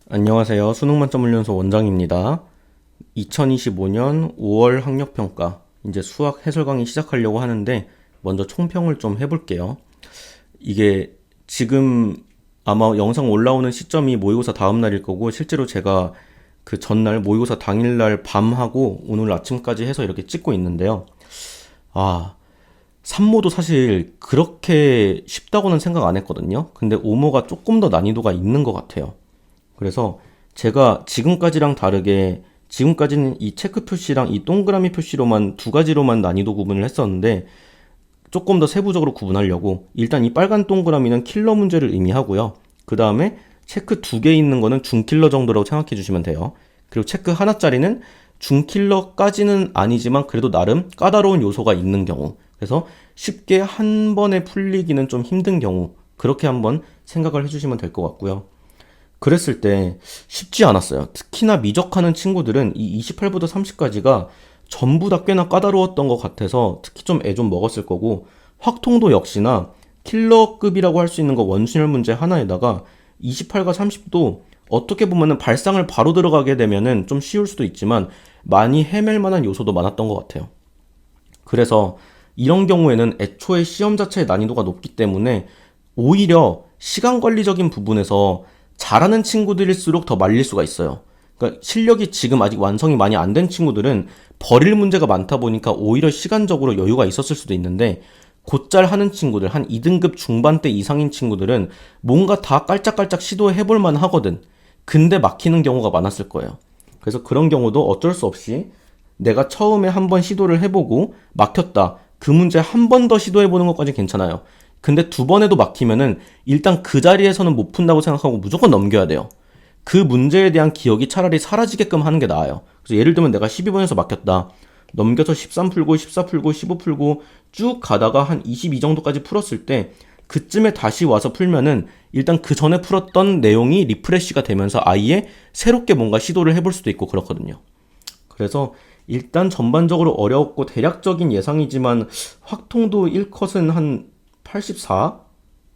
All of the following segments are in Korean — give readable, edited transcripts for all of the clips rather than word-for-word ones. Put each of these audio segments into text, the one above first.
안녕하세요. 수능만점훈련소 원장입니다. 2025년 5월 학력평가, 이제 수학 해설 강의 시작하려고 하는데, 먼저 총평을 좀 해볼게요. 이게 지금 아마 영상 올라오는 시점이 모의고사 다음 날일 거고, 실제로 제가 그 전날 모의고사 당일날 밤하고 오늘 아침까지 해서 이렇게 찍고 있는데요. 아, 산모도 사실 그렇게 쉽다고는 생각 안 했거든요. 근데 오모가 조금 더 난이도가 있는 것 같아요. 그래서 제가 지금까지랑 다르게 지금까지는 이 체크 표시랑 이 동그라미 표시로만 두 가지로만 난이도 구분을 했었는데 조금 더 세부적으로 구분하려고 일단 이 빨간 동그라미는 킬러 문제를 의미하고요. 그 다음에 체크 두 개 있는 거는 중킬러 정도라고 생각해 주시면 돼요. 그리고 체크 하나짜리는 중킬러까지는 아니지만 그래도 나름 까다로운 요소가 있는 경우. 그래서 쉽게 한 번에 풀리기는 좀 힘든 경우. 그렇게 한번 생각을 해주시면 될 것 같고요. 그랬을 때 쉽지 않았어요. 특히나 미적하는 친구들은 이 28부터 30까지가 전부 다 꽤나 까다로웠던 것 같아서 특히 좀 애 좀 먹었을 거고, 확통도 역시나 킬러급이라고 할 수 있는 거 원순열 문제 하나에다가 28과 30도 어떻게 보면은 발상을 바로 들어가게 되면은 좀 쉬울 수도 있지만 많이 헤맬 만한 요소도 많았던 것 같아요. 그래서 이런 경우에는 애초에 시험 자체의 난이도가 높기 때문에 오히려 시간 관리적인 부분에서 잘하는 친구들일수록 더 말릴 수가 있어요. 그러니까 실력이 지금 아직 완성이 많이 안 된 친구들은 버릴 문제가 많다 보니까 오히려 시간적으로 여유가 있었을 수도 있는데, 곧잘 하는 친구들, 한 2등급 중반대 이상인 친구들은 뭔가 다 깔짝깔짝 시도해볼 만 하거든. 근데 막히는 경우가 많았을 거예요. 그래서 그런 경우도 어쩔 수 없이 내가 처음에 한번 시도를 해보고 막혔다. 그 문제 한 번 더 시도해보는 것까지 괜찮아요. 근데 두 번에도 막히면은 일단 그 자리에서는 못 푼다고 생각하고 무조건 넘겨야 돼요. 그 문제에 대한 기억이 차라리 사라지게끔 하는 게 나아요. 그래서 예를 들면 내가 12번에서 막혔다. 넘겨서 13 풀고 14 풀고 15 풀고 쭉 가다가 한 22 정도까지 풀었을 때 그쯤에 다시 와서 풀면은 일단 그 전에 풀었던 내용이 리프레시가 되면서 아예 새롭게 뭔가 시도를 해볼 수도 있고 그렇거든요. 그래서 일단 전반적으로 어려웠고 대략적인 예상이지만 확통도 1컷은 한 84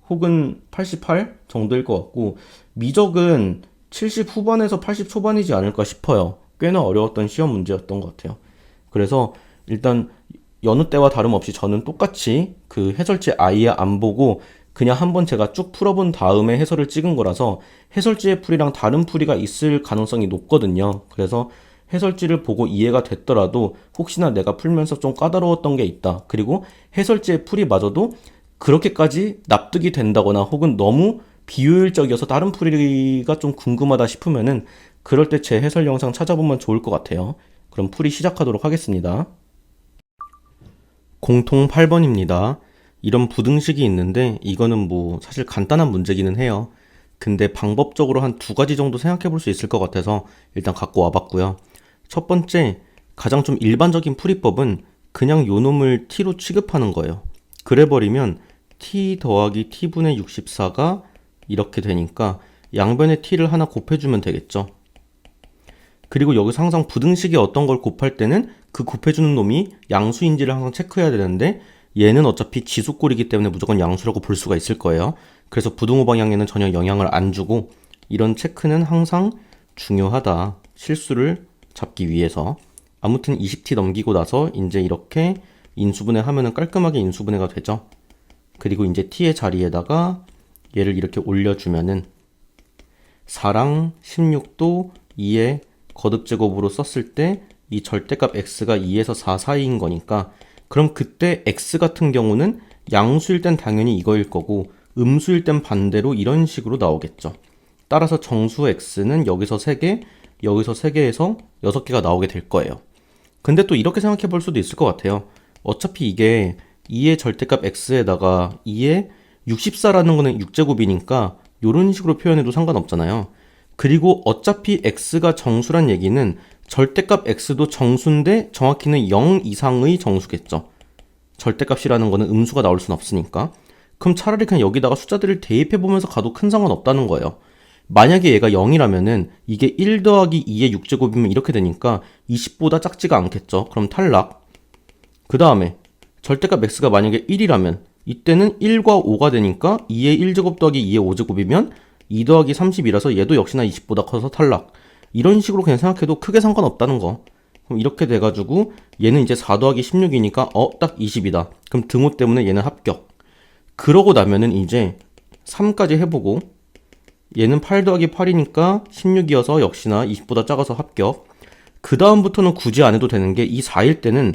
혹은 88 정도일 것 같고, 미적은 70 후반에서 80 초반이지 않을까 싶어요. 꽤나 어려웠던 시험 문제였던 것 같아요. 그래서 일단 여느 때와 다름없이 저는 똑같이 그 해설지 아예 안 보고 그냥 한번 제가 쭉 풀어본 다음에 해설을 찍은 거라서 해설지의 풀이랑 다른 풀이가 있을 가능성이 높거든요. 그래서 해설지를 보고 이해가 됐더라도 혹시나 내가 풀면서 좀 까다로웠던 게 있다. 그리고 해설지의 풀이마저도 그렇게까지 납득이 된다거나 혹은 너무 비효율적이어서 다른 풀이가 좀 궁금하다 싶으면은 그럴 때 제 해설 영상 찾아보면 좋을 것 같아요. 그럼 풀이 시작하도록 하겠습니다. 공통 8번입니다. 이런 부등식이 있는데 이거는 뭐 사실 간단한 문제기는 해요. 근데 방법적으로 한 두 가지 정도 생각해 볼 수 있을 것 같아서 일단 갖고 와봤고요. 첫 번째, 가장 좀 일반적인 풀이법은 그냥 요 놈을 t로 취급하는 거예요. 그래버리면 t 더하기 t분의 64가 이렇게 되니까 양변에 t를 하나 곱해주면 되겠죠. 그리고 여기서 항상 부등식에 어떤 걸 곱할 때는 그 곱해주는 놈이 양수인지를 항상 체크해야 되는데, 얘는 어차피 지수꼴이기 때문에 무조건 양수라고 볼 수가 있을 거예요. 그래서 부등호 방향에는 전혀 영향을 안 주고 이런 체크는 항상 중요하다. 실수를 잡기 위해서. 아무튼 20t 넘기고 나서 이제 이렇게 인수분해 하면은 깔끔하게 인수분해가 되죠. 그리고 이제 t의 자리에다가 얘를 이렇게 올려주면은 4랑 16도 2의 거듭제곱으로 썼을 때 이 절대값 x가 2에서 4 사이인 거니까, 그럼 그때 x 같은 경우는 양수일 땐 당연히 이거일 거고 음수일 땐 반대로 이런 식으로 나오겠죠. 따라서 정수 x는 여기서 3개, 여기서 3개에서 6개가 나오게 될 거예요. 근데 또 이렇게 생각해 볼 수도 있을 것 같아요. 어차피 이게 2의 절대값 x에다가 2의 64라는 거는 6제곱이니까 이런 식으로 표현해도 상관없잖아요. 그리고 어차피 x가 정수란 얘기는 절대값 x도 정수인데 정확히는 0 이상의 정수겠죠. 절대값이라는 거는 음수가 나올 순 없으니까. 그럼 차라리 그냥 여기다가 숫자들을 대입해보면서 가도 큰 상관 없다는 거예요. 만약에 얘가 0이라면은 이게 1 더하기 2의 6제곱이면 이렇게 되니까 20보다 작지가 않겠죠. 그럼 탈락. 그 다음에 절대값 x가 만약에 1이라면 이때는 1과 5가 되니까 2의 1제곱 더하기 2의 5제곱이면 2 더하기 30이라서 얘도 역시나 20보다 커서 탈락. 이런 식으로 그냥 생각해도 크게 상관없다는 거. 그럼 이렇게 돼가지고 얘는 이제 4 더하기 16이니까 딱 20이다. 그럼 등호 때문에 얘는 합격. 그러고 나면은 이제 3까지 해보고 얘는 8 더하기 8이니까 16이어서 역시나 20보다 작아서 합격. 그 다음부터는 굳이 안 해도 되는 게 이 4일 때는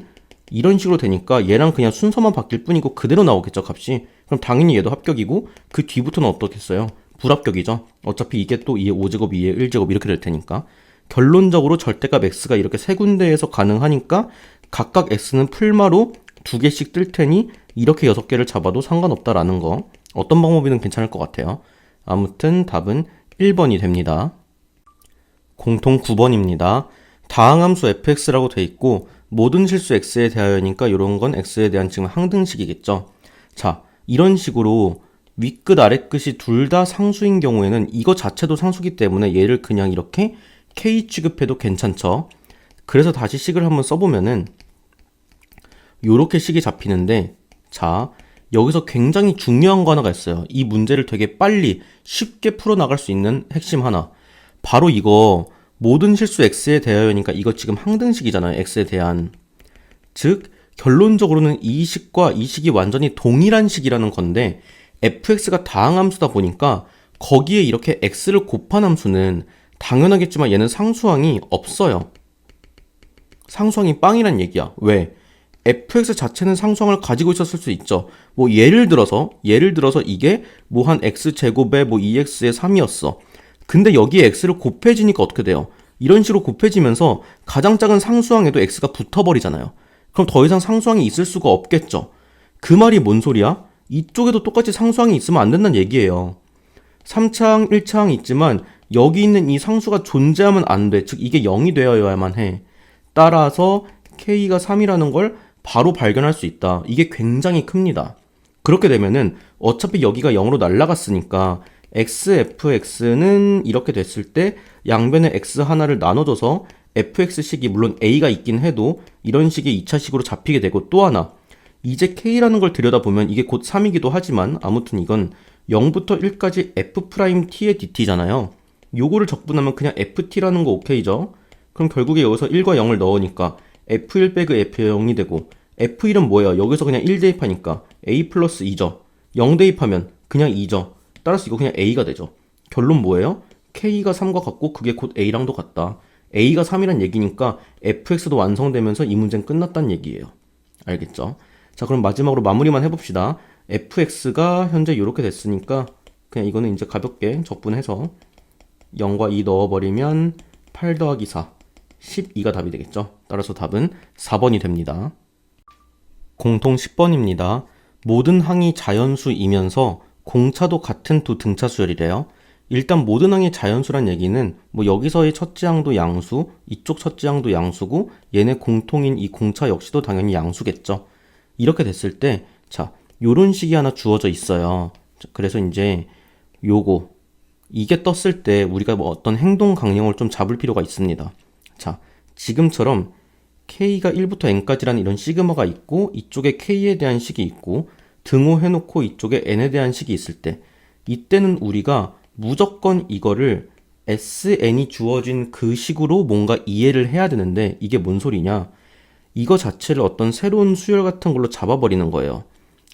이런 식으로 되니까 얘랑 그냥 순서만 바뀔 뿐이고 그대로 나오겠죠, 값이. 그럼 당연히 얘도 합격이고 그 뒤부터는 어떻겠어요? 불합격이죠. 어차피 이게 또 2의 5제곱, 2의 1제곱 이렇게 될 테니까. 결론적으로 절대값 x가 이렇게 세 군데에서 가능하니까 각각 x는 풀마로 2개씩 뜰 테니 이렇게 6개를 잡아도 상관없다라는 거. 어떤 방법이든 괜찮을 것 같아요. 아무튼 답은 1번이 됩니다. 공통 9번입니다. 다항함수 fx라고 돼 있고 모든 실수 x에 대하여니까 이런 건 x에 대한 지금 항등식이겠죠. 자, 이런 식으로 윗끝 아랫끝이 둘 다 상수인 경우에는 이거 자체도 상수기 때문에 얘를 그냥 이렇게 k 취급해도 괜찮죠. 그래서 다시 식을 한번 써보면은 요렇게 식이 잡히는데, 자, 여기서 굉장히 중요한 거 하나가 있어요. 이 문제를 되게 빨리 쉽게 풀어나갈 수 있는 핵심 하나. 바로 이거 모든 실수 x에 대하여니까 이거 지금 항등식이잖아요. x에 대한. 즉 결론적으로는 이 식과 이 식이 완전히 동일한 식이라는 건데 fx가 다항함수다 보니까 거기에 이렇게 x를 곱한 함수는 당연하겠지만 얘는 상수항이 없어요. 상수항이 빵이란 얘기야. 왜? fx 자체는 상수항을 가지고 있었을 수 있죠. 뭐 예를 들어서 이게 뭐 한 x제곱에 뭐 2x의 3이었어. 근데 여기에 x를 곱해지니까 어떻게 돼요? 이런 식으로 곱해지면서 가장 작은 상수항에도 x가 붙어버리잖아요. 그럼 더 이상 상수항이 있을 수가 없겠죠. 그 말이 뭔 소리야? 이쪽에도 똑같이 상수항이 있으면 안 된다는 얘기예요. 3차항, 1차항 있지만 여기 있는 이 상수가 존재하면 안 돼. 즉 이게 0이 되어야만 해. 따라서 k가 3이라는 걸 바로 발견할 수 있다. 이게 굉장히 큽니다. 그렇게 되면은 어차피 여기가 0으로 날아갔으니까 xfx는 이렇게 됐을 때 양변에 x 하나를 나눠줘서 fx식이 물론 a가 있긴 해도 이런 식의 2차식으로 잡히게 되고, 또 하나 이제 k라는 걸 들여다보면 이게 곧 3이기도 하지만 아무튼 이건 0부터 1까지 f't의 dt잖아요. 요거를 적분하면 그냥 ft라는 거 오케이죠. 그럼 결국에 여기서 1과 0을 넣으니까 f1 빼그 f0이 되고, f1은 뭐예요? 여기서 그냥 1 대입하니까 a 플러스 2죠. 0 대입하면 그냥 2죠. 따라서 이거 그냥 a가 되죠. 결론 뭐예요? k가 3과 같고 그게 곧 a랑도 같다. a가 3이란 얘기니까 fx도 완성되면서 이 문제는 끝났다는 얘기예요. 알겠죠? 자, 그럼 마지막으로 마무리만 해봅시다. fx가 현재 이렇게 됐으니까 그냥 이거는 이제 가볍게 적분해서 0과 2 넣어버리면 8 더하기 4, 12가 답이 되겠죠. 따라서 답은 4번이 됩니다. 공통 10번입니다. 모든 항이 자연수이면서 공차도 같은 두 등차수열이래요. 일단 모든 항이 자연수란 얘기는 뭐 여기서의 첫째 항도 양수, 이쪽 첫째 항도 양수고 얘네 공통인 이 공차 역시도 당연히 양수겠죠. 이렇게 됐을 때, 자, 요런 식이 하나 주어져 있어요. 그래서 이제 요거 이게 떴을 때 우리가 뭐 어떤 행동 강령을 좀 잡을 필요가 있습니다. 자, 지금처럼 k가 1부터 n까지라는 이런 시그마가 있고 이쪽에 k에 대한 식이 있고 등호해놓고 이쪽에 n에 대한 식이 있을 때, 이때는 우리가 무조건 이거를 sn이 주어진 그 식으로 뭔가 이해를 해야 되는데, 이게 뭔 소리냐? 이거 자체를 어떤 새로운 수열 같은 걸로 잡아버리는 거예요.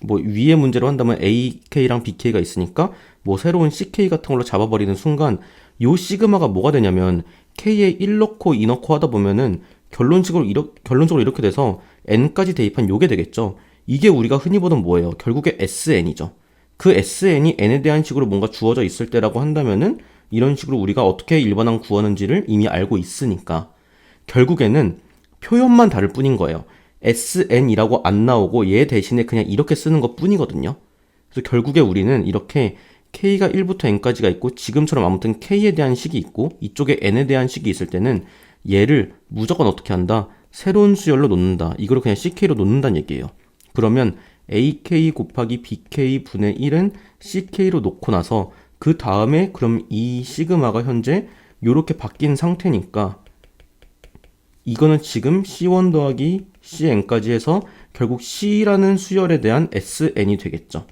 뭐 위에 문제로 한다면 ak랑 bk가 있으니까 뭐 새로운 ck 같은 걸로 잡아버리는 순간 요 시그마가 뭐가 되냐면 k에 1 넣고 2 넣고 하다 보면은 결론적으로 이렇게 돼서 n까지 대입한 요게 되겠죠. 이게 우리가 흔히 보던 뭐예요? 결국에 sn이죠. 그 sn이 n에 대한 식으로 뭔가 주어져 있을 때라고 한다면은 이런 식으로 우리가 어떻게 일반항 구하는지를 이미 알고 있으니까 결국에는 표현만 다를 뿐인 거예요. sn이라고 안 나오고 얘 대신에 그냥 이렇게 쓰는 것 뿐이거든요. 그래서 결국에 우리는 이렇게 k가 1부터 n까지가 있고 지금처럼 아무튼 k에 대한 식이 있고 이쪽에 n에 대한 식이 있을 때는 얘를 무조건 어떻게 한다? 새로운 수열로 놓는다. 이거를 그냥 ck로 놓는다는 얘기예요. 그러면 ak 곱하기 bk 분의 1은 ck로 놓고 나서 그 다음에 그럼 이 시그마가 현재 요렇게 바뀐 상태니까 이거는 지금 c1 더하기 cn까지 해서 결국 c라는 수열에 대한 sn이 되겠죠.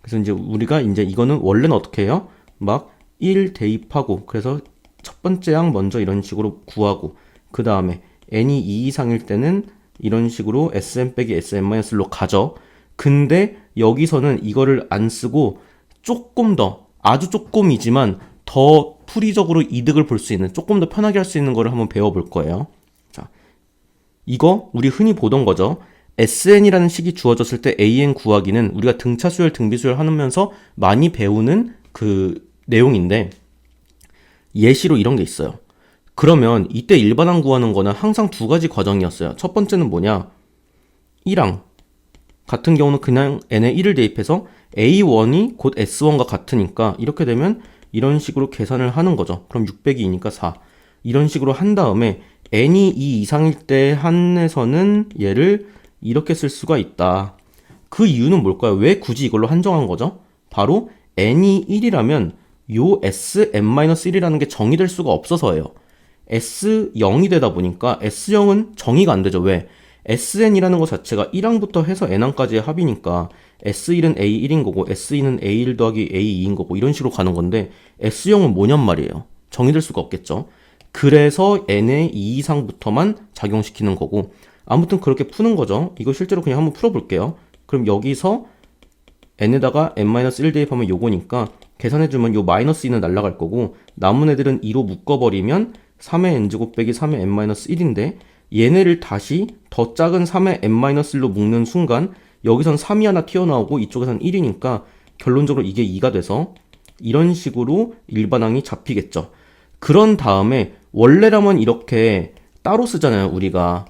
그래서 이제 우리가 이제 이거는 원래는 어떻게 해요? 막 1 대입하고, 그래서 첫 번째 항 먼저 이런 식으로 구하고, 그 다음에 n이 2 이상일 때는 이런 식으로 sn 빼기 sn-1로 가죠. 근데 여기서는 이거를 안 쓰고 조금 더, 아주 조금이지만 더 풀이적으로 이득을 볼 수 있는, 조금 더 편하게 할 수 있는 거를 한번 배워볼 거예요. 자, 이거 우리 흔히 보던 거죠. SN이라는 식이 주어졌을 때 AN 구하기는 우리가 등차수열, 등비수열 하면서 많이 배우는 그 내용인데, 예시로 이런 게 있어요. 그러면 이때 일반항 구하는 거는 항상 두 가지 과정이었어요. 첫 번째는 뭐냐? 1항 같은 경우는 그냥 n에 1을 대입해서 A1이 곧 S1과 같으니까 이렇게 되면 이런 식으로 계산을 하는 거죠. 그럼 602니까 4. 이런 식으로 한 다음에 n이 2 이상일 때 한에서는 얘를 이렇게 쓸 수가 있다. 그 이유는 뭘까요? 왜 굳이 이걸로 한정한 거죠? 바로 n이 1이라면 요 sn-1이라는 게 정의될 수가 없어서예요. S0이 되다 보니까 S0은 정의가 안 되죠. 왜? SN이라는 것 자체가 1항부터 해서 n항까지의 합이니까 S1은 A1인 거고 S2는 A1 더하기 A2인 거고 이런 식으로 가는 건데 S0은 뭐냔 말이에요. 정의될 수가 없겠죠. 그래서 n의 2 이상부터만 작용시키는 거고, 아무튼 그렇게 푸는 거죠. 이거 실제로 그냥 한번 풀어볼게요. 그럼 여기서 n에다가 n-1 대입하면 요거니까 계산해주면 요 마이너스 2는 날라갈 거고, 남은 애들은 2로 묶어버리면 3의 n제곱 빼기 3의 n-1인데 얘네를 다시 더 작은 3의 n-1로 묶는 순간 여기선 3이 하나 튀어나오고 이쪽에선 1이니까 결론적으로 이게 2가 돼서 이런 식으로 일반항이 잡히겠죠. 그런 다음에 원래라면 이렇게 따로 쓰잖아요. 우리가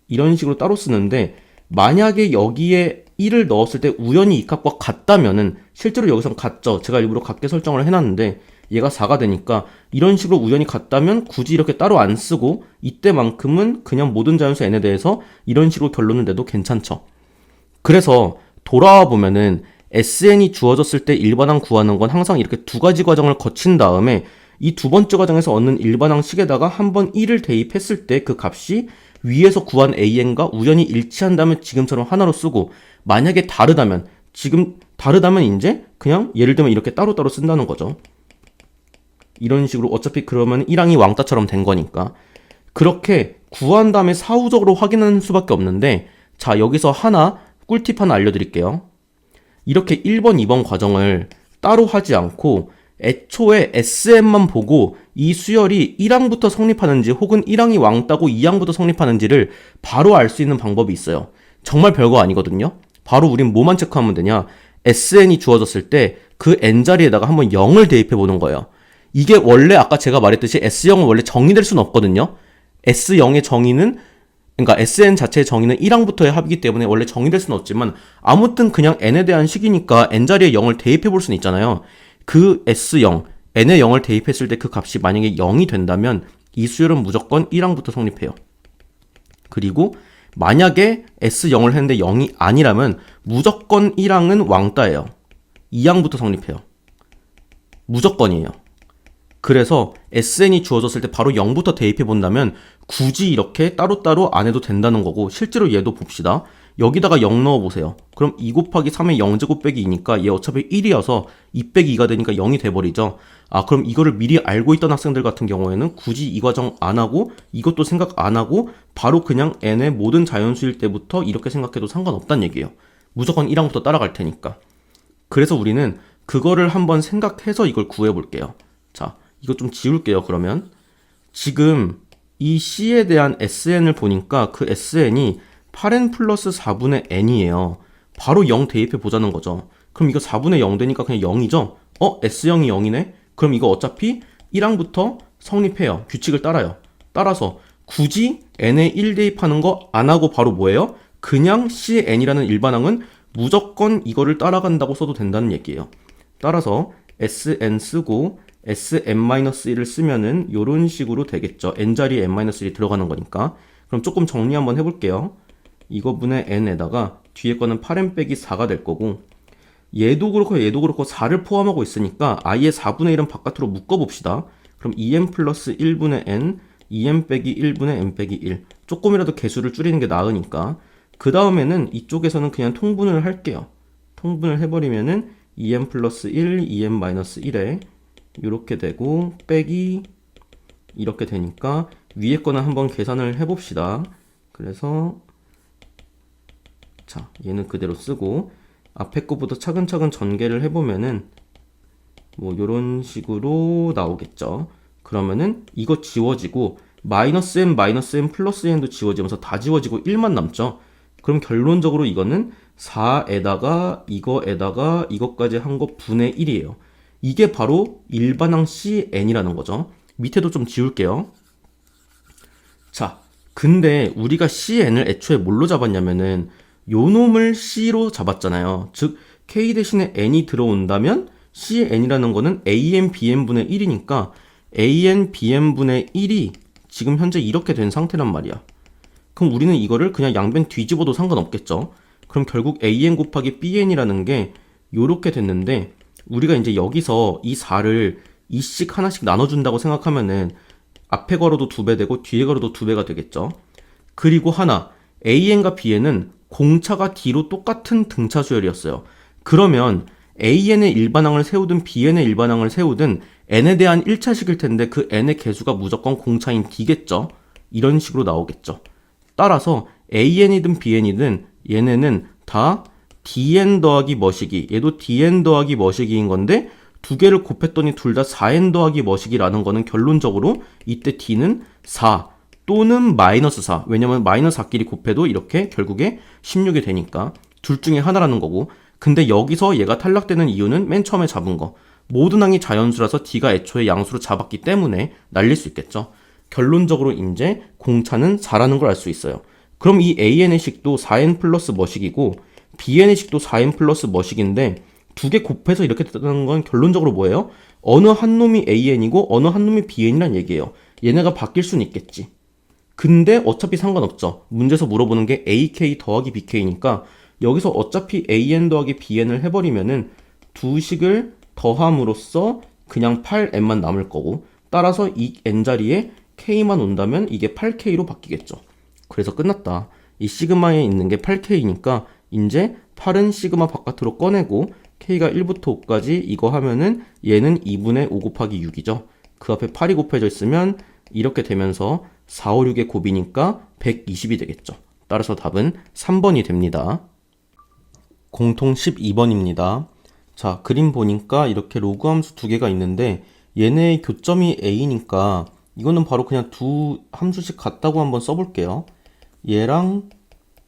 이런 식으로 따로 쓰는데, 만약에 여기에 1을 넣었을 때 우연히 이 값과 같다면은, 실제로 여기선 같죠. 제가 일부러 같게 설정을 해놨는데 얘가 4가 되니까 이런 식으로 우연히 같다면 굳이 이렇게 따로 안 쓰고 이때만큼은 그냥 모든 자연수 n에 대해서 이런 식으로 결론을 내도 괜찮죠. 그래서 돌아와 보면은 SN이 주어졌을 때 일반항 구하는 건 항상 이렇게 두 가지 과정을 거친 다음에 이 두 번째 과정에서 얻는 일반항 식에다가 한번 1을 대입했을 때 그 값이 위에서 구한 AN과 우연히 일치한다면 지금처럼 하나로 쓰고, 만약에 다르다면 이제 그냥 예를 들면 이렇게 따로따로 쓴다는 거죠. 이런 식으로 어차피 그러면 1항이 왕따처럼 된 거니까 그렇게 구한 다음에 사후적으로 확인하는 수밖에 없는데, 자, 여기서 꿀팁 하나 알려드릴게요. 이렇게 1번, 2번 과정을 따로 하지 않고 애초에 SM만 보고 이 수열이 1항부터 성립하는지 혹은 1항이 왕따고 2항부터 성립하는지를 바로 알 수 있는 방법이 있어요. 정말 별거 아니거든요. 바로 우린 뭐만 체크하면 되냐? SN이 주어졌을 때 그 N자리에다가 한번 0을 대입해 보는 거예요. 이게 원래 아까 제가 말했듯이 S0은 원래 정의될 수는 없거든요. S0의 정의는, 그러니까 SN 자체의 정의는 1항부터의 합이기 때문에 원래 정의될 수는 없지만, 아무튼 그냥 n에 대한 식이니까 n자리에 0을 대입해 볼 수는 있잖아요. 그 S0, n에 0을 대입했을 때 그 값이 만약에 0이 된다면 이 수열은 무조건 1항부터 성립해요. 그리고 만약에 S0을 했는데 0이 아니라면 무조건 1항은 왕따예요. 2항부터 성립해요. 무조건이에요. 그래서 SN이 주어졌을 때 바로 0부터 대입해 본다면 굳이 이렇게 따로따로 안 해도 된다는 거고, 실제로 얘도 봅시다. 여기다가 0 넣어보세요. 그럼 2 곱하기 3의 0제곱 빼기 2니까 얘 어차피 1이어서 2 빼기 2가 되니까 0이 돼버리죠. 그럼 이거를 미리 알고 있던 학생들 같은 경우에는 굳이 이 과정 안 하고 이것도 생각 안 하고 바로 그냥 n의 모든 자연수일 때부터 이렇게 생각해도 상관없다는 얘기예요. 무조건 1항부터 따라갈 테니까. 그래서 우리는 그거를 한번 생각해서 이걸 구해볼게요. 자, 이거 좀 지울게요. 그러면 지금 이 C에 대한 SN을 보니까 그 SN이 8n 플러스 4분의 n이에요. 바로 0 대입해 보자는 거죠. 그럼 이거 4분의 0 되니까 그냥 0이죠? S0이 0이네? 그럼 이거 어차피 1항부터 성립해요. 규칙을 따라요. 따라서 굳이 n에 1 대입하는 거 안 하고 바로 뭐예요? 그냥 C의 n이라는 일반항은 무조건 이거를 따라간다고 써도 된다는 얘기예요. 따라서 SN 쓰고 SM-1을 쓰면은 요런 식으로 되겠죠. n자리에 n-1이 들어가는 거니까. 그럼 조금 정리 한번 해볼게요. 이거 분의 n에다가 뒤에 거는 8n 빼기 4가 될 거고, 얘도 그렇고 4를 포함하고 있으니까 아예 4분의 1은 바깥으로 묶어봅시다. 그럼 2n 플러스 1분의 n, 2n 빼기 1분의 n 빼기 1. 조금이라도 개수를 줄이는 게 나으니까. 그 다음에는 이쪽에서는 그냥 통분을 할게요. 통분을 해버리면은 2n 플러스 1, 2n 마이너스 1에 이렇게 되고 빼기 이렇게 되니까 위에 거는 한번 계산을 해봅시다. 그래서 자, 얘는 그대로 쓰고 앞에 거부터 차근차근 전개를 해보면은 뭐 요런 식으로 나오겠죠. 그러면은 이거 지워지고 마이너스 n 플러스 n도 지워지면서 다 지워지고 1만 남죠. 그럼 결론적으로 이거는 4에다가 이거에다가 이것까지 한 거 분의 1이에요. 이게 바로 일반항 CN이라는 거죠. 밑에도 좀 지울게요. 자, 근데 우리가 CN을 애초에 뭘로 잡았냐면은 요 놈을 C로 잡았잖아요. 즉 K 대신에 N이 들어온다면 CN이라는 거는 AN BN분의 1이니까 AN BN분의 1이 지금 현재 이렇게 된 상태란 말이야. 그럼 우리는 이거를 그냥 양변 뒤집어도 상관없겠죠. 그럼 결국 AN 곱하기 BN이라는 게 요렇게 됐는데 우리가 이제 여기서 이 4를 2씩 하나씩 나눠준다고 생각하면은 앞에 걸어도 2배 되고 뒤에 걸어도 2배가 되겠죠. 그리고 하나, AN과 BN은 공차가 D로 똑같은 등차 수열이었어요. 그러면 AN의 일반항을 세우든 BN의 일반항을 세우든 N에 대한 1차식일 텐데 그 N의 개수가 무조건 공차인 D겠죠. 이런 식으로 나오겠죠. 따라서 AN이든 BN이든 얘네는 다 DN 더하기 머시기, 얘도 DN 더하기 머시기인 건데 두 개를 곱했더니 둘 다 4N 더하기 머시기라는 거는 결론적으로 이때 D는 4 또는 마이너스 4. 왜냐면 마이너스 4끼리 곱해도 이렇게 결국에 16이 되니까 둘 중에 하나라는 거고. 근데 여기서 얘가 탈락되는 이유는 맨 처음에 잡은 거. 모든 항이 자연수라서 D가 애초에 양수로 잡았기 때문에 날릴 수 있겠죠. 결론적으로 이제 공차는 4라는 걸 알 수 있어요. 그럼 이 AN의 식도 4N 플러스 머식이고 BN의 식도 4N 플러스 머식인데 두 개 곱해서 이렇게 됐다는 건 결론적으로 뭐예요? 어느 한 놈이 AN이고 어느 한 놈이 BN이란 얘기예요. 얘네가 바뀔 수는 있겠지. 근데 어차피 상관없죠. 문제에서 물어보는 게 AK 더하기 BK니까 여기서 어차피 AN 더하기 BN을 해버리면은 두 식을 더함으로써 그냥 8N만 남을 거고 따라서 이 N 자리에 K만 온다면 이게 8K로 바뀌겠죠. 그래서 끝났다. 이 시그마에 있는 게 8K니까 이제 8은 시그마 바깥으로 꺼내고 K가 1부터 5까지 이거 하면은 얘는 2분의 5 곱하기 6이죠. 그 앞에 8이 곱해져 있으면 이렇게 되면서 4, 5, 6의 곱이니까 120이 되겠죠. 따라서 답은 3번이 됩니다. 공통 12번입니다. 자, 그림 보니까 이렇게 로그 함수 두 개가 있는데 얘네의 교점이 A니까 이거는 바로 그냥 두 함수씩 같다고 한번 써볼게요.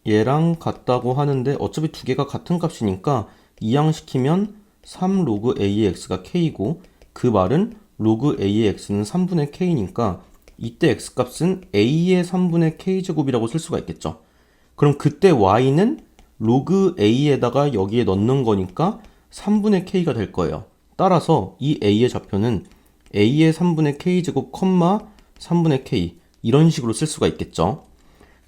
얘랑 같다고 하는데 어차피 두 개가 같은 값이니까 이항시키면 3 로그 A의 x가 K고 그 말은 로그 A의 x는 3분의 K니까 이때 x값은 A의 3분의 K제곱이라고 쓸 수가 있겠죠. 그럼 그때 y는 로그 A에다가 여기에 넣는 거니까 3분의 K가 될 거예요. 따라서 이 A의 좌표는 A의 3분의 K제곱, 3분의 K 이런 식으로 쓸 수가 있겠죠.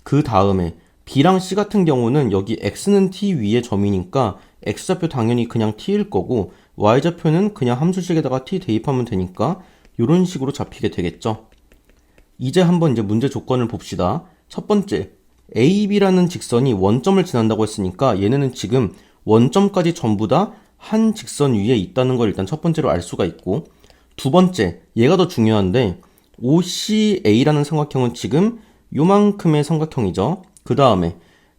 그 다음에 B랑 C 같은 경우는 여기 X는 T 위의 점이니까 X좌표 당연히 그냥 T일 거고 Y좌표는 그냥 함수식에다가 T 대입하면 되니까 이런 식으로 잡히게 되겠죠. 이제 한번 이제 문제 조건을 봅시다. 첫 번째, AB라는 직선이 원점을 지난다고 했으니까 얘네는 지금 원점까지 전부 다 한 직선 위에 있다는 걸 일단 첫 번째로 알 수가 있고 두 번째, 얘가 더 중요한데 OCA라는 삼각형은 지금 요만큼의 삼각형이죠. 그 다음에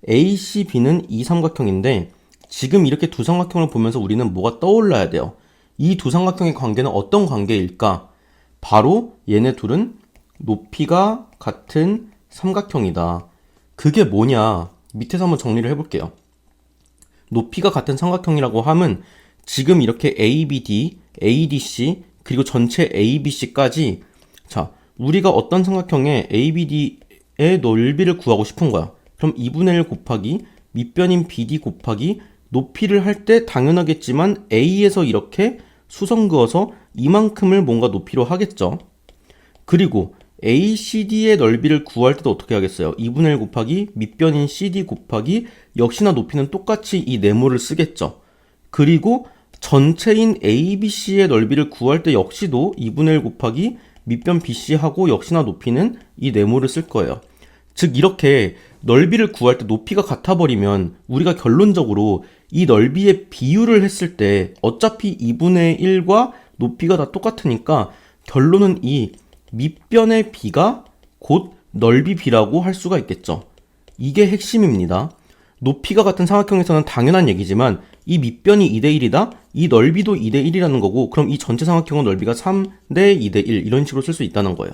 ACB는 이 삼각형인데 지금 이렇게 두 삼각형을 보면서 우리는 뭐가 떠올라야 돼요? 이 두 삼각형의 관계는 어떤 관계일까? 바로 얘네 둘은 높이가 같은 삼각형이다. 그게 뭐냐? 밑에서 한번 정리를 해볼게요. 높이가 같은 삼각형이라고 하면 지금 이렇게 ABD, ADC, 그리고 전체 ABC까지 자, 우리가 어떤 삼각형의 ABD의 넓이를 구하고 싶은 거야. 그럼 2분의 1 곱하기 밑변인 BD 곱하기 높이를 할 때 당연하겠지만 A에서 이렇게 수성 그어서 이만큼을 뭔가 높이로 하겠죠. 그리고 ACD의 넓이를 구할 때도 어떻게 하겠어요? 2분의 1 곱하기 밑변인 CD 곱하기 역시나 높이는 똑같이 이 네모를 쓰겠죠. 그리고 전체인 ABC의 넓이를 구할 때 역시도 2분의 1 곱하기 밑변 BC하고 역시나 높이는 이 네모를 쓸 거예요. 즉 이렇게 넓이를 구할 때 높이가 같아버리면 우리가 결론적으로 이 넓이의 비율을 했을 때 어차피 2분의 1과 높이가 다 똑같으니까 결론은 이 밑변의 b가 곧 넓이 b라고 할 수가 있겠죠. 이게 핵심입니다. 높이가 같은 삼각형에서는 당연한 얘기지만 이 밑변이 2대1이다? 이 넓이도 2대1이라는 거고, 그럼 이 전체 삼각형은 넓이가 3대 2대1 이런 식으로 쓸 수 있다는 거예요.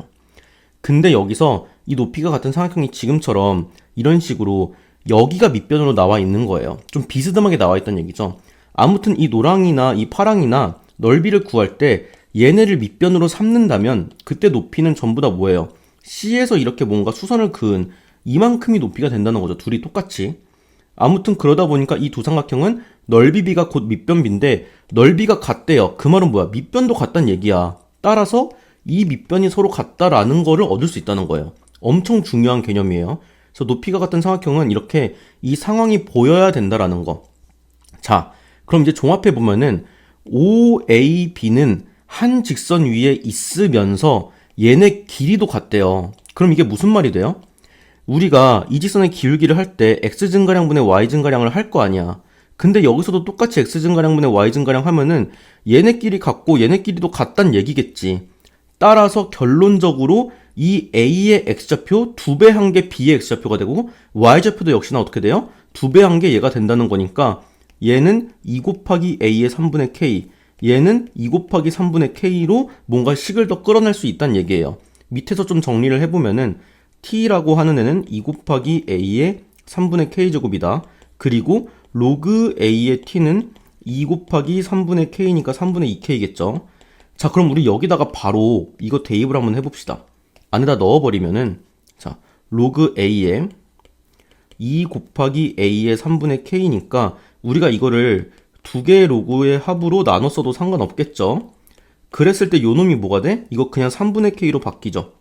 근데 여기서 이 높이가 같은 삼각형이 지금처럼 이런 식으로 여기가 밑변으로 나와 있는 거예요. 좀 비스듬하게 나와 있다는 얘기죠. 아무튼 이 노랑이나 이 파랑이나 넓이를 구할 때 얘네를 밑변으로 삼는다면 그때 높이는 전부 다 뭐예요? C에서 이렇게 뭔가 수선을 그은 이만큼이 높이가 된다는 거죠. 둘이 똑같이. 아무튼 그러다 보니까 이 두 삼각형은 넓이 b가 곧 밑변 b인데 넓이가 같대요. 그 말은 뭐야? 밑변도 같다는 얘기야. 따라서 이 밑변이 서로 같다라는 거를 얻을 수 있다는 거예요. 엄청 중요한 개념이에요. 그래서 높이가 같은 삼각형은 이렇게 이 상황이 보여야 된다라는 거. 자, 그럼 이제 종합해 보면은 OAB는 한 직선 위에 있으면서 얘네 길이도 같대요. 그럼 이게 무슨 말이 돼요? 우리가 이 직선의 기울기를 할 때 x 증가량분의 y 증가량을 할 거 아니야. 근데 여기서도 똑같이 x 증가량분의 y 증가량 하면은 얘네끼리 같고 얘네끼리도 같단 얘기겠지. 따라서 결론적으로 이 a의 x좌표 2배 한 게 b의 x좌표가 되고 y좌표도 역시나 어떻게 돼요? 2배 한 게 얘가 된다는 거니까 얘는 2 곱하기 a의 3분의 k, 얘는 2 곱하기 3분의 k로 뭔가 식을 더 끌어낼 수 있다는 얘기예요. 밑에서 좀 정리를 해보면은 t라고 하는 애는 2 곱하기 a의 3분의 k제곱이다. 그리고 로그 a의 t는 2 곱하기 3분의 k니까 3분의 2k겠죠. 자, 그럼 우리 여기다가 바로 이거 대입을 한번 해봅시다. 안에다 넣어버리면은, 자, 로그 a의 2 곱하기 a의 3분의 k니까 우리가 이거를 두 개의 로그의 합으로 나눠 써도 상관없겠죠. 그랬을 때 요놈이 뭐가 돼? 이거 그냥 3분의 k로 바뀌죠.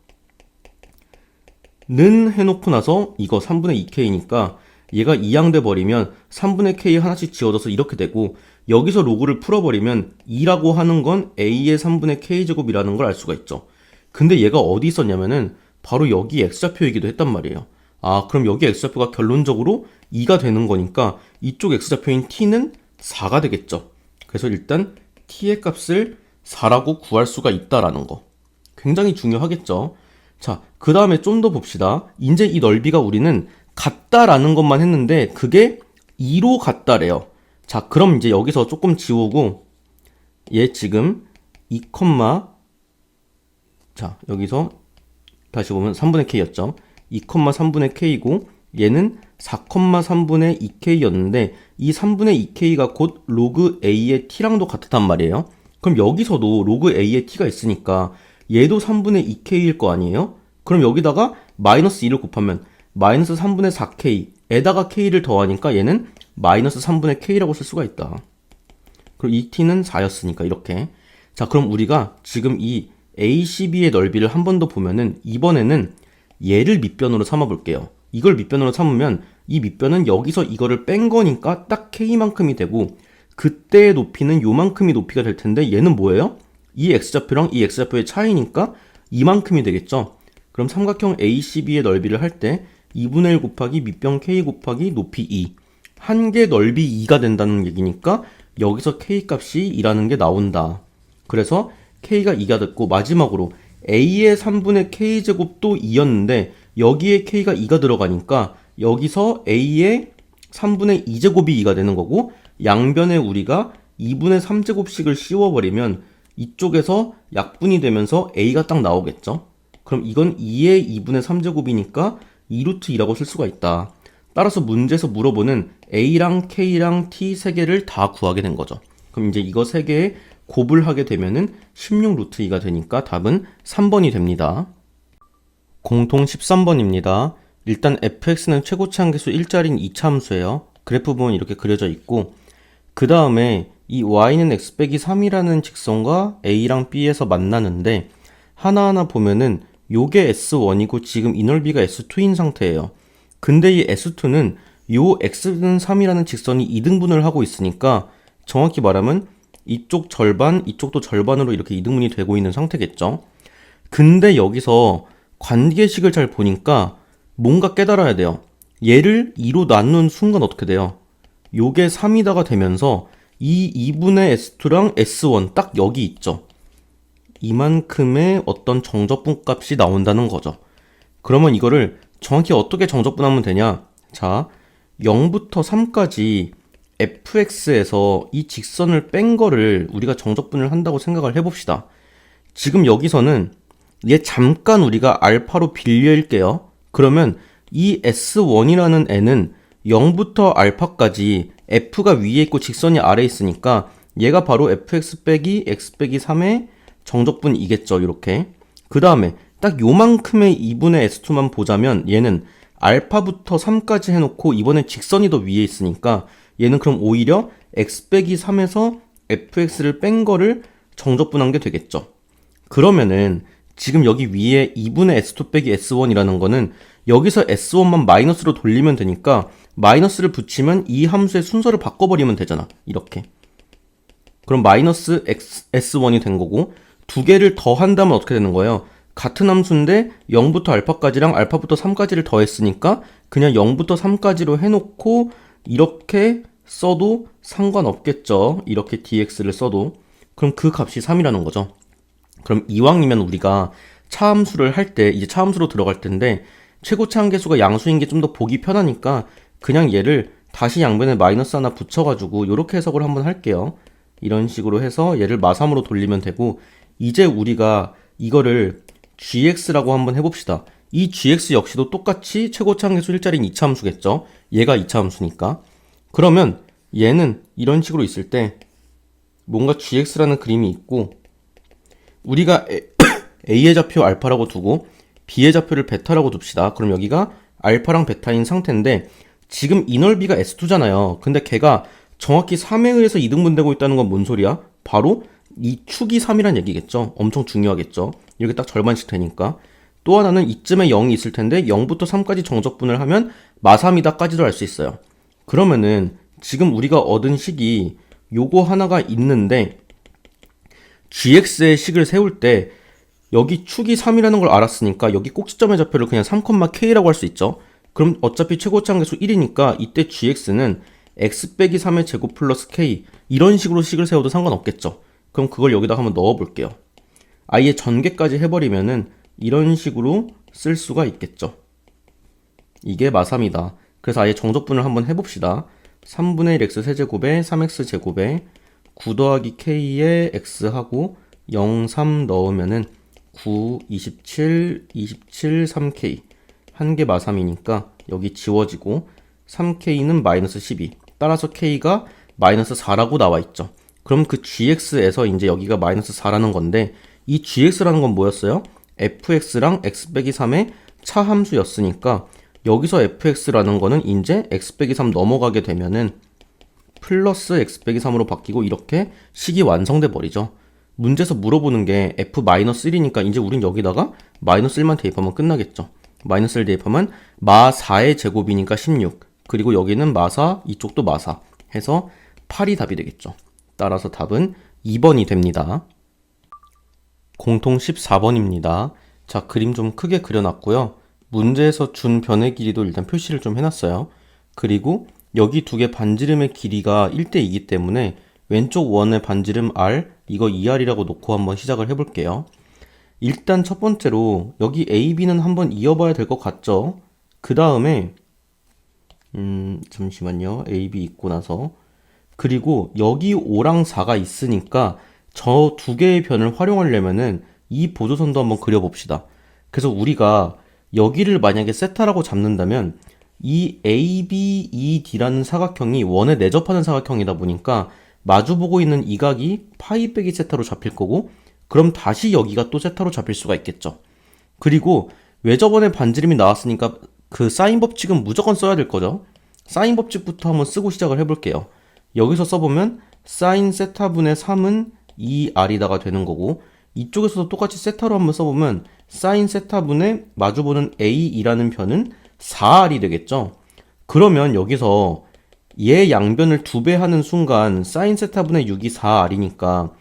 는 해놓고 나서 이거 3분의 2k니까 얘가 이항돼 버리면 3분의 k 하나씩 지워져서 이렇게 되고, 여기서 로그를 풀어버리면 2라고 하는 건 a의 3분의 k제곱이라는 걸 알 수가 있죠. 근데 얘가 어디 있었냐면은 바로 여기 x좌표이기도 했단 말이에요. 아, 그럼 여기 x좌표가 결론적으로 2가 되는 거니까 이쪽 x좌표인 t는 4가 되겠죠. 그래서 일단 t의 값을 4라고 구할 수가 있다라는 거. 굉장히 중요하겠죠. 자, 그 다음에 좀 더 봅시다. 이제 이 넓이가 우리는 같다라는 것만 했는데 그게 2로 같다래요. 자, 그럼 이제 여기서 조금 지우고 얘 지금 2, 자, 여기서 다시 보면 3분의 k였죠. 2, 3분의 k고 얘는 4, 3분의 2k였는데 이 3분의 2k가 곧 로그 a의 t랑도 같았단 말이에요. 그럼 여기서도 로그 a의 t가 있으니까 얘도 3분의 2k일 거 아니에요? 그럼 여기다가 마이너스 2를 곱하면 마이너스 3분의 4k에다가 k를 더하니까 얘는 마이너스 3분의 k라고 쓸 수가 있다. 그리고 이 t는 4였으니까 이렇게. 자, 그럼 우리가 지금 이 ACB의 넓이를 한 번 더 보면은 이번에는 얘를 밑변으로 삼아 볼게요. 이걸 밑변으로 삼으면 이 밑변은 여기서 이거를 뺀 거니까 딱 k만큼이 되고, 그때의 높이는 요만큼이 높이가 될 텐데 얘는 뭐예요? 이 x좌표랑 이 x좌표의 차이니까 이만큼이 되겠죠. 그럼 삼각형 ACB의 넓이를 할 때 2분의 1 곱하기 밑변 k 곱하기 높이 2, 한 개 넓이 2가 된다는 얘기니까 여기서 k 값이 2라는 게 나온다. 그래서 k가 2가 됐고, 마지막으로 a의 3분의 k제곱도 2였는데 여기에 k가 2가 들어가니까 여기서 a의 3분의 2제곱이 2가 되는 거고, 양변에 우리가 2분의 3제곱씩을 씌워버리면 이쪽에서 약분이 되면서 a가 딱 나오겠죠. 그럼 이건 2의 2분의 3제곱이니까 2루트 2라고 쓸 수가 있다. 따라서 문제에서 물어보는 a랑 k랑 t 세 개를 다 구하게 된 거죠. 그럼 이제 이거 세 개에 곱을 하게 되면은 16루트 2가 되니까 답은 3번이 됩니다. 공통 13번입니다. 일단 fx는 최고치 한계수 1자리인 2차 함수예요. 그래프 보면 이렇게 그려져 있고, 그 다음에 이 y는 x 빼기 3이라는 직선과 a랑 b에서 만나는데 하나하나 보면은 요게 S1이고 지금 이 넓이가 S2인 상태예요. 근데 이 S2는 요 X는 3이라는 직선이 2등분을 하고 있으니까 정확히 말하면 이쪽 절반, 이쪽도 절반으로 이렇게 2등분이 되고 있는 상태겠죠. 근데 여기서 관계식을 잘 보니까 뭔가 깨달아야 돼요. 얘를 2로 나눈 순간 어떻게 돼요? 요게 3이다가 되면서 이 2분의 S2랑 S1 딱 여기 있죠. 이만큼의 어떤 정적분 값이 나온다는 거죠. 그러면 이거를 정확히 어떻게 정적분하면 되냐? 자, 0부터 3까지 fx에서 이 직선을 뺀 거를 우리가 정적분을 한다고 생각을 해봅시다. 지금 여기서는 얘 잠깐 우리가 알파로 빌려일게요. 그러면 이 S1이라는 애는 0부터 알파까지 f가 위에 있고 직선이 아래에 있으니까 얘가 바로 fx 빼기 x 빼기 3의 정적분이겠죠. 이렇게. 그 다음에 딱 요만큼의 2분의 S2만 보자면 얘는 알파부터 3까지 해놓고 이번엔 직선이 더 위에 있으니까 얘는 그럼 오히려 x 빼기 3에서 fx를 뺀 거를 정적분한 게 되겠죠. 그러면은 지금 여기 위에 2분의 S2 빼기 S1이라는 거는 여기서 S1만 마이너스로 돌리면 되니까 마이너스를 붙이면 이 함수의 순서를 바꿔버리면 되잖아. 이렇게. 그럼 마이너스 S1이 된 거고 두 개를 더한다면 어떻게 되는 거예요? 같은 함수인데 0부터 알파까지랑 알파부터 3까지를 더했으니까 그냥 0부터 3까지로 해놓고 이렇게 써도 상관없겠죠. 이렇게 dx를 써도. 그럼 그 값이 3이라는 거죠. 그럼 이왕이면 우리가 차함수를 할 때 이제 차함수로 들어갈 텐데 최고차 한계수가 양수인 게 좀 더 보기 편하니까 그냥 얘를 다시 양변에 마이너스 하나 붙여가지고 이렇게 해석을 한번 할게요. 이런 식으로 해서 얘를 마삼으로 돌리면 되고 이제 우리가 이거를 gx라고 한번 해봅시다. 이 gx 역시도 똑같이 최고차 한계수 1자리인 2차 함수겠죠. 얘가 2차 함수니까. 그러면 얘는 이런 식으로 있을 때 뭔가 gx라는 그림이 있고 우리가 A의 좌표 알파라고 두고 B의 좌표를 베타라고 둡시다. 그럼 여기가 알파랑 베타인 상태인데 지금 이 넓이가 S2잖아요. 근데 걔가 정확히 3에 의해서 이등분되고 있다는 건 뭔 소리야? 바로 이 축이 3이란 얘기겠죠. 엄청 중요하겠죠. 이렇게 딱 절반씩 되니까. 또 하나는 이쯤에 0이 있을 텐데 0부터 3까지 정적분을 하면 마3이다까지도 알 수 있어요. 그러면은 지금 우리가 얻은 식이 요거 하나가 있는데 gx의 식을 세울 때 여기 축이 3이라는 걸 알았으니까 여기 꼭지점의 좌표를 그냥 3,k라고 할 수 있죠. 그럼 어차피 최고차 한계수 1이니까 이때 gx는 x 빼기 3의 제곱 플러스 k 이런 식으로 식을 세워도 상관없겠죠. 그럼 그걸 여기다 한번 넣어 볼게요. 아예 전개까지 해버리면은 이런 식으로 쓸 수가 있겠죠. 이게 마3이다. 그래서 아예 정적분을 한번 해봅시다. 3분의 1 x 세제곱에 3x 제곱에 9 더하기 k에 x하고 0, 3 넣으면은 9, 27, 27, 3k 한 개 마3이니까 여기 지워지고 3k는 마이너스 12 따라서 k가 마이너스 4라고 나와 있죠. 그럼 그 gx에서 이제 여기가 마이너스 4라는 건데 이 gx라는 건 뭐였어요? fx랑 x 빼기 3의 차함수였으니까 여기서 fx라는 거는 이제 x 빼기 3 넘어가게 되면은 플러스 x 빼기 3으로 바뀌고 이렇게 식이 완성돼 버리죠. 문제에서 물어보는 게 f-1이니까 이제 우린 여기다가 마이너스 1만 대입하면 끝나겠죠. 마이너스 1 대입하면 마4의 제곱이니까 16 그리고 여기는 마4 이쪽도 마4 해서 8이 답이 되겠죠. 따라서 답은 2번이 됩니다. 공통 14번입니다. 자, 그림 좀 크게 그려놨고요. 문제에서 준 변의 길이도 일단 표시를 좀 해놨어요. 그리고 여기 두 개 반지름의 길이가 1대2이기 때문에 왼쪽 원의 반지름 R, 이거 2R이라고 놓고 한번 시작을 해볼게요. 일단 첫 번째로 여기 AB는 한번 이어봐야 될 것 같죠? 그 다음에 잠시만요. AB 있고 나서 그리고 여기 5랑 4가 있으니까 저 두 개의 변을 활용하려면은 이 보조선도 한번 그려봅시다. 그래서 우리가 여기를 만약에 세타라고 잡는다면 이 ABED라는 사각형이 원에 내접하는 사각형이다 보니까 마주보고 있는 이 각이 파이 빼기 세타로 잡힐 거고 그럼 다시 여기가 또 세타로 잡힐 수가 있겠죠. 그리고 왜 저번에 반지름이 나왔으니까 그 사인 법칙은 무조건 써야 될 거죠. 사인 법칙부터 한번 쓰고 시작을 해볼게요. 여기서 써보면 사인 세타분의 3은 2R이다가 되는 거고 이쪽에서도 똑같이 세타로 한번 써보면 사인 세타분의 마주보는 A이라는 변은 4R이 되겠죠. 그러면 여기서 얘 양변을 2배 하는 순간 사인 세타분의 6이 4R이니까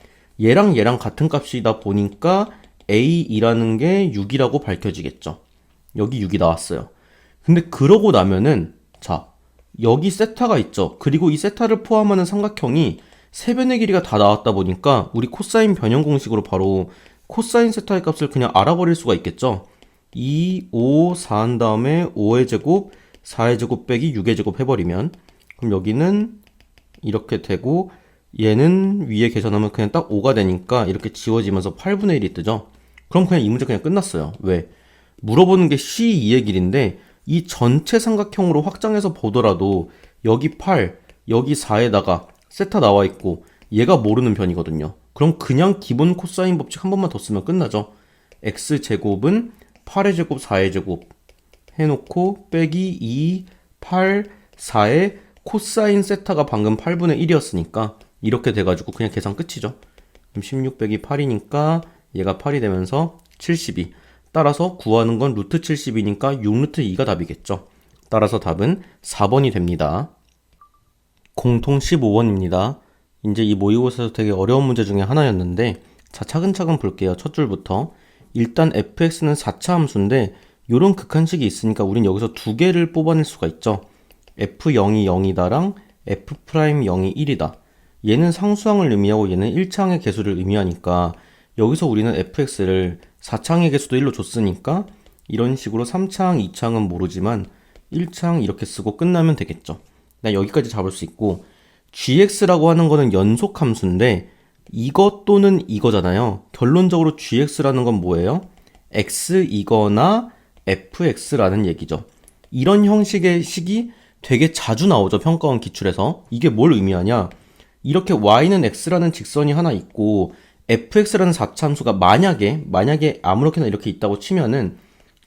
얘랑 같은 값이다 보니까 A이라는 게 6이라고 밝혀지겠죠. 여기 6이 나왔어요. 근데 그러고 나면은 자 여기 세타가 있죠. 그리고 이 세타를 포함하는 삼각형이 세 변의 길이가 다 나왔다 보니까 우리 코사인 변형 공식으로 바로 코사인 세타의 값을 그냥 알아버릴 수가 있겠죠. 2, 5, 4 한 다음에 5의 제곱, 4의 제곱 빼기 6의 제곱 해버리면 그럼 여기는 이렇게 되고 얘는 위에 계산하면 그냥 딱 5가 되니까 이렇게 지워지면서 8분의 1이 뜨죠. 그럼 그냥 이 문제 그냥 끝났어요. 왜? 물어보는 게 C2의 길인데 이 전체 삼각형으로 확장해서 보더라도 여기 8, 여기 4에다가 세타 나와 있고 얘가 모르는 편이거든요. 그럼 그냥 기본 코사인 법칙 한 번만 더 쓰면 끝나죠. x제곱은 8의 제곱, 4의 제곱 해놓고 빼기 2, 8, 4의 코사인 세타가 방금 8분의 1이었으니까 이렇게 돼가지고 그냥 계산 끝이죠. 그럼 16 빼기 8이니까 얘가 8이 되면서 72. 따라서 구하는 건 루트 70이니까 6루트 2가 답이겠죠. 따라서 답은 4번이 됩니다. 공통 15번입니다. 이제 이 모의고사에서 되게 어려운 문제 중에 하나였는데 자, 차근차근 볼게요. 첫 줄부터. 일단 fx는 4차 함수인데 요런 극한식이 있으니까 우린 여기서 두 개를 뽑아낼 수가 있죠. f0이 0이다랑 f'0이 1이다. 얘는 상수항을 의미하고 얘는 1차항의 개수를 의미하니까 여기서 우리는 fx를 4차항의 개수도 1로 줬으니까 이런 식으로 3차항, 2차항은 모르지만 1차항 이렇게 쓰고 끝나면 되겠죠. 나 여기까지 잡을 수 있고 gx라고 하는 거는 연속 함수인데 이거 또는 이거잖아요. 결론적으로 gx라는 건 뭐예요? x이거나 fx라는 얘기죠. 이런 형식의 식이 되게 자주 나오죠. 평가원 기출에서. 이게 뭘 의미하냐? 이렇게 y는 x라는 직선이 하나 있고 fx라는 4차 함수가 만약에 아무렇게나 이렇게 있다고 치면은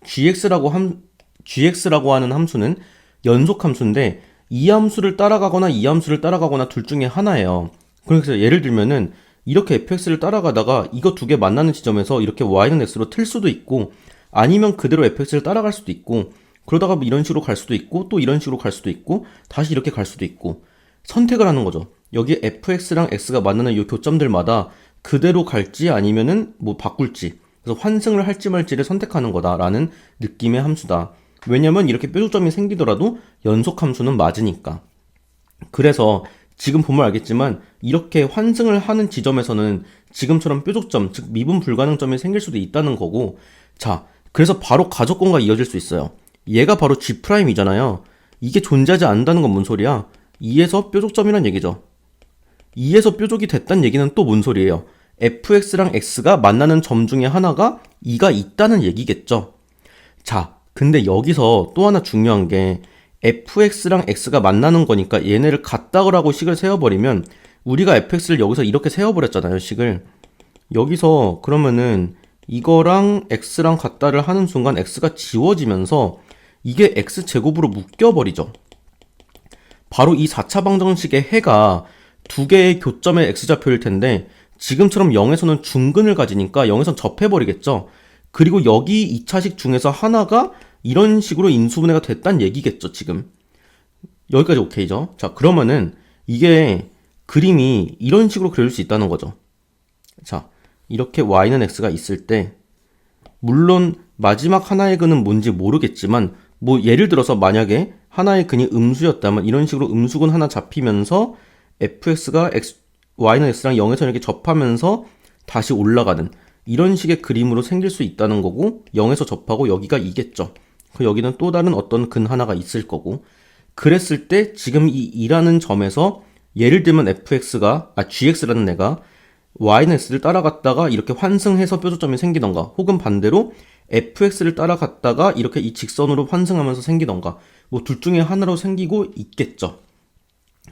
gx라고 하는 함수는 연속 함수인데 이 함수를 따라가거나 이 함수를 따라가거나 둘 중에 하나예요. 그래서 예를 들면은 이렇게 fx를 따라가다가 이거 두 개 만나는 지점에서 이렇게 y는 x로 틀 수도 있고 아니면 그대로 fx를 따라갈 수도 있고 그러다가 뭐 이런 식으로 갈 수도 있고 또 이런 식으로 갈 수도 있고 다시 이렇게 갈 수도 있고 선택을 하는 거죠. 여기 fx랑 x가 만나는 이 교점들마다 그대로 갈지 아니면은 뭐 바꿀지 그래서 환승을 할지 말지를 선택하는 거다라는 느낌의 함수다. 왜냐면 이렇게 뾰족점이 생기더라도 연속 함수는 맞으니까. 그래서 지금 보면 알겠지만 이렇게 환승을 하는 지점에서는 지금처럼 뾰족점, 즉 미분 불가능점이 생길 수도 있다는 거고 자, 그래서 바로 가족권과 이어질 수 있어요. 얘가 바로 G'이잖아요. 이게 존재하지 않는다는 건 뭔 소리야? 2에서 뾰족점이란 얘기죠. 2에서 뾰족이 됐다는 얘기는 또 뭔 소리예요? fx랑 x가 만나는 점 중에 하나가 2가 있다는 얘기겠죠. 자, 근데 여기서 또 하나 중요한 게 fx랑 x가 만나는 거니까 얘네를 같다고 식을 세워버리면 우리가 fx를 여기서 이렇게 세워버렸잖아요, 식을. 여기서 그러면은 이거랑 x랑 같다를 하는 순간 x가 지워지면서 이게 x제곱으로 묶여버리죠. 바로 이 4차 방정식의 해가 두 개의 교점의 x좌표일 텐데 지금처럼 0에서는 중근을 가지니까 0에선 접해버리겠죠. 그리고 여기 2차식 중에서 하나가 이런 식으로 인수분해가 됐다는 얘기겠죠, 지금. 여기까지 오케이죠? 자, 그러면은 이게 그림이 이런 식으로 그릴 수 있다는 거죠. 자, 이렇게 y는 x가 있을 때 물론 마지막 하나의 근은 뭔지 모르겠지만 뭐 예를 들어서 만약에 하나의 근이 음수였다면 이런 식으로 음수근 하나 잡히면서 fx가 y는 x랑 0에서 이렇게 접하면서 다시 올라가는 이런 식의 그림으로 생길 수 있다는 거고 0에서 접하고 여기가 2겠죠. 그 여기는 또 다른 어떤 근 하나가 있을 거고 그랬을 때 지금 이 2라는 점에서 예를 들면 gx라는 애가 y는 x를 따라갔다가 이렇게 환승해서 뾰족점이 생기던가 혹은 반대로 fx를 따라갔다가 이렇게 이 직선으로 환승하면서 생기던가 뭐 둘 중에 하나로 생기고 있겠죠.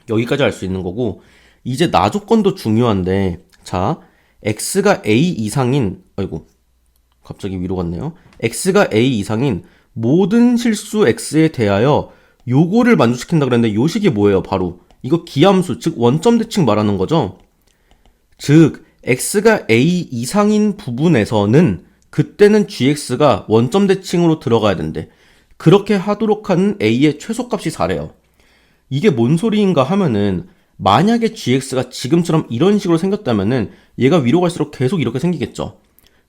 여기까지 알 수 있는 거고 이제 나 조건도 중요한데 자 x가 a 이상인 갑자기 위로 갔네요. x가 a 이상인 모든 실수 x에 대하여 요거를 만족시킨다 그랬는데 요 식이 뭐예요? 바로 이거 기함수 즉 원점 대칭 말하는 거죠. 즉 x가 a 이상인 부분에서는 그때는 gx가 원점 대칭으로 들어가야 된대. 그렇게 하도록 하는 a의 최소값이 4래요. 이게 뭔 소리인가 하면은 만약에 gx가 지금처럼 이런 식으로 생겼다면은 얘가 위로 갈수록 계속 이렇게 생기겠죠.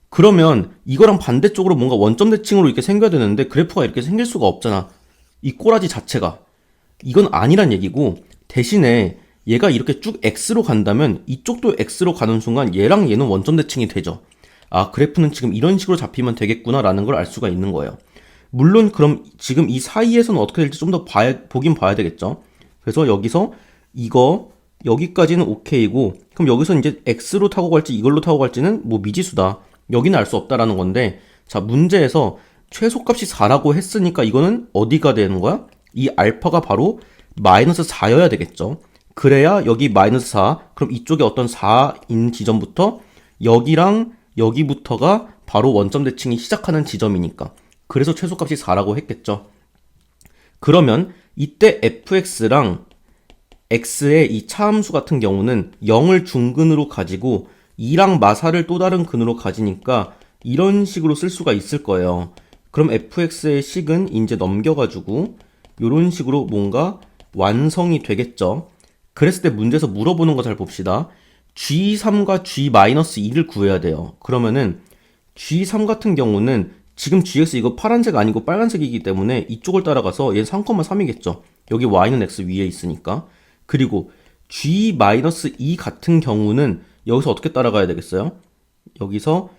그러면 이거랑 반대쪽으로 뭔가 원점 대칭으로 이렇게 생겨야 되는데 그래프가 이렇게 생길 수가 없잖아. 이 꼬라지 자체가. 이건 아니란 얘기고 대신에 얘가 이렇게 쭉 x로 간다면 이쪽도 x로 가는 순간 얘랑 얘는 원점 대칭이 되죠. 아, 그래프는 지금 이런 식으로 잡히면 되겠구나라는 걸 알 수가 있는 거예요. 물론 그럼 지금 이 사이에서는 어떻게 될지 좀 더 보긴 봐야 되겠죠. 그래서 여기서 이거 여기까지는 오케이고, 그럼 여기서 이제 x로 타고 갈지 이걸로 타고 갈지는 뭐 미지수다. 여기는 알 수 없다라는 건데, 자, 문제에서 최소값이 4라고 했으니까 이거는 어디가 되는 거야? 이 알파가 바로 마이너스 4여야 되겠죠. 그래야 여기 마이너스 4, 그럼 이쪽에 어떤 4인 지점부터 여기랑 여기부터가 바로 원점 대칭이 시작하는 지점이니까. 그래서 최소값이 4라고 했겠죠. 그러면 이때 fx랑 x의 이 차함수 같은 경우는 0을 중근으로 가지고 2랑 마사를 또 다른 근으로 가지니까 이런 식으로 쓸 수가 있을 거예요. 그럼 fx의 식은 이제 넘겨가지고 이런 식으로 뭔가 완성이 되겠죠. 그랬을 때 문제에서 물어보는 거 잘 봅시다. g3과 g-2를 구해야 돼요. 그러면은 g3 같은 경우는 지금 gx 이거 파란색 아니고 빨간색이기 때문에 이쪽을 따라가서 얘는 3,3이겠죠. 여기 y는 x 위에 있으니까. 그리고 g-2 같은 경우는 여기서 어떻게 따라가야 되겠어요? 여기서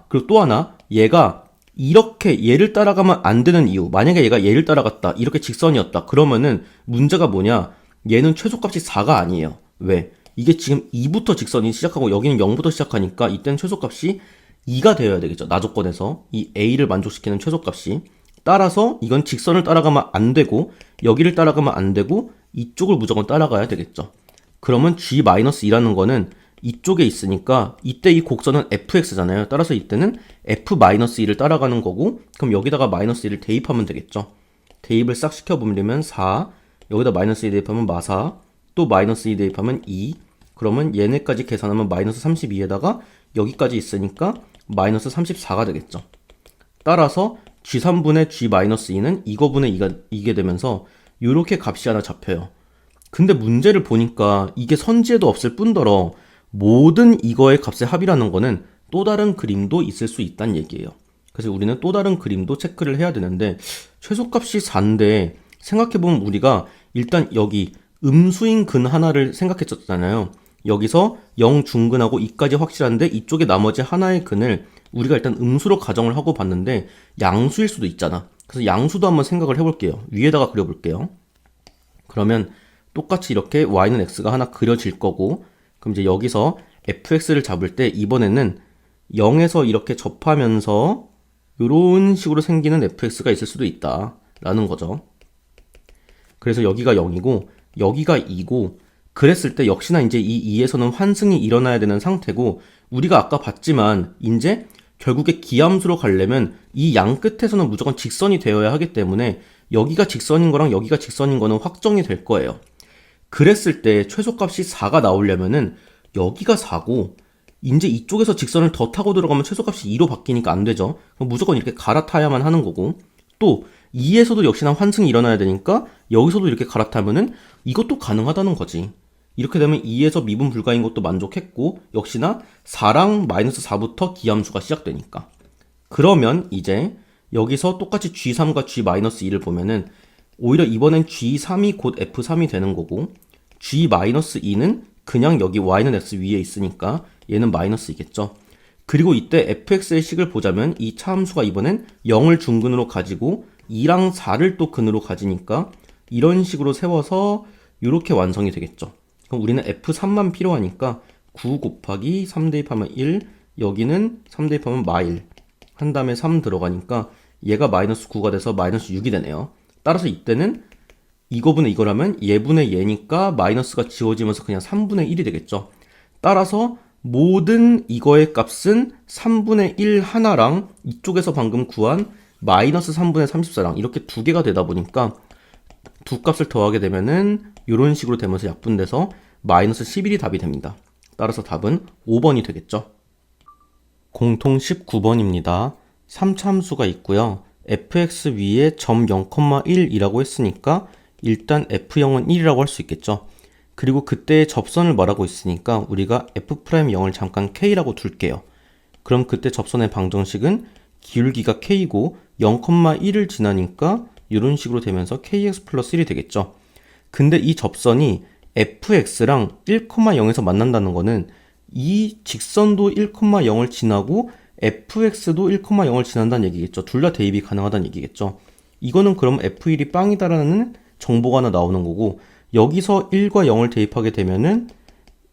그리고 또 하나, 얘가 이렇게 얘를 따라가면 안 되는 이유, 만약에 얘가 얘를 따라갔다, 이렇게 직선이었다, 그러면은 문제가 뭐냐, 얘는 최소값이 4가 아니에요. 왜? 이게 지금 2부터 직선이 시작하고 여기는 0부터 시작하니까 이때는 최소값이 2가 되어야 되겠죠. 나조건에서 이 a를 만족시키는 최소값이. 따라서 이건 직선을 따라가면 안 되고 여기를 따라가면 안 되고 이쪽을 무조건 따라가야 되겠죠. 그러면 g-2라는 거는 이쪽에 있으니까 이때 이 곡선은 fx잖아요. 따라서 이때는 f-2를 따라가는 거고, 그럼 여기다가 마이너스 1을 대입하면 되겠죠. 대입을 싹 시켜보면 4, 여기다 마이너스 2 대입하면 마사, 또 마이너스 2 대입하면 2, 그러면 얘네까지 계산하면 마이너스 32에다가 여기까지 있으니까 마이너스 34가 되겠죠. 따라서 g3분의 g-2는 이거분의 2게 되면서 이렇게 값이 하나 잡혀요. 근데 문제를 보니까 이게 선지에도 없을 뿐더러 모든 이거의 값의 합이라는 거는 또 다른 그림도 있을 수 있다는 얘기예요. 그래서 우리는 또 다른 그림도 체크를 해야 되는데, 최소값이 4인데 생각해보면 우리가 일단 여기 음수인 근 하나를 생각했었잖아요. 여기서 0 중근하고 2까지 확실한데 이쪽에 나머지 하나의 근을 우리가 일단 음수로 가정을 하고 봤는데 양수일 수도 있잖아. 그래서 양수도 한번 생각을 해볼게요. 위에다가 그려볼게요. 그러면 똑같이 이렇게 y는 x가 하나 그려질 거고, 그럼 이제 여기서 fx를 잡을 때 이번에는 0에서 이렇게 접하면서 이런 식으로 생기는 fx가 있을 수도 있다 라는 거죠. 그래서 여기가 0이고 여기가 2고, 그랬을 때 역시나 이제 이 2에서는 환승이 일어나야 되는 상태고, 우리가 아까 봤지만 이제 결국에 기함수로 가려면 이 양 끝에서는 무조건 직선이 되어야 하기 때문에 여기가 직선인 거랑 여기가 직선인 거는 확정이 될 거예요. 그랬을 때 최소값이 4가 나오려면은 여기가 4고 이제 이쪽에서 직선을 더 타고 들어가면 최소값이 2로 바뀌니까 안 되죠. 그럼 무조건 이렇게 갈아타야만 하는 거고, 또 2에서도 역시나 환승이 일어나야 되니까 여기서도 이렇게 갈아타면은 이것도 가능하다는 거지. 이렇게 되면 2에서 미분 불가인 것도 만족했고, 역시나 4랑 마이너스 4부터 기함수가 시작되니까. 그러면 이제 여기서 똑같이 G3과 G-2를 보면은 오히려 이번엔 G3이 곧 F3이 되는 거고, G-2는 그냥 여기 Y는 X 위에 있으니까 얘는 마이너스이겠죠. 그리고 이때 fx의 식을 보자면 이 차함수가 이번엔 0을 중근으로 가지고 2랑 4를 또 근으로 가지니까 이런 식으로 세워서 이렇게 완성이 되겠죠. 그럼 우리는 f3만 필요하니까 9 곱하기 3 대입하면 1, 여기는 3 대입하면 -1 한 다음에 3 들어가니까 얘가 마이너스 9가 돼서 마이너스 6이 되네요. 따라서 이때는 이거분의 이거라면 얘분의 얘니까 마이너스가 지워지면서 그냥 3분의 1이 되겠죠. 따라서 모든 이거의 값은 3분의 1 하나랑 이쪽에서 방금 구한 마이너스 3분의 34랑 이렇게 두 개가 되다 보니까 두 값을 더하게 되면은 이런 식으로 되면서 약분돼서 마이너스 11이 답이 됩니다. 따라서 답은 5번이 되겠죠. 공통 19번입니다. 3차함수가 있고요. fx 위에 점 0,1이라고 했으니까 일단 f0은 1이라고 할 수 있겠죠. 그리고 그때의 접선을 말하고 있으니까 우리가 f'0을 잠깐 k라고 둘게요. 그럼 그때 접선의 방정식은 기울기가 k고 0,1을 지나니까 이런 식으로 되면서 kx 플러스 1이 되겠죠. 근데 이 접선이 fx랑 1,0에서 만난다는 거는 이 직선도 1,0을 지나고 fx도 1,0을 지난다는 얘기겠죠. 둘 다 대입이 가능하다는 얘기겠죠. 이거는 그럼 f1이 빵이다라는 정보가 하나 나오는 거고, 여기서 1과 0을 대입하게 되면은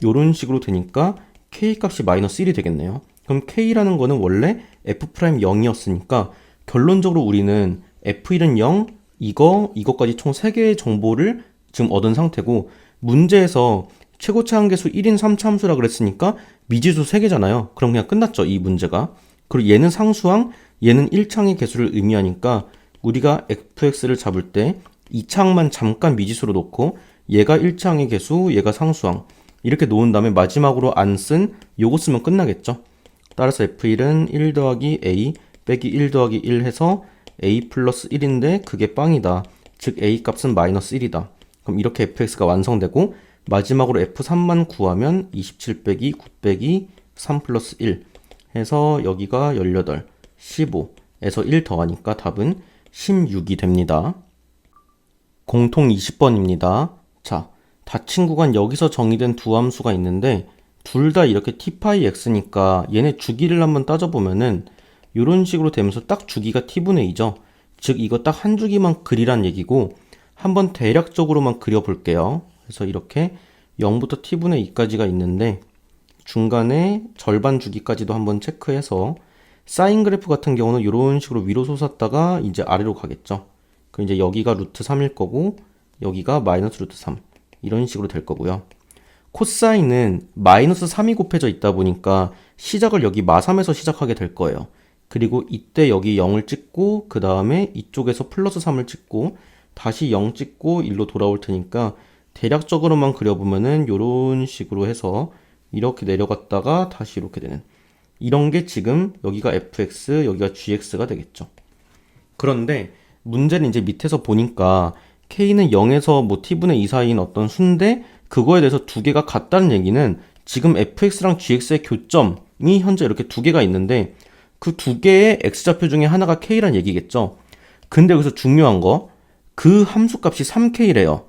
이런 식으로 되니까 k 값이 마이너스 1이 되겠네요. 그럼 k라는 거는 원래 f'0이었으니까 결론적으로 우리는 f1은 0, 이거까지 총 3개의 정보를 지금 얻은 상태고, 문제에서 최고차 한계수 1인 3차 함수라 그랬으니까 미지수 3개잖아요. 그럼 그냥 끝났죠, 이 문제가. 그리고 얘는 상수항, 얘는 1창의 개수를 의미하니까 우리가 fx를 잡을 때 2창만 잠깐 미지수로 놓고 얘가 1창의 개수, 얘가 상수항 이렇게 놓은 다음에 마지막으로 안 쓴 요거 쓰면 끝나겠죠. 따라서 f1은 1 더하기 a 빼기 1 더하기 1 해서 a 플러스 1인데 그게 빵이다. 즉 a 값은 마이너스 1이다. 그럼 이렇게 fx가 완성되고, 마지막으로 f3만 구하면 27 빼기 9 빼기 3 플러스 1 해서 여기가 18, 15에서 1 더하니까 답은 16이 됩니다. 공통 20번입니다. 자, 닫힌 구간 여기서 정의된 두 함수가 있는데 둘 다 이렇게 t파이 x니까 얘네 주기를 한번 따져보면은 이런 식으로 되면서 딱 주기가 t분의 2죠. 즉 이거 딱 한 주기만 그리란 얘기고, 한번 대략적으로만 그려볼게요. 그래서 이렇게 0부터 t분의 2까지가 있는데 중간에 절반 주기까지도 한번 체크해서 사인 그래프 같은 경우는 이런 식으로 위로 솟았다가 이제 아래로 가겠죠. 그럼 이제 여기가 루트 3일 거고 여기가 마이너스 루트 3 이런 식으로 될 거고요. 코사인은 마이너스 3이 곱해져 있다 보니까 시작을 여기 마3에서 시작하게 될 거예요. 그리고 이때 여기 0을 찍고 그 다음에 이쪽에서 플러스 3을 찍고 다시 0 찍고 1로 돌아올 테니까 대략적으로만 그려보면은 이런 식으로 해서 이렇게 내려갔다가 다시 이렇게 되는 이런 게 지금 여기가 fx, 여기가 gx가 되겠죠. 그런데 문제는 이제 밑에서 보니까 k는 0에서 뭐 t분의 2 사이인 어떤 수인데 그거에 대해서 두 개가 같다는 얘기는 지금 fx랑 gx의 교점이 현재 이렇게 두 개가 있는데 그 두 개의 x좌표 중에 하나가 k란 얘기겠죠. 근데 여기서 중요한 거, 그 함수값이 3k래요.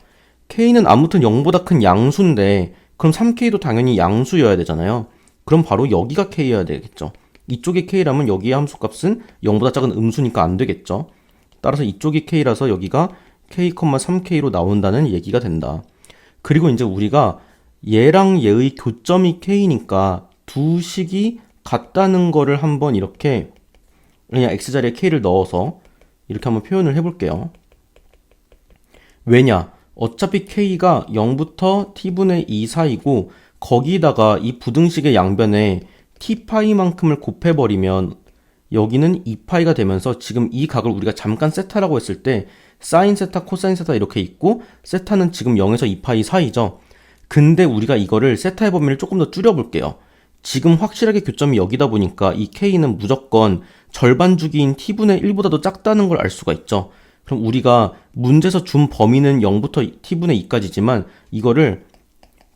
k는 아무튼 0보다 큰 양수인데 그럼 3k도 당연히 양수여야 되잖아요. 그럼 바로 여기가 k여야 되겠죠. 이쪽이 k라면 여기의 함수값은 0보다 작은 음수니까 안 되겠죠. 따라서 이쪽이 k라서 여기가 k, 3k로 나온다는 얘기가 된다. 그리고 이제 우리가 얘랑 얘의 교점이 k니까 두 식이 같다는 거를 한번 이렇게 그냥 x자리에 k를 넣어서 이렇게 한번 표현을 해볼게요. 왜냐? 어차피 k가 0부터 t분의 2 사이고 거기다가 이 부등식의 양변에 t파이만큼을 곱해버리면 여기는 2파이가 되면서 지금 이 각을 우리가 잠깐 세타라고 했을 때 사인 세타, 코사인 세타 이렇게 있고 세타는 지금 0에서 2파이 사이죠. 근데 우리가 이거를 세타의 범위를 조금 더 줄여볼게요. 지금 확실하게 교점이 여기다 보니까 이 k는 무조건 절반 주기인 t분의 1보다도 작다는 걸 알 수가 있죠. 그럼 우리가 문제에서 준 범위는 0부터 t분의 2까지지만 이거를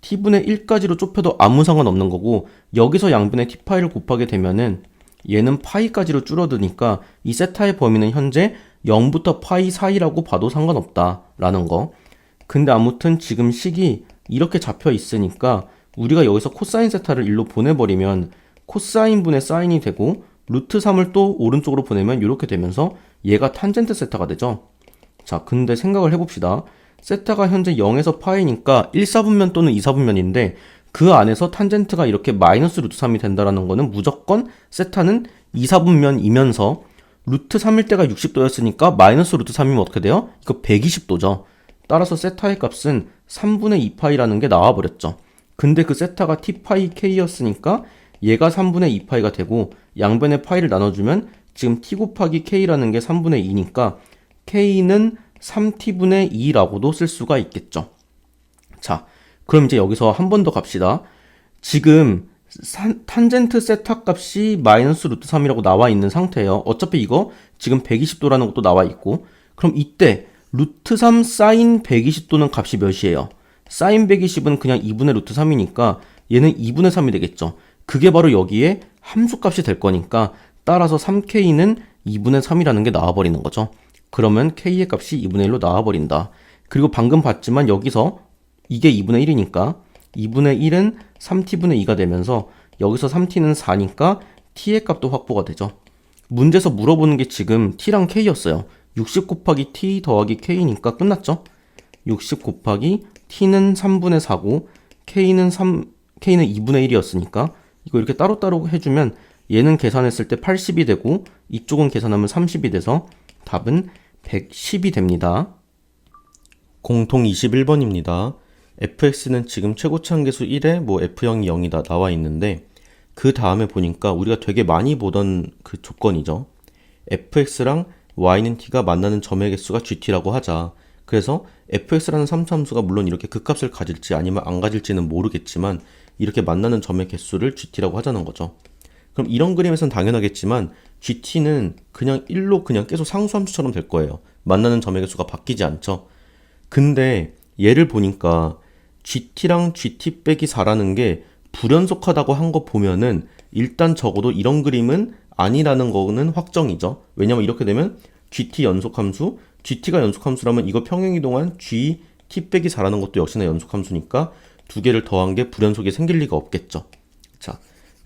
t분의 1까지로 좁혀도 아무 상관없는 거고 여기서 양변에 t파이를 곱하게 되면은 얘는 파이까지로 줄어드니까 이 세타의 범위는 현재 0부터 파이 사이라고 봐도 상관없다라는 거. 근데 아무튼 지금 식이 이렇게 잡혀 있으니까 우리가 여기서 코사인 세타를 1로 보내버리면 코사인 분의 사인이 되고 루트 3을 또 오른쪽으로 보내면 이렇게 되면서 얘가 탄젠트 세타가 되죠. 자, 근데 생각을 해봅시다. 세타가 현재 0에서 파이니까 1사분면 또는 2사분면인데 그 안에서 탄젠트가 이렇게 마이너스 루트 3이 된다라는 거는 무조건 세타는 2사분면이면서 루트 3일 때가 60도였으니까 마이너스 루트 3이면 어떻게 돼요? 이거 120도죠. 따라서 세타의 값은 3분의 2파이라는 게 나와버렸죠. 근데 그 세타가 t파이 k였으니까 얘가 3분의 2파이가 되고 양변의 파이를 나눠주면 지금 t 곱하기 k라는 게 3분의 2니까 k는 3t분의 2라고도 쓸 수가 있겠죠. 자, 그럼 이제 여기서 한 번 더 갑시다. 지금 탄젠트 세타 값이 마이너스 루트 3이라고 나와 있는 상태예요. 어차피 이거 지금 120도라는 것도 나와 있고 그럼 이때 루트 3 사인 120도는 값이 몇이에요? 사인 120은 그냥 2분의 루트 3이니까 얘는 2분의 3이 되겠죠. 그게 바로 여기에 함수값이 될 거니까 따라서 3k는 2분의 3이라는 게 나와버리는 거죠. 그러면 k의 값이 2분의 1로 나와버린다. 그리고 방금 봤지만 여기서 이게 2분의 1이니까 2분의 1은 3t분의 2가 되면서 여기서 3t는 4니까 t의 값도 확보가 되죠. 문제에서 물어보는 게 지금 t랑 k였어요. 60 곱하기 t 더하기 k니까 끝났죠? 60 곱하기 t는 3분의 4고 k는 2분의 1이었으니까 이거 이렇게 따로따로 해주면 얘는 계산했을 때 80이 되고 이쪽은 계산하면 30이 돼서 답은 110이 됩니다. 공통 21번입니다. fx는 지금 최고치 한계수 1에 뭐 f0이 0이다 나와 있는데 그 다음에 보니까 우리가 되게 많이 보던 그 조건이죠. fx랑 y는 t가 만나는 점의 개수가 gt라고 하자. 그래서 fx라는 3차함수가 물론 이렇게 극값을 가질지 아니면 안 가질지는 모르겠지만 이렇게 만나는 점의 개수를 gt라고 하자는 거죠. 그럼 이런 그림에서는 당연하겠지만 gt는 그냥 1로 그냥 계속 상수함수처럼 될 거예요. 만나는 점의 개수가 바뀌지 않죠. 근데 얘를 보니까 gt랑 gt 빼기 4라는 게 불연속하다고 한 거 보면은 일단 적어도 이런 그림은 아니라는 거는 확정이죠. 왜냐면 이렇게 되면 gt 연속함수, gt가 연속함수라면 이거 평행이동안 gt 빼기 4라는 것도 역시나 연속함수니까 두 개를 더한 게 불연속이 생길 리가 없겠죠. 자,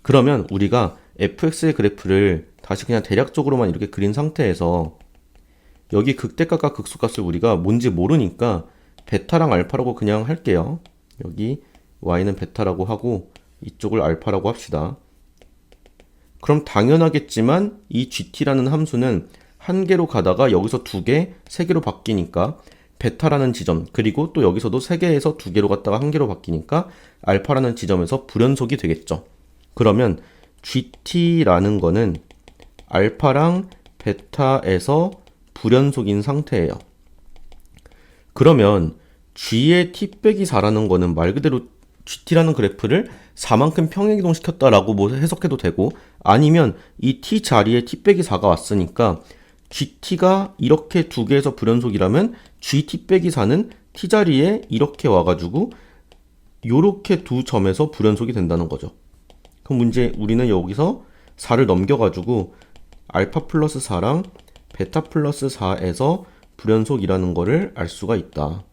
그러면 우리가 fx의 그래프를 다시 그냥 대략적으로만 이렇게 그린 상태에서 여기 극대값과 극소값을 우리가 뭔지 모르니까 베타랑 알파라고 그냥 할게요. 여기 y는 베타라고 하고 이쪽을 알파라고 합시다. 그럼 당연하겠지만 이 gt라는 함수는 한 개로 가다가 여기서 두 개, 세 개로 바뀌니까 베타라는 지점, 그리고 또 여기서도 세 개에서 두 개로 갔다가 한 개로 바뀌니까 알파라는 지점에서 불연속이 되겠죠. 그러면 gt라는 거는 알파랑 베타에서 불연속인 상태예요. 그러면 g의 t 빼기 4라는 거는 말 그대로 gt라는 그래프를 4만큼 평행이동 시켰다라고 뭐 해석해도 되고 아니면 이 t 자리에 t 빼기 4가 왔으니까 gt가 이렇게 두 개에서 불연속이라면 gt 빼기 4는 t 자리에 이렇게 와가지고 요렇게 두 점에서 불연속이 된다는 거죠. 그럼 문제 우리는 여기서 4를 넘겨가지고 알파 플러스 4랑 베타 플러스 4에서 불연속이라는 거를 알 수가 있다.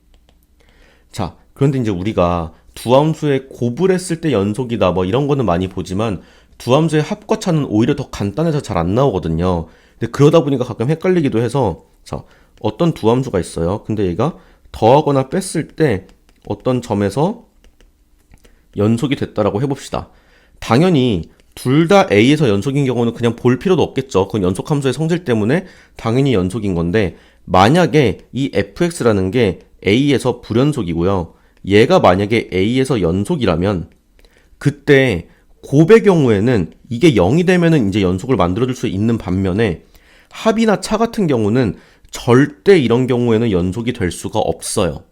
자, 그런데 이제 우리가 두 함수의 곱을 했을 때 연속이다 뭐 이런 거는 많이 보지만 두 함수의 합과 차는 오히려 더 간단해서 잘 안 나오거든요. 근데 그러다 보니까 가끔 헷갈리기도 해서 자, 어떤 두 함수가 있어요. 근데 얘가 더하거나 뺐을 때 어떤 점에서 연속이 됐다라고 해봅시다. 당연히 둘 다 a에서 연속인 경우는 그냥 볼 필요도 없겠죠. 그건 연속함수의 성질 때문에 당연히 연속인 건데 만약에 이 fx라는 게 a에서 불연속이고요. 얘가 만약에 a에서 연속이라면 그때 곱의 경우에는 이게 0이 되면은 이제 연속을 만들어줄 수 있는 반면에 합이나 차 같은 경우는 절대 이런 경우에는 연속이 될 수가 없어요.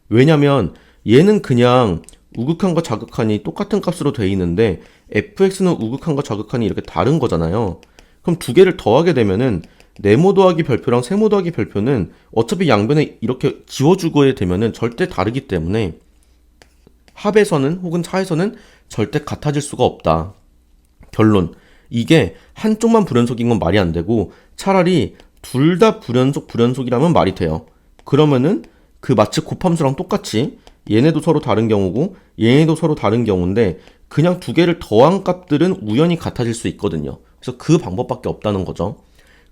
왜냐면 얘는 그냥 우극한과 자극한이 똑같은 값으로 돼 있는데 fx는 우극한과 자극한이 이렇게 다른 거잖아요. 그럼 두 개를 더하게 되면은 네모 더하기 별표랑 세모 더하기 별표는 어차피 양변에 이렇게 지워주게 되면은 절대 다르기 때문에 합에서는 혹은 차에서는 절대 같아질 수가 없다. 결론. 이게 한쪽만 불연속인 건 말이 안 되고 차라리 둘 다 불연속이라면 말이 돼요. 그러면은 그 마치 곱함수랑 똑같이 얘네도 서로 다른 경우고 얘네도 서로 다른 경우인데 그냥 두 개를 더한 값들은 우연히 같아질 수 있거든요. 그래서 그 방법밖에 없다는 거죠.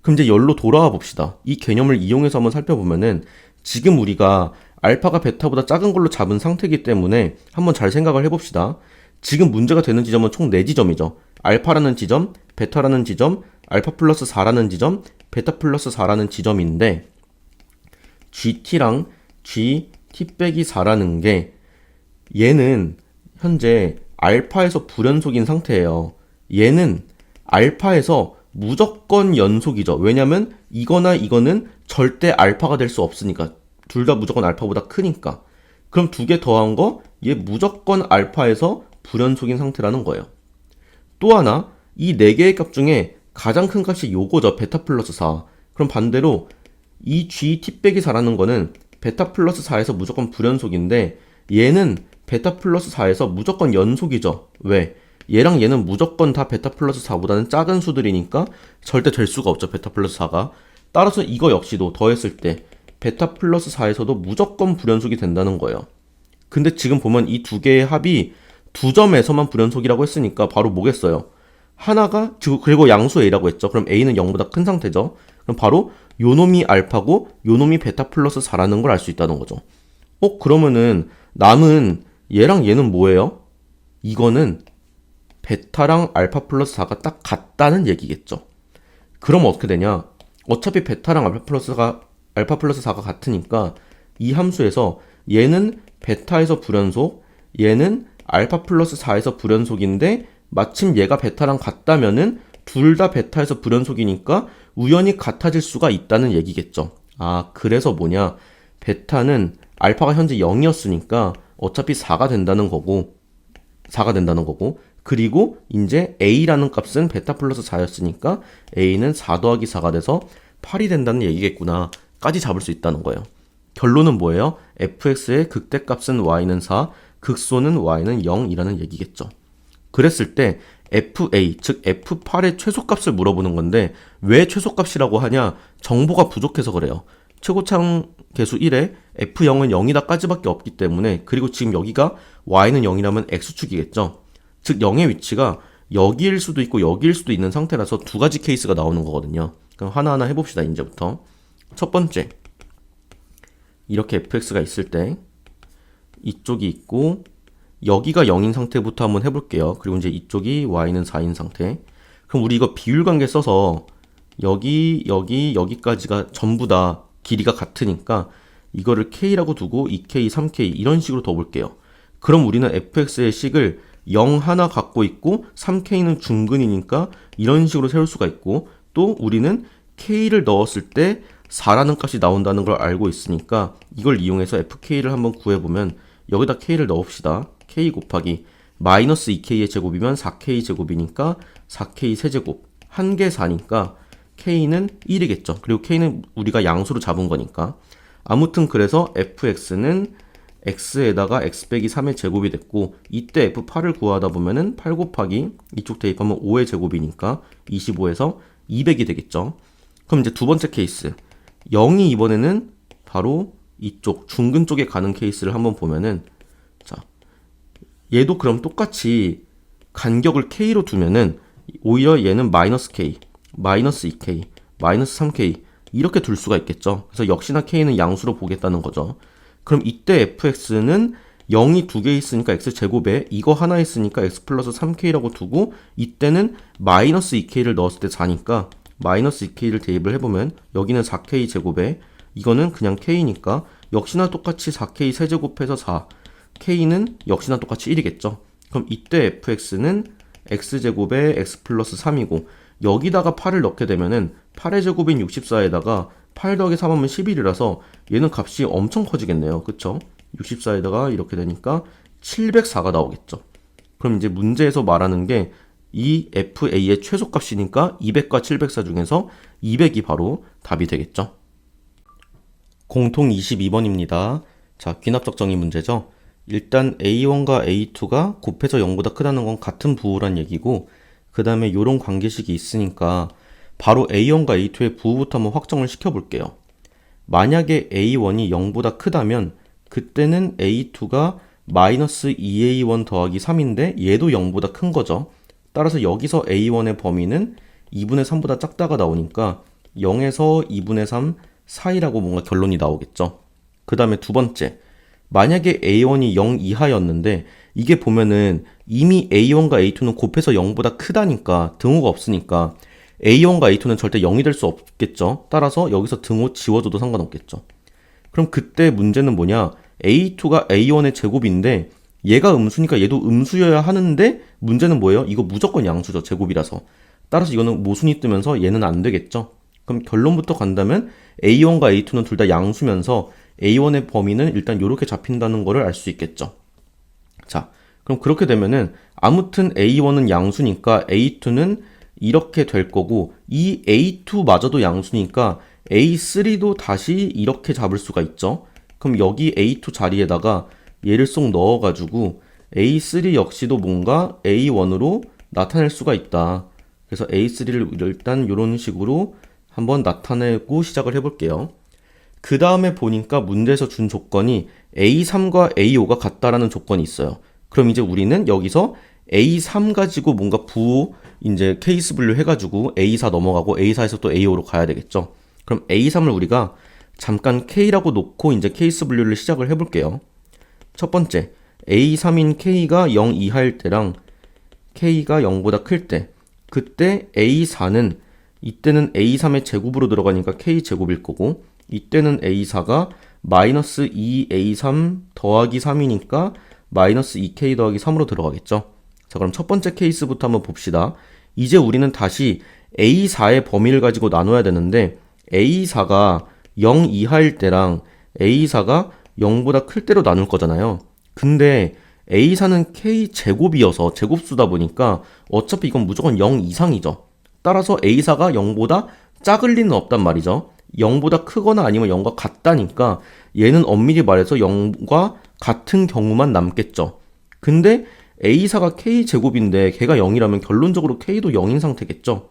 그럼 이제 열로 돌아와 봅시다. 이 개념을 이용해서 한번 살펴보면은 지금 우리가 알파가 베타보다 작은 걸로 잡은 상태이기 때문에 한번 잘 생각을 해봅시다. 지금 문제가 되는 지점은 총 4지점이죠. 알파라는 지점, 베타라는 지점, 알파 플러스 4라는 지점, 베타 플러스 4라는 지점인데 gt랑 gt 빼기 4라는 게 얘는 현재 알파에서 불연속인 상태예요. 얘는 알파에서 무조건 연속이죠. 왜냐면 이거나 이거는 절대 알파가 될 수 없으니까. 둘 다 무조건 알파보다 크니까. 그럼 두 개 더한 거 얘 무조건 알파에서 불연속인 상태라는 거예요. 또 하나 이 네 개의 값 중에 가장 큰 값이 요거죠. 베타 플러스 4. 그럼 반대로 이 gt 빼기 4라는 거는 베타 플러스 4에서 무조건 불연속인데 얘는 베타 플러스 4에서 무조건 연속이죠. 왜? 얘랑 얘는 무조건 다 베타 플러스 4보다는 작은 수들이니까 절대 될 수가 없죠. 베타 플러스 4가. 따라서 이거 역시도 더했을 때 베타 플러스 4에서도 무조건 불연속이 된다는 거예요. 근데 지금 보면 이 두 개의 합이 두 점에서만 불연속이라고 했으니까 바로 뭐겠어요? 하나가, 그리고 양수 A라고 했죠. 그럼 A는 0보다 큰 상태죠. 그럼 바로 요 놈이 알파고 요 놈이 베타 플러스 4라는 걸 알 수 있다는 거죠. 그러면은 남은 얘랑 얘는 뭐예요? 이거는 베타랑 알파 플러스 4가 딱 같다는 얘기겠죠. 그럼 어떻게 되냐? 어차피 베타랑 알파 플러스 4가 같으니까 이 함수에서 얘는 베타에서 불연속, 얘는 알파 플러스 4에서 불연속인데 마침 얘가 베타랑 같다면은 둘 다 베타에서 불연속이니까 우연히 같아질 수가 있다는 얘기겠죠. 아, 그래서 뭐냐? 베타는 알파가 현재 0이었으니까 어차피 4가 된다는 거고, 그리고 이제 A라는 값은 베타 플러스 4였으니까 A는 4 더하기 4가 돼서 8이 된다는 얘기겠구나 까지 잡을 수 있다는 거예요. 결론은 뭐예요? fx의 극대값은 y는 4, 극소는 y는 0이라는 얘기겠죠. 그랬을 때 fa, 즉 f8의 최소값을 물어보는 건데 왜 최소값이라고 하냐? 정보가 부족해서 그래요. 최고참 계수 1에 f0은 0이다 까지밖에 없기 때문에, 그리고 지금 여기가 y는 0이라면 x축이겠죠. 즉 0의 위치가 여기일 수도 있고 여기일 수도 있는 상태라서 두 가지 케이스가 나오는 거거든요. 그럼 하나하나 해봅시다. 이제부터 첫 번째, 이렇게 fx가 있을 때 이쪽이 있고 여기가 0인 상태부터 한번 해볼게요. 그리고 이제 이쪽이 y는 4인 상태. 그럼 우리 이거 비율관계 써서 여기까지가 전부 다 길이가 같으니까 이거를 k라고 두고 2k, 3k 이런 식으로 더 볼게요. 그럼 우리는 fx의 식을 0 하나 갖고 있고 3k는 중근이니까 이런 식으로 세울 수가 있고, 또 우리는 k를 넣었을 때 4라는 값이 나온다는 걸 알고 있으니까 이걸 이용해서 fk를 한번 구해보면 여기다 k를 넣읍시다. k 곱하기 마이너스 2k의 제곱이면 4k 제곱이니까 4k 세제곱, 한 개 4니까 k는 1이겠죠. 그리고 k는 우리가 양수로 잡은 거니까. 아무튼 그래서 fx는 x에다가 x 빼기 3의 제곱이 됐고, 이때 f8을 구하다 보면은 8 곱하기 이쪽 대입하면 5의 제곱이니까 25에서 200이 되겠죠. 그럼 이제 두 번째 케이스, 0이 이번에는 바로 이쪽 중근 쪽에 가는 케이스를 한번 보면은, 자, 얘도 그럼 똑같이 간격을 k로 두면은 오히려 얘는 마이너스 k, 마이너스 2k, 마이너스 3k 이렇게 둘 수가 있겠죠. 그래서 역시나 k는 양수로 보겠다는 거죠. 그럼 이때 fx는 0이 두 개 있으니까 x제곱에 이거 하나 있으니까 x 플러스 3k라고 두고, 이때는 마이너스 2k를 넣었을 때 4니까 마이너스 2k를 대입을 해보면 여기는 4k 제곱에 이거는 그냥 k니까 역시나 똑같이 4k 세제곱해서 4, k는 역시나 똑같이 1이겠죠. 그럼 이때 fx는 x제곱에 x 플러스 3이고 여기다가 8을 넣게 되면은 8의 제곱인 64에다가 8 더하기 3하면 11이라서 얘는 값이 엄청 커지겠네요. 그쵸? 64에다가 이렇게 되니까 704가 나오겠죠. 그럼 이제 문제에서 말하는 게 이 FA의 최소값이니까 200과 704 중에서 200이 바로 답이 되겠죠. 공통 22번입니다. 자, 귀납적 정의 문제죠. 일단 A1과 A2가 곱해서 0보다 크다는 건 같은 부호란 얘기고, 그 다음에 요런 관계식이 있으니까 바로 A1과 A2의 부호부터 한번 확정을 시켜볼게요. 만약에 A1이 0보다 크다면 그때는 A2가 마이너스 2A1 더하기 3인데 얘도 0보다 큰 거죠. 따라서 여기서 A1의 범위는 2분의 3보다 작다가 나오니까 0에서 2분의 3 사이라고 뭔가 결론이 나오겠죠. 그 다음에 두 번째, 만약에 A1이 0 이하였는데 이게 보면은 이미 A1과 A2는 곱해서 0보다 크다니까 등호가 없으니까 A1과 A2는 절대 0이 될 수 없겠죠. 따라서 여기서 등호 지워줘도 상관없겠죠. 그럼 그때 문제는 뭐냐? A2가 A1의 제곱인데 얘가 음수니까 얘도 음수여야 하는데 문제는 뭐예요? 이거 무조건 양수죠. 제곱이라서. 따라서 이거는 모순이 뜨면서 얘는 안 되겠죠. 그럼 결론부터 간다면 A1과 A2는 둘 다 양수면서 A1의 범위는 일단 이렇게 잡힌다는 거를 알 수 있겠죠. 자, 그럼 그렇게 되면은 아무튼 A1은 양수니까 A2는 이렇게 될 거고, 이 A2마저도 양수니까 A3도 다시 이렇게 잡을 수가 있죠. 그럼 여기 A2 자리에다가 얘를 쏙 넣어가지고 A3 역시도 뭔가 A1으로 나타낼 수가 있다. 그래서 A3를 일단 이런 식으로 한번 나타내고 시작을 해볼게요. 그 다음에 보니까 문제에서 준 조건이 A3과 A5가 같다라는 조건이 있어요. 그럼 이제 우리는 여기서 A3 가지고 뭔가 이제 케이스 분류 해가지고 A4 넘어가고 A4에서 또 A5로 가야 되겠죠. 그럼 A3을 우리가 잠깐 K라고 놓고 이제 케이스 분류를 시작을 해볼게요. 첫 번째, A3인 K가 0 이하일 때랑 K가 0보다 클 때, 그때 A4는 이때는 A3의 제곱으로 들어가니까 K제곱일 거고, 이때는 A4가 마이너스 2A3 더하기 3이니까 마이너스 2K 더하기 3으로 들어가겠죠. 자, 그럼 첫 번째 케이스부터 한번 봅시다. 이제 우리는 다시 A4의 범위를 가지고 나눠야 되는데 A4가 0 이하일 때랑 A4가 0보다 클 때로 나눌 거잖아요. 근데 A4는 K제곱이어서 제곱수다 보니까 어차피 이건 무조건 0 이상이죠. 따라서 A4가 0보다 작을 리는 없단 말이죠. 0보다 크거나 아니면 0과 같다니까 얘는 엄밀히 말해서 0과 같은 경우만 남겠죠. 근데 A4가 K제곱인데 걔가 0이라면 결론적으로 K도 0인 상태겠죠.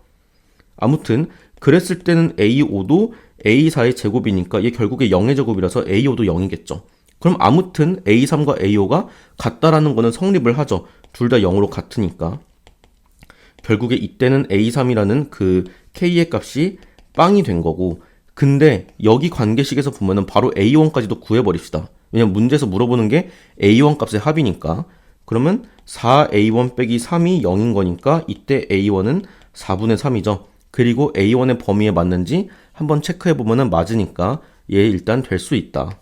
아무튼 그랬을 때는 A5도 A4의 제곱이니까 얘 결국에 0의 제곱이라서 A5도 0이겠죠. 그럼 아무튼 A3과 A5가 같다라는 거는 성립을 하죠. 둘 다 0으로 같으니까. 결국에 이때는 A3이라는 그 K의 값이 빵이 된 거고, 근데 여기 관계식에서 보면은 바로 A1까지도 구해버립시다. 왜냐면 문제에서 물어보는 게 A1 값의 합이니까. 그러면 4A1 빼기 3이 0인 거니까 이때 A1은 4분의 3이죠. 그리고 A1의 범위에 맞는지 한번 체크해보면은 맞으니까 얘 일단 될 수 있다.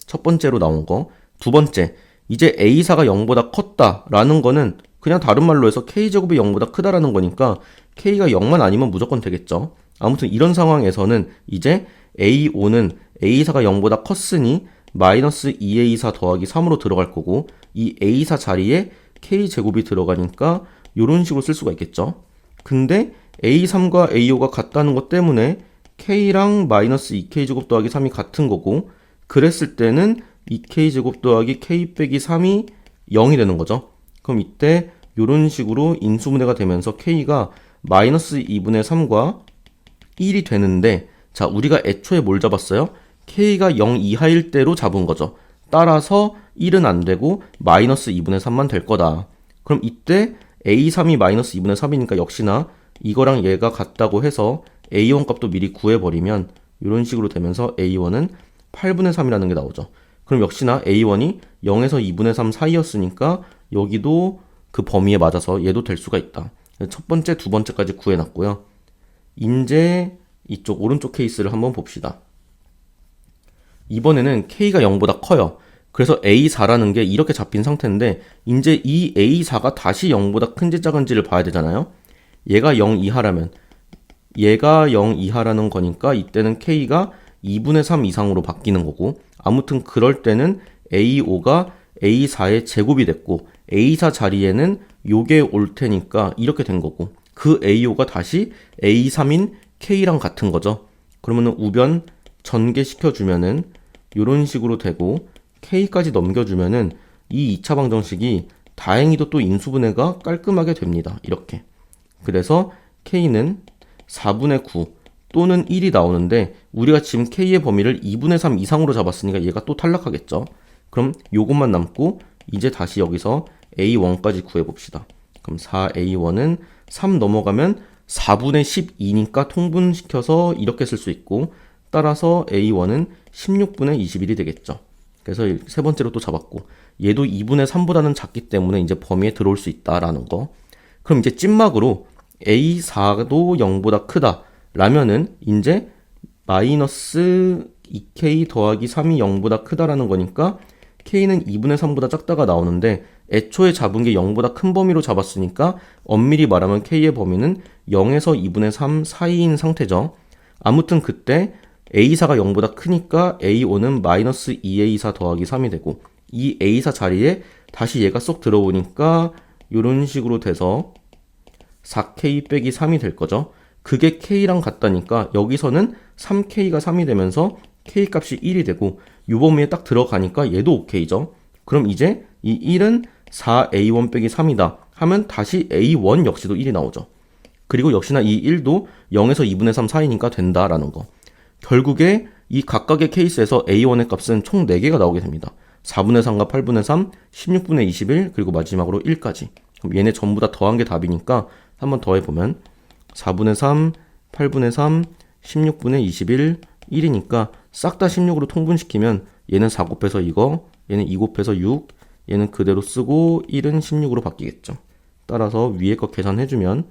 첫 번째로 나온 거. 두 번째, 이제 A4가 0보다 컸다라는 거는 그냥 다른 말로 해서 K제곱이 0보다 크다라는 거니까 K가 0만 아니면 무조건 되겠죠. 아무튼 이런 상황에서는 이제 A5는 A4가 0보다 컸으니 마이너스 2A4 더하기 3으로 들어갈 거고, 이 A4 자리에 K제곱이 들어가니까 이런 식으로 쓸 수가 있겠죠. 근데 A3과 A5가 같다는 것 때문에 K랑 마이너스 2K제곱 더하기 3이 같은 거고, 그랬을 때는 2K제곱 더하기 K 빼기 3이 0이 되는 거죠. 그럼 이때 이런 식으로 인수분해가 되면서 K가 마이너스 2분의 3과 1이 되는데, 자, 우리가 애초에 뭘 잡았어요? K가 0 이하일 때로 잡은 거죠. 따라서 1은 안 되고 마이너스 2분의 3만 될 거다. 그럼 이때 A3이 마이너스 2분의 3이니까 역시나 이거랑 얘가 같다고 해서 A1 값도 미리 구해버리면 이런 식으로 되면서 A1은 8분의 3이라는 게 나오죠. 그럼 역시나 A1이 0에서 2분의 3 사이였으니까 여기도 그 범위에 맞아서 얘도 될 수가 있다. 첫 번째, 두 번째까지 구해놨고요. 이제 이쪽 오른쪽 케이스를 한번 봅시다. 이번에는 K가 0보다 커요. 그래서 A4라는 게 이렇게 잡힌 상태인데 이제 이 A4가 다시 0보다 큰지 작은지를 봐야 되잖아요. 얘가 0 이하라면 얘가 0 이하라는 거니까 이때는 K가 2분의 3 이상으로 바뀌는 거고, 아무튼 그럴 때는 A5가 A4의 제곱이 됐고 A4 자리에는 요게 올 테니까 이렇게 된 거고, 그 A5가 다시 A3인 K랑 같은 거죠. 그러면은 우변 전개시켜주면은 이런 식으로 되고 K까지 넘겨주면은 이 2차 방정식이 다행히도 또 인수분해가 깔끔하게 됩니다. 이렇게. 그래서 K는 4분의 9 또는 1이 나오는데 우리가 지금 K의 범위를 2분의 3 이상으로 잡았으니까 얘가 또 탈락하겠죠. 그럼 요것만 남고 이제 다시 여기서 A1까지 구해봅시다. 그럼 4A1은 3 넘어가면 4분의 12니까 통분시켜서 이렇게 쓸 수 있고, 따라서 A1은 16분의 21이 되겠죠. 그래서 세 번째로 또 잡았고, 얘도 2분의 3보다는 작기 때문에 이제 범위에 들어올 수 있다라는 거. 그럼 이제 찐막으로 A4도 0보다 크다 라면은 이제 마이너스 2K 더하기 3이 0보다 크다라는 거니까 K는 2분의 3보다 작다가 나오는데 애초에 잡은 게 0보다 큰 범위로 잡았으니까 엄밀히 말하면 K의 범위는 0에서 2분의 3 사이인 상태죠. 아무튼 그때 A4가 0보다 크니까 A5는 마이너스 2A4 더하기 3이 되고, 이 A4 자리에 다시 얘가 쏙 들어오니까 이런 식으로 돼서 4K 빼기 3이 될 거죠. 그게 K랑 같다니까 여기서는 3K가 3이 되면서 K 값이 1이 되고 이 범위에 딱 들어가니까 얘도 OK죠. 그럼 이제 이 1은 4A1 빼기 3이다 하면 다시 A1 역시도 1이 나오죠. 그리고 역시나 이 1도 0에서 2분의 3 사이니까 된다라는 거. 결국에 이 각각의 케이스에서 A1의 값은 총 4개가 나오게 됩니다. 4분의 3과 8분의 3, 16분의 21, 그리고 마지막으로 1까지. 그럼 얘네 전부 다 더한 게 답이니까 한번 더해보면 4분의 3, 8분의 3, 16분의 21, 1이니까 싹 다 16으로 통분시키면 얘는 4 곱해서 이거, 얘는 2 곱해서 6, 얘는 그대로 쓰고 1은 16으로 바뀌겠죠. 따라서 위에 거 계산해주면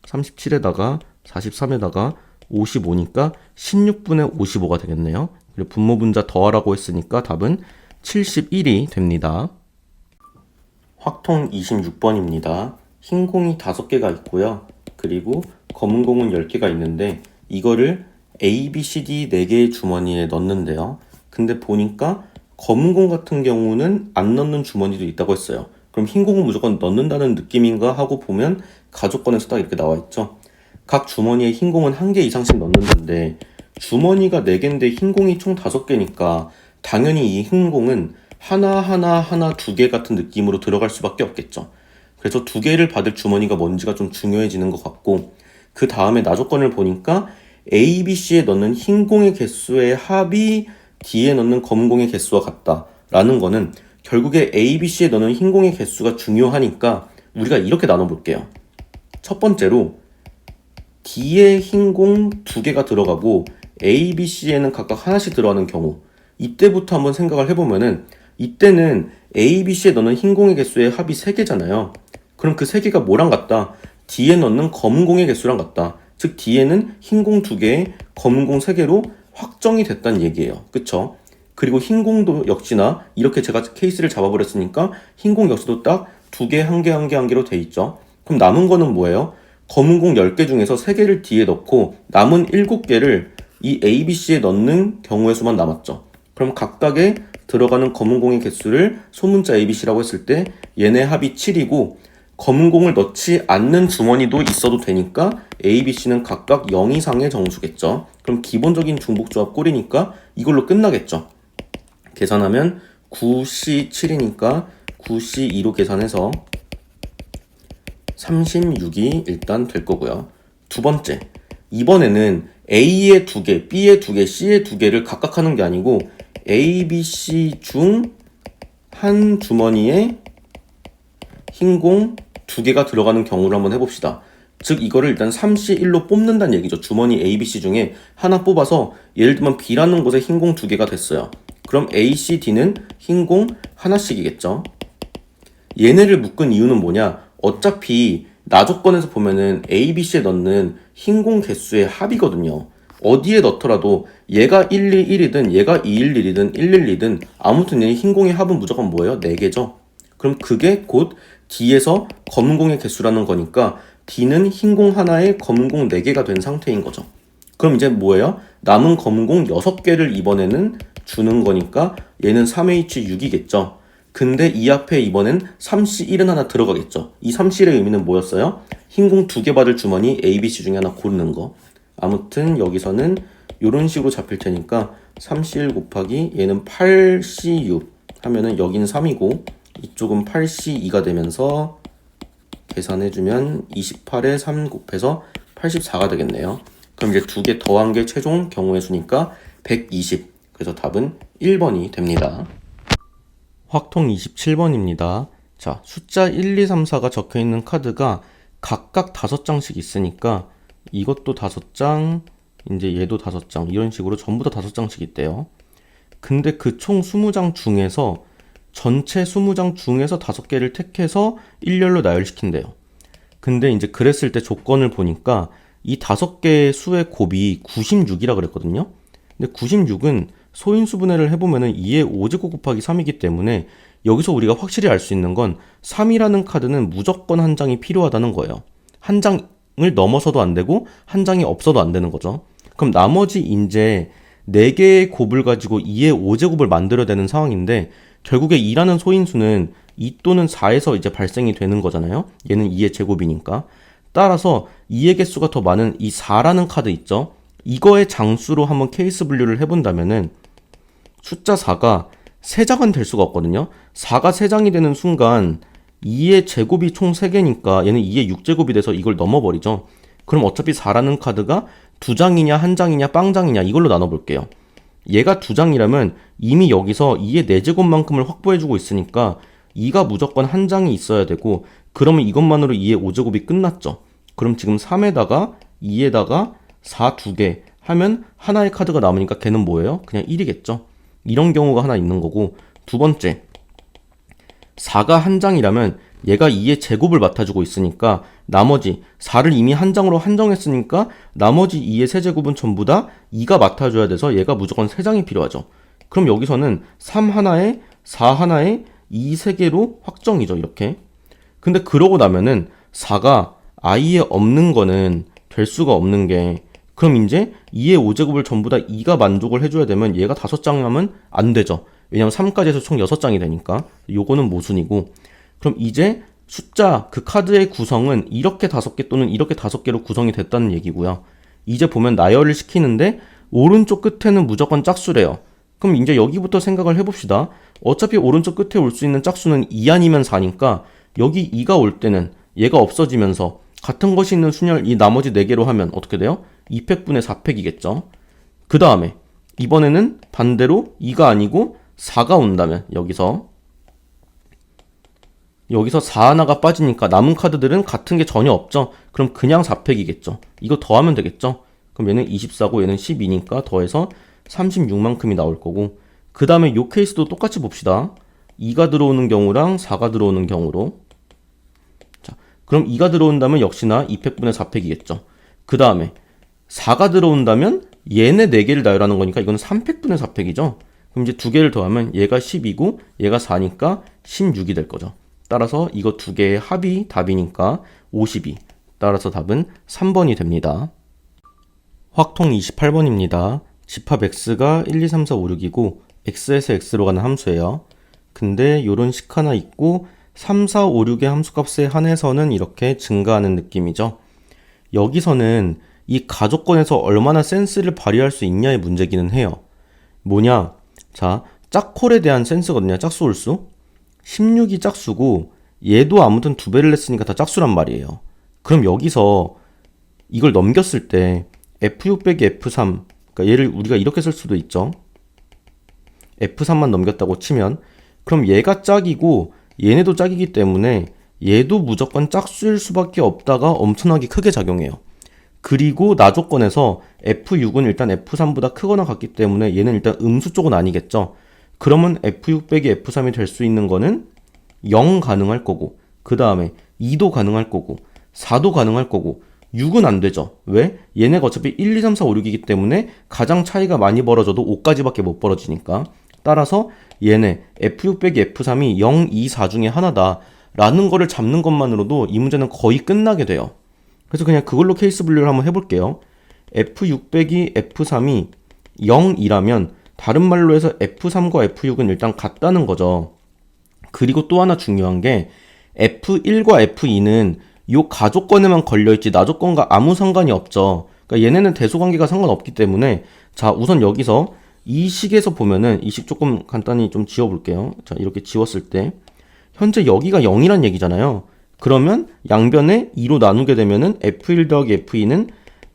37에다가 43에다가 55니까 16분의 55가 되겠네요. 그리고 분모 분자 더하라고 했으니까 답은 71이 됩니다. 확통 26번입니다. 흰 공이 5개가 있고요. 그리고 검은 공은 10개가 있는데 이거를 A, B, C, D 4개의 주머니에 넣는데요. 근데 보니까 검은 공 같은 경우는 안 넣는 주머니도 있다고 했어요. 그럼 흰 공은 무조건 넣는다는 느낌인가 하고 보면 가족권에서 딱 이렇게 나와 있죠. 각 주머니에 흰 공은 1개 이상씩 넣는다는데 주머니가 4개인데 흰 공이 총 5개니까 당연히 이 흰 공은 하나 2개 같은 느낌으로 들어갈 수밖에 없겠죠. 그래서 2개를 받을 주머니가 뭔지가 좀 중요해지는 것 같고 그 다음에 나조건을 보니까 A, B, C에 넣는 흰 공의 개수의 합이 D에 넣는 검은 공의 개수와 같다라는 거는 결국에 A, B, C에 넣는 흰 공의 개수가 중요하니까 우리가 이렇게 나눠볼게요. 첫 번째로 D에 흰 공 2개가 들어가고 A, B, C에는 각각 하나씩 들어가는 경우 이때부터 한번 생각을 해보면은 이때는 A, B, C에 넣는 흰 공의 개수의 합이 3개잖아요. 그럼 그 3개가 뭐랑 같다? D에 넣는 검은 공의 개수랑 같다. 즉 D에는 흰 공 2개에 검은 공 3개로 확정이 됐다는 얘기예요. 그쵸? 그리고 흰 공도 역시나 이렇게 제가 케이스를 잡아버렸으니까 흰 공 역시도 딱 2개, 1개로 돼 있죠. 그럼 남은 거는 뭐예요? 검은 공 10개 중에서 3개를 D에 넣고 남은 7개를 이 A, B, C에 넣는 경우의 수만 남았죠. 그럼 각각의 들어가는 검은 공의 개수를 소문자 A, B, C라고 했을 때 얘네 합이 7이고 검은 공을 넣지 않는 주머니도 있어도 되니까 A, B, C는 각각 0 이상의 정수겠죠. 그럼 기본적인 중복조합 꼴이니까 이걸로 끝나겠죠. 계산하면 9C 7이니까 9C 2로 계산해서 36이 일단 될 거고요. 두 번째, 이번에는 A의 2개, B의 2개, C의 2개를 각각 하는 게 아니고 A, B, C 중 한 주머니에 흰 공 2개가 들어가는 경우를 한번 해봅시다. 즉 이거를 일단 3C1로 뽑는다는 얘기죠. 주머니 A, B, C 중에 하나 뽑아서 예를 들면 B라는 곳에 흰 공 2개가 됐어요. 그럼 A, C, D는 흰 공 하나씩이겠죠. 얘네를 묶은 이유는 뭐냐? 어차피 나조건에서 보면은 A, B, C에 넣는 흰 공 개수의 합이거든요. 어디에 넣더라도 얘가 111이든 얘가 211이든 112든 아무튼 얘 흰 공의 합은 무조건 뭐예요? 4개죠. 그럼 그게 곧 D에서 검은 공의 개수라는 거니까 D는 흰 공 하나에 검은 공 4개가 된 상태인 거죠. 그럼 이제 뭐예요? 남은 검은 공 6개를 이번에는 주는 거니까 얘는 3H6이겠죠. 근데 이 앞에 이번엔 3C1은 하나 들어가겠죠. 이 3C의 의미는 뭐였어요? 흰 공 2개 받을 주머니 A, B, C 중에 하나 고르는 거. 아무튼 여기서는 이런 식으로 잡힐 테니까 3C1 곱하기 얘는 8C6 하면은 여기는 3이고 이쪽은 8C2가 되면서 계산해주면 28에 3 곱해서 84가 되겠네요. 그럼 이제 2개 더한 게 최종 경우의 수니까 120. 그래서 답은 1번이 됩니다. 확통 27번입니다. 자, 숫자 1, 2, 3, 4가 적혀있는 카드가 각각 5장씩 있으니까 이것도 5장, 이제 얘도 5장, 이런 식으로 전부 다 5장씩 있대요. 근데 그 총 20장 중에서 전체 20장 중에서 5개를 택해서 일렬로 나열시킨대요. 근데 이제 그랬을 때 조건을 보니까 이 5개의 수의 곱이 96이라 그랬거든요. 근데 96은 소인수분해를 해보면은 2의 5제곱 곱하기 3이기 때문에 여기서 우리가 확실히 알 수 있는 건 3이라는 카드는 무조건 한 장이 필요하다는 거예요. 한 장을 넘어서도 안 되고 한 장이 없어도 안 되는 거죠. 그럼 나머지 이제 4개의 곱을 가지고 2의 5제곱을 만들어야 되는 상황인데 결국에 2라는 소인수는 2 또는 4에서 이제 발생이 되는 거잖아요. 얘는 2의 제곱이니까. 따라서 2의 개수가 더 많은 이 4라는 카드 있죠. 이거의 장수로 한번 케이스 분류를 해본다면은 숫자 4가 3장은 될 수가 없거든요. 4가 3장이 되는 순간 2의 제곱이 총 3개니까 얘는 2의 6제곱이 돼서 이걸 넘어버리죠. 그럼 어차피 4라는 카드가 2장이냐 1장이냐 빵장이냐 이걸로 나눠볼게요. 얘가 2장이라면 이미 여기서 2의 4제곱만큼을 확보해주고 있으니까 2가 무조건 한 장이 있어야 되고 그러면 이것만으로 2의 5제곱이 끝났죠. 그럼 지금 3에다가 2에다가 4 2개 하면 하나의 카드가 남으니까 걔는 뭐예요? 그냥 1이겠죠. 이런 경우가 하나 있는 거고, 두 번째, 4가 한 장이라면 얘가 2의 제곱을 맡아주고 있으니까 나머지 4를 이미 한 장으로 한정했으니까 나머지 2의 세제곱은 전부 다 2가 맡아줘야 돼서 얘가 무조건 3장이 필요하죠. 그럼 여기서는 3 하나에 4 하나에 2 3개로 확정이죠. 이렇게. 근데 그러고 나면은 4가 i에 없는 거는 될 수가 없는 게, 그럼 이제 2의 5제곱을 전부 다 2가 만족을 해줘야 되면 얘가 5장 하면 안 되죠. 왜냐면 3까지 해서 총 6장이 되니까. 요거는 모순이고, 그럼 이제 숫자, 그 카드의 구성은 이렇게 5개 또는 이렇게 5개로 구성이 됐다는 얘기고요. 이제 보면 나열을 시키는데 오른쪽 끝에는 무조건 짝수래요. 그럼 이제 여기부터 생각을 해봅시다. 어차피 오른쪽 끝에 올 수 있는 짝수는 2 아니면 4니까 여기 2가 올 때는 얘가 없어지면서 같은 것이 있는 순열 이 나머지 4개로 하면 어떻게 돼요? 2팩분의 4팩이겠죠. 그 다음에 이번에는 반대로 2가 아니고 4가 온다면 여기서 4 하나가 빠지니까 남은 카드들은 같은 게 전혀 없죠. 그럼 그냥 4팩이겠죠. 이거 더하면 되겠죠. 그럼 얘는 24고 얘는 12니까 더해서 36만큼이 나올 거고, 그 다음에 요 케이스도 똑같이 봅시다. 2가 들어오는 경우랑 4가 들어오는 경우로. 자, 그럼 2가 들어온다면 역시나 2팩분의 4팩이겠죠. 그 다음에 4가 들어온다면 얘네 4개를 나열하는 거니까 이건 3팩분의 4팩이죠. 그럼 이제 2개를 더하면 얘가 10이고 얘가 4니까 16이 될 거죠. 따라서 이거 2개의 합이 답이니까 52. 따라서 답은 3번이 됩니다. 확통 28번입니다. 집합 x가 1, 2, 3, 4, 5, 6이고 x에서 x로 가는 함수예요. 근데 요런 식 하나 있고 3, 4, 5, 6의 함수값에 한해서는 이렇게 증가하는 느낌이죠. 여기서는 이 가족권에서 얼마나 센스를 발휘할 수 있냐의 문제기는 해요. 뭐냐? 자, 짝콜에 대한 센스거든요. 짝수 홀수. 16이 짝수고 얘도 아무튼 2배를 냈으니까 다 짝수란 말이에요. 그럼 여기서 이걸 넘겼을 때 F6 빼기 F3, 그러니까 얘를 우리가 이렇게 쓸 수도 있죠. F3만 넘겼다고 치면, 그럼 얘가 짝이고 얘네도 짝이기 때문에 얘도 무조건 짝수일 수밖에 없다가 엄청나게 크게 작용해요. 그리고 나조건에서 F6은 일단 F3보다 크거나 같기 때문에 얘는 일단 음수 쪽은 아니겠죠. 그러면 F6 빼기 F3이 될 수 있는 거는 0 가능할 거고, 그 다음에 2도 가능할 거고, 4도 가능할 거고, 6은 안 되죠. 왜? 얘네가 어차피 1, 2, 3, 4, 5, 6이기 때문에 가장 차이가 많이 벌어져도 5까지밖에 못 벌어지니까. 따라서 얘네 F6 빼기 F3이 0, 2, 4 중에 하나다 라는 거를 잡는 것만으로도 이 문제는 거의 끝나게 돼요. 그래서 그냥 그걸로 케이스 분류를 한번 해볼게요. F6 빼기 F3이 0이라면 다른 말로 해서 F3과 F6은 일단 같다는 거죠. 그리고 또 하나 중요한 게 F1과 F2는 요 가족권에만 걸려있지 나조건과 아무 상관이 없죠. 그러니까 얘네는 대소관계가 상관없기 때문에, 자, 우선 여기서 이 식에서 보면은 이 식 조금 간단히 좀 지워볼게요. 자, 이렇게 지웠을 때 현재 여기가 0이란 얘기잖아요. 그러면 양변에 2로 나누게 되면은 F1 더하기 F2는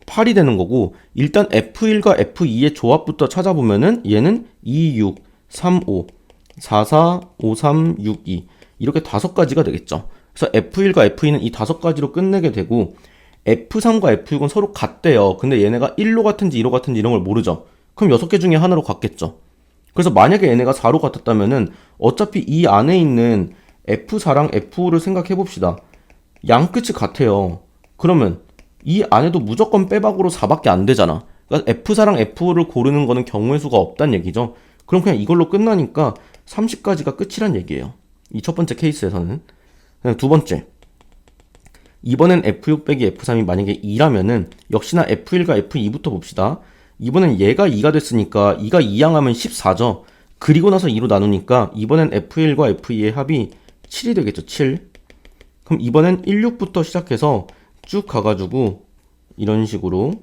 8이 되는 거고, 일단 F1과 F2의 조합부터 찾아보면은 얘는 2, 6, 3, 5, 4, 4, 5, 3, 6, 2 이렇게 5가지가 되겠죠. 그래서 F1과 F2는 이 5가지로 끝내게 되고, F3과 F6은 서로 같대요. 근데 얘네가 1로 같은지 2로 같은지 이런 걸 모르죠. 그럼 6개 중에 하나로 같겠죠. 그래서 만약에 얘네가 4로 같았다면은 어차피 이 안에 있는 F4랑 F5를 생각해 봅시다. 양 끝이 같아요. 그러면 이 안에도 무조건 빼박으로 4밖에 안 되잖아. 그러니까 F4랑 F5를 고르는 거는 경우의 수가 없다는 얘기죠. 그럼 그냥 이걸로 끝나니까 30까지가 끝이란 얘기예요. 이 첫 번째 케이스에서는. 두 번째, 이번엔 F6 빼기 F3이 만약에 2라면은 역시나 F1과 F2부터 봅시다. 이번엔 얘가 2가 됐으니까 2가 2양하면 14죠. 그리고 나서 2로 나누니까 이번엔 F1과 F2의 합이 7이 되겠죠. 7. 그럼 이번엔 16부터 시작해서 쭉 가가지고 이런 식으로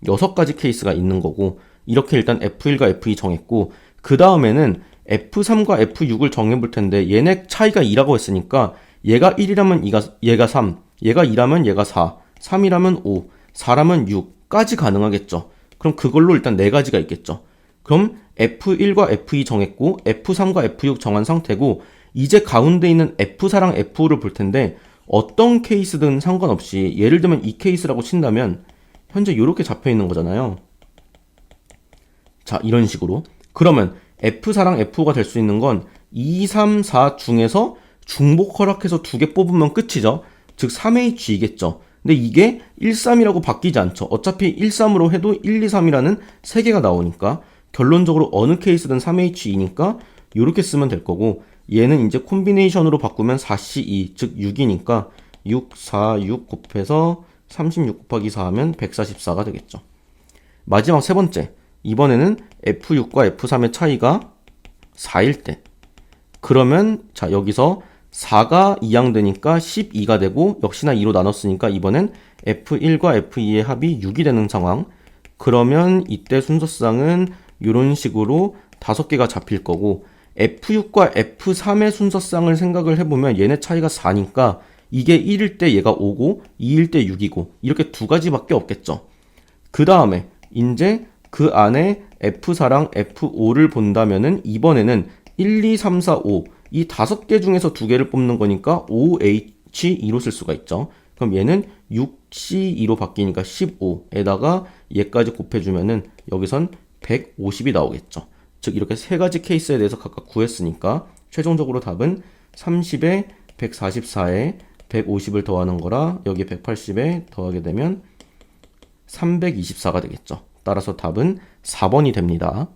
6가지 케이스가 있는 거고, 이렇게 일단 F1과 F2 정했고, 그 다음에는 F3과 F6을 정해볼 텐데 얘네 차이가 2라고 했으니까 얘가 1이라면 얘가 3, 얘가 2라면 얘가 4, 3이라면 5, 4라면 6까지 가능하겠죠. 그럼 그걸로 일단 4가지가 있겠죠. 그럼 F1과 F2 정했고 F3과 F6 정한 상태고, 이제 가운데 있는 F4랑 F5를 볼 텐데 어떤 케이스든 상관없이 예를 들면 이 케이스라고 친다면 현재 이렇게 잡혀 있는 거잖아요. 자, 이런 식으로. 그러면 F4랑 F5가 될 수 있는 건 2, 3, 4 중에서 중복 허락해서 2개 뽑으면 끝이죠. 즉 3H이겠죠. 근데 이게 1, 3이라고 바뀌지 않죠. 어차피 1, 3으로 해도 1, 2, 3이라는 3개가 나오니까 결론적으로 어느 케이스든 3H이니까 이렇게 쓰면 될 거고, 얘는 이제 콤비네이션으로 바꾸면 4C2, 즉 6이니까 6, 4, 6 곱해서 36 곱하기 4 하면 144가 되겠죠. 마지막 세 번째, 이번에는 F6과 F3의 차이가 4일 때, 그러면 자 여기서 4가 2양 되니까 12가 되고, 역시나 2로 나눴으니까 이번엔 F1과 F2의 합이 6이 되는 상황. 그러면 이때 순서쌍은 이런 식으로 5개가 잡힐 거고, F6과 F3의 순서쌍을 생각을 해보면 얘네 차이가 4니까 이게 1일 때 얘가 5고 2일 때 6이고 이렇게 두 가지밖에 없겠죠. 그 다음에 이제 그 안에 F4랑 F5를 본다면은 이번에는 1, 2, 3, 4, 5 이 5개 중에서 2개를 뽑는 거니까 5H2로 쓸 수가 있죠. 그럼 얘는 6C2로 바뀌니까 15에다가 얘까지 곱해주면은 여기선 150이 나오겠죠. 즉 이렇게 세 가지 케이스에 대해서 각각 구했으니까 최종적으로 답은 30에 144에 150을 더하는 거라 여기 180에 더하게 되면 324가 되겠죠. 따라서 답은 4번이 됩니다.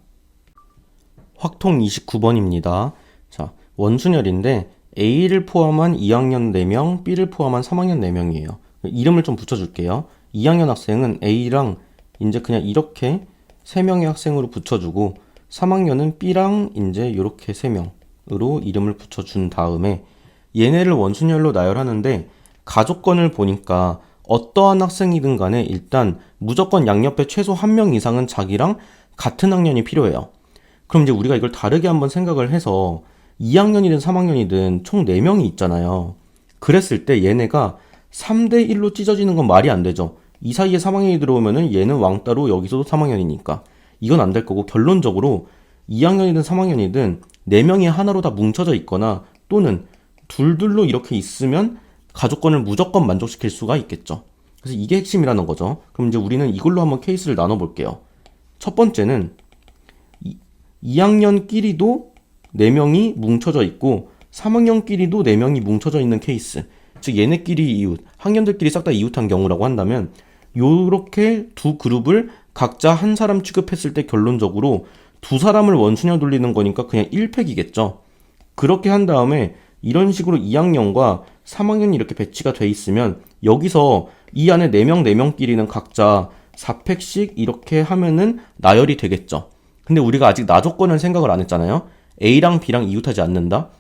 확통 29번입니다. 자, 원순열인데 A를 포함한 2학년 4명, B를 포함한 3학년 4명이에요. 이름을 좀 붙여줄게요. 2학년 학생은 A랑 이제 그냥 이렇게 3명의 학생으로 붙여주고, 3학년은 B랑 이제 이렇게 3명으로 이름을 붙여준 다음에 얘네를 원순열로 나열하는데 가족권을 보니까 어떠한 학생이든 간에 일단 무조건 양옆에 최소 1명 이상은 자기랑 같은 학년이 필요해요. 그럼 이제 우리가 이걸 다르게 한번 생각을 해서 2학년이든 3학년이든 총 4명이 있잖아요. 그랬을 때 얘네가 3대 1로 찢어지는 건 말이 안 되죠. 이 사이에 3학년이 들어오면은 얘는 왕따로 여기서도 3학년이니까 이건 안 될 거고, 결론적으로 2학년이든 3학년이든 4명이 하나로 다 뭉쳐져 있거나 또는 둘둘로 이렇게 있으면 가족권을 무조건 만족시킬 수가 있겠죠. 그래서 이게 핵심이라는 거죠. 그럼 이제 우리는 이걸로 한번 케이스를 나눠볼게요. 첫 번째는 2학년끼리도 4명이 뭉쳐져 있고 3학년끼리도 4명이 뭉쳐져 있는 케이스, 즉 얘네끼리 이웃, 학년들끼리 싹 다 이웃한 경우라고 한다면 요렇게 두 그룹을 각자 한 사람 취급했을 때 결론적으로 두 사람을 원순열 돌리는 거니까 그냥 1팩이겠죠. 그렇게 한 다음에 이런 식으로 2학년과 3학년이 이렇게 배치가 돼 있으면 여기서 이 안에 4명 4명끼리는 각자 4팩씩 이렇게 하면은 나열이 되겠죠. 근데 우리가 아직 나조건을 생각을 안 했잖아요. A랑 B랑 이웃하지 않는다?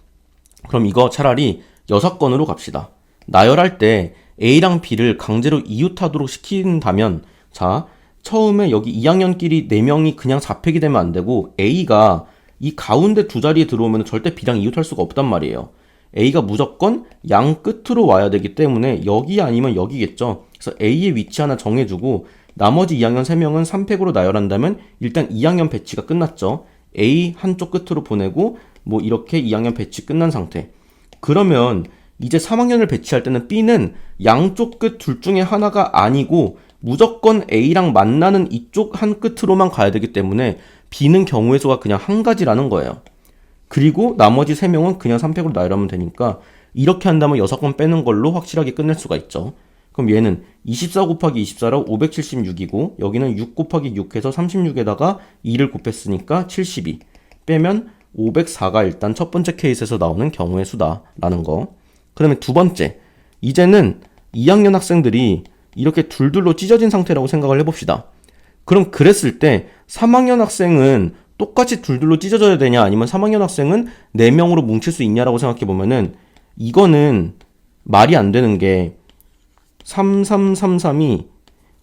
그럼 이거 차라리 6건으로 갑시다. 나열할 때 A랑 B를 강제로 이웃하도록 시킨다면, 자, 처음에 여기 2학년끼리 4명이 그냥 4팩이 되면 안 되고 A가 이 가운데 두 자리에 들어오면 절대 B랑 이웃할 수가 없단 말이에요. A가 무조건 양 끝으로 와야 되기 때문에 여기 아니면 여기겠죠. 그래서 A의 위치 하나 정해주고 나머지 2학년 3명은 3팩으로 나열한다면 일단 2학년 배치가 끝났죠. A 한쪽 끝으로 보내고 뭐 이렇게 2학년 배치 끝난 상태. 그러면 이제 3학년을 배치할 때는 B는 양쪽 끝 둘 중에 하나가 아니고 무조건 A랑 만나는 이쪽 한 끝으로만 가야 되기 때문에 B는 경우의 수가 그냥 한 가지라는 거예요. 그리고 나머지 3명은 그냥 3팩으로 나열하면 되니까 이렇게 한다면 6건 빼는 걸로 확실하게 끝낼 수가 있죠. 그럼 얘는 24 곱하기 24라 576이고 여기는 6 곱하기 6 해서 36에다가 2를 곱했으니까 72 빼면 504가 일단 첫 번째 케이스에서 나오는 경우의 수다라는 거. 그 다음에 두 번째, 이제는 2학년 학생들이 이렇게 둘둘로 찢어진 상태라고 생각을 해봅시다. 그럼 그랬을 때 3학년 학생은 똑같이 둘둘로 찢어져야 되냐 아니면 3학년 학생은 4명으로 뭉칠 수 있냐라고 생각해보면은 이거는 말이 안 되는 게 3333이